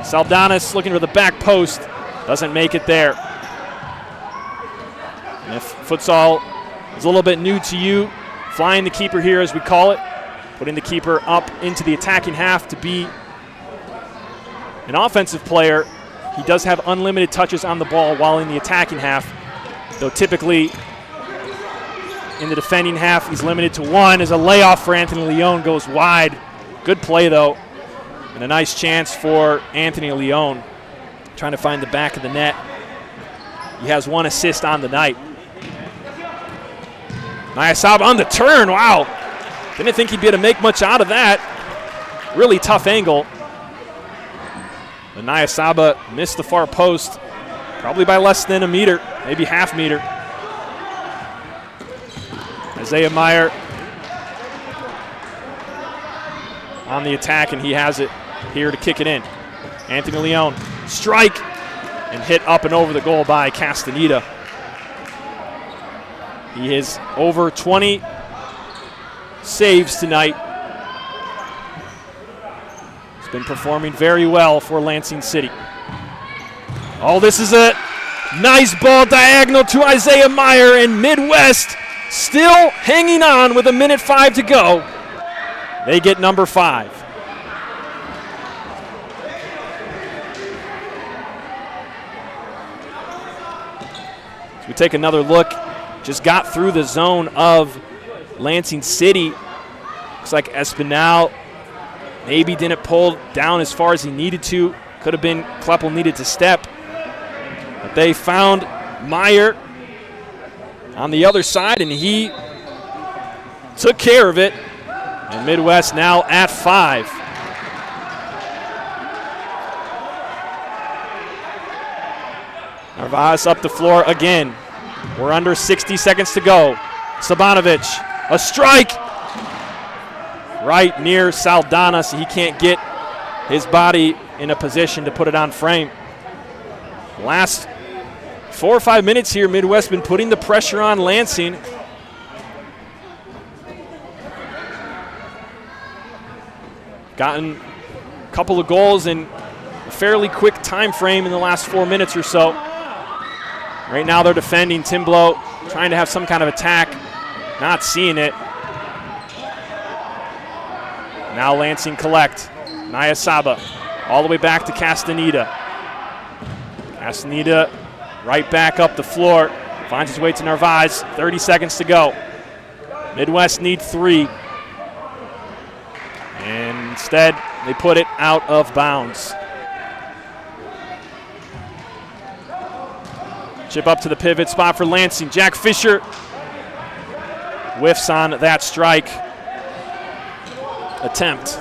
Saldanas looking for the back post. Doesn't make it there. And if futsal is a little bit new to you, flying the keeper here as we call it, putting the keeper up into the attacking half to be an offensive player. He does have unlimited touches on the ball while in the attacking half, though typically in the defending half he's limited to 1 as a layoff for Anthony Leon goes wide. Good play though, and a nice chance for Anthony Leon, trying to find the back of the net. He has 1 assist on the night. Nayasaba on the turn, wow. Didn't think he'd be able to make much out of that. Really tough angle. And Nayasaba missed the far post, probably by less than a meter, maybe half meter. Isaiah Meyer on the attack, and he has it here to kick it in. Anthony Leon, strike, and hit up and over the goal by Castaneda. He is over 20 saves tonight. He's been performing very well for Lansing City. Oh, this is a nice ball diagonal to Isaiah Meyer, and Midwest still hanging on with 1:05 to go. They get number 5. As we take another look, just got through the zone of Lansing City. Looks like Espinal maybe didn't pull down as far as he needed to. Could have been Kweppel needed to step. But they found Meyer on the other side, and he took care of it. And Midwest now at 5. Narvaez up the floor again. We're under 60 seconds to go. Sabanovic, a strike right near Saldanas. He can't get his body in a position to put it on frame. Last 4 or 5 minutes here, Midwest been putting the pressure on Lansing. Gotten a couple of goals in a fairly quick time frame in the last 4 minutes or so. Right now they're defending. Timblow trying to have some kind of attack. Not seeing it. Now Lansing collect. Nayasaba all the way back to Castaneda. Castaneda Right back up the floor. Finds his way to Narvaez. 30 seconds to go. Midwest need 3. And instead, they put it out of bounds. Chip up to the pivot spot for Lansing. Jack Fisher whiffs on that strike attempt.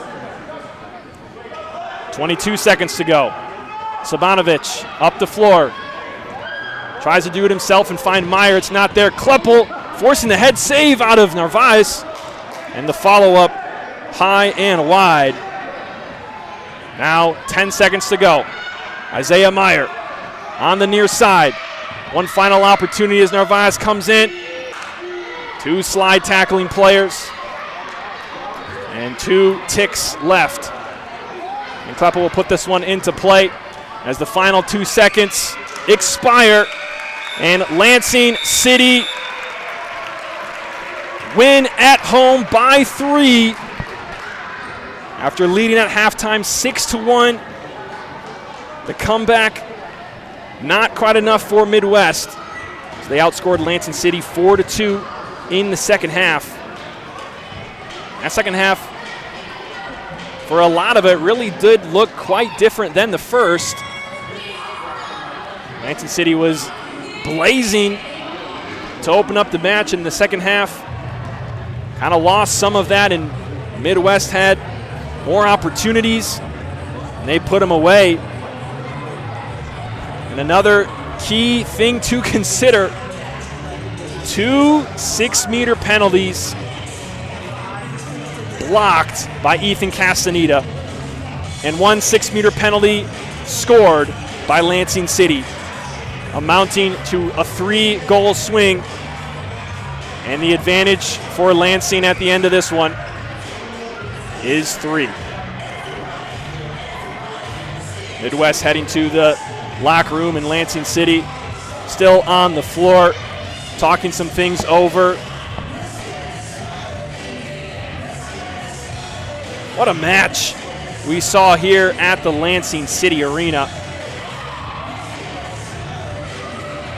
22 seconds to go. Sabanovic up the floor. Tries to do it himself and find Meyer. It's not there. Kleppel forcing the head save out of Narvaez. And the follow-up high and wide. Now 10 seconds to go. Isaiah Meyer on the near side. One final opportunity as Narvaez comes in. 2 slide tackling players. And 2 ticks left. And Kleppel will put this one into play as the final 2 seconds expire. And Lansing City win at home by 3 after leading at halftime 6-1. The comeback not quite enough for Midwest. So they outscored Lansing City 4-2 in the second half. That second half, for a lot of it, really did look quite different than the first. Lansing City was blazing to open up the match in the second half. Kind of lost some of that, and Midwest had more opportunities, and they put them away. And another key thing to consider, 2 6-meter penalties blocked by Ethan Castaneda, and 1 6-meter penalty scored by Lansing City, amounting to a 3-goal swing. And the advantage for Lansing at the end of this one is 3. Midwest heading to the locker room, and Lansing City still on the floor, talking some things over. What a match we saw here at the Lansing City Arena.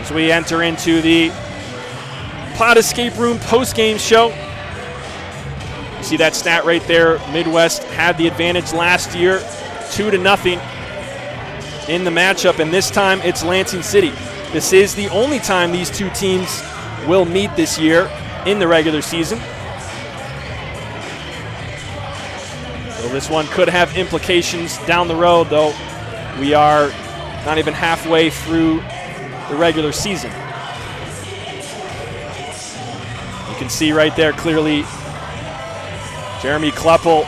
As we enter into the Pod Escape Room post-game show. You see that stat right there. Midwest had the advantage last year, 2-0 in the matchup, and this time it's Lansing City. This is the only time these 2 teams will meet this year in the regular season. So this one could have implications down the road, though we are not even halfway through the regular season. You can see right there clearly Jeremy Kleppel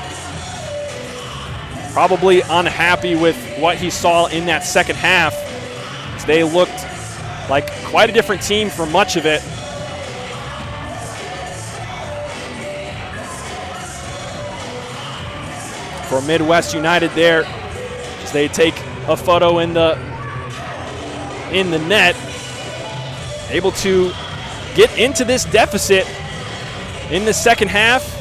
probably unhappy with what he saw in that second half, as they looked like quite a different team for much of it. For Midwest United there, as they take a photo in the net, able to get into this deficit in the second half.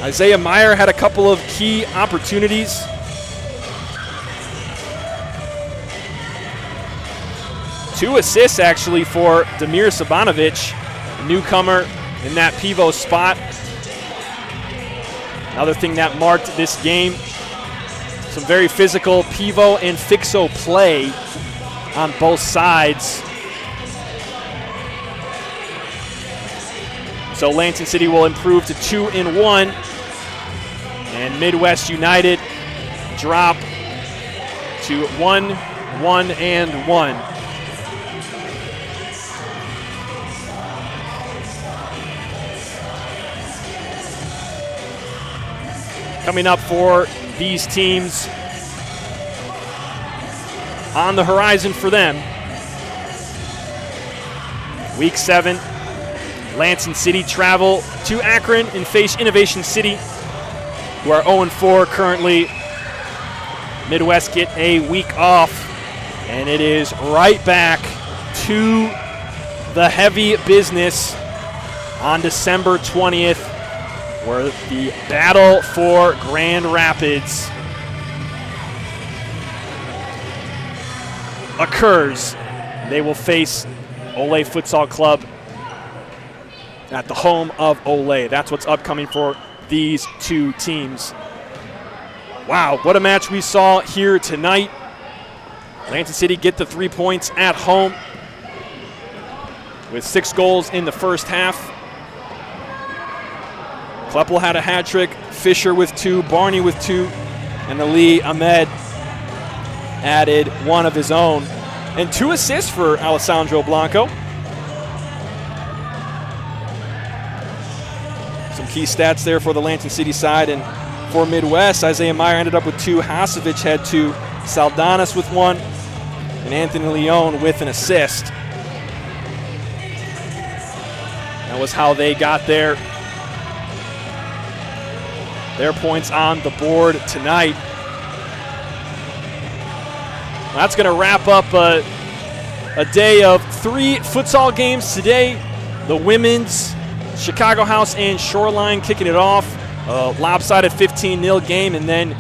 Isaiah Meyer had a couple of key opportunities. Two assists, actually, for Damir Sabanovic, a newcomer in that pivot spot. Another thing that marked this game, some very physical pivot and fixo play on both sides. So Lansing City will improve to 2-1, and Midwest United drop to 1-1-1. Coming up for these teams on the horizon for them. Week 7, Lansing City travel to Akron and face Innovation City, who are 0-4 currently. Midwest get a week off, and it is right back to the heavy business on December 20th, where the battle for Grand Rapids occurs. They will face Ole Futsal Club at the home of Ole. That's what's upcoming for these two teams. Wow, what a match we saw here tonight. Lansing City get the 3 points at home with 6 goals in the first half. Kleppel had a hat trick, Fisher with 2, Barney with 2, and Ali Ahmed added 1 of his own. And 2 assists for Alessandro Blanco. Some key stats there for the Lansing City side. And for Midwest, Isaiah Meyer ended up with 2, Hasovich had 2, Saldanas with 1, and Anthony Leone with an assist. That was how they got their points on the board tonight. That's going to wrap up a day of 3 futsal games today. The women's, Chicago House and Shoreline kicking it off. A lopsided 15-0 game, and then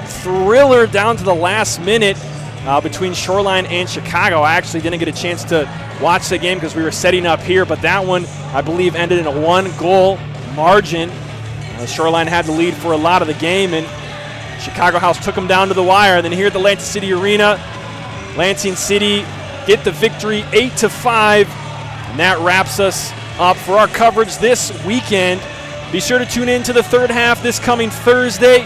thriller down to the last minute between Shoreline and Chicago. I actually didn't get a chance to watch the game because we were setting up here, but that one, I believe, ended in a 1-goal margin. Shoreline had the lead for a lot of the game, and Chicago House took them down to the wire. And then here at the Lansing City Arena, Lansing City get the victory 8-5, and that wraps us up for our coverage this weekend. Be sure to tune in to the third half this coming Thursday,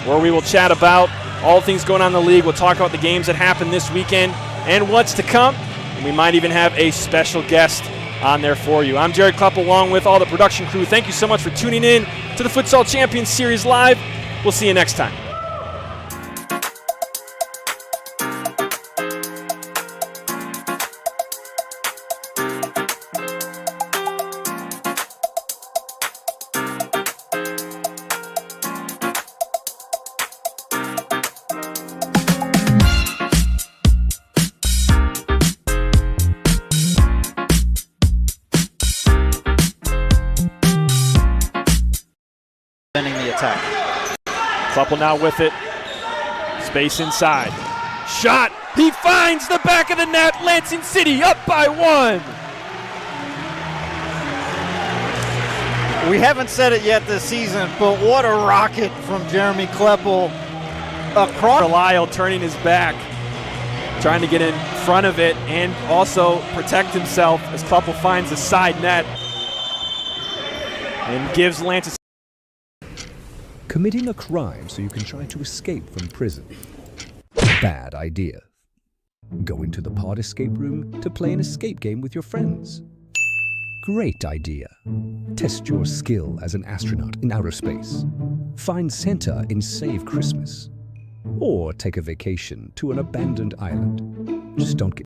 where we will chat about all things going on in the league. We'll talk about the games that happened this weekend and what's to come. And we might even have a special guest on there for you. I'm Jared Kleppel along with all the production crew. Thank you so much for tuning in to the Futsal Champions Series Live. We'll see you next time.
The attack.
Kleppel now with it. Space inside. Shot. He finds the back of the net. Lansing City up by 1.
We haven't said it yet this season, but what a rocket from Jeremy Kleppel across.
Lyle turning his back, trying to get in front of it and also protect himself as Kleppel finds the side net and gives Lansing.
Committing a crime so you can try to escape from prison. Bad idea. Going to the pod escape room to play an escape game with your friends. Great idea. Test your skill as an astronaut in outer space. Find Santa in Save Christmas. Or take a vacation to an abandoned island. Just don't get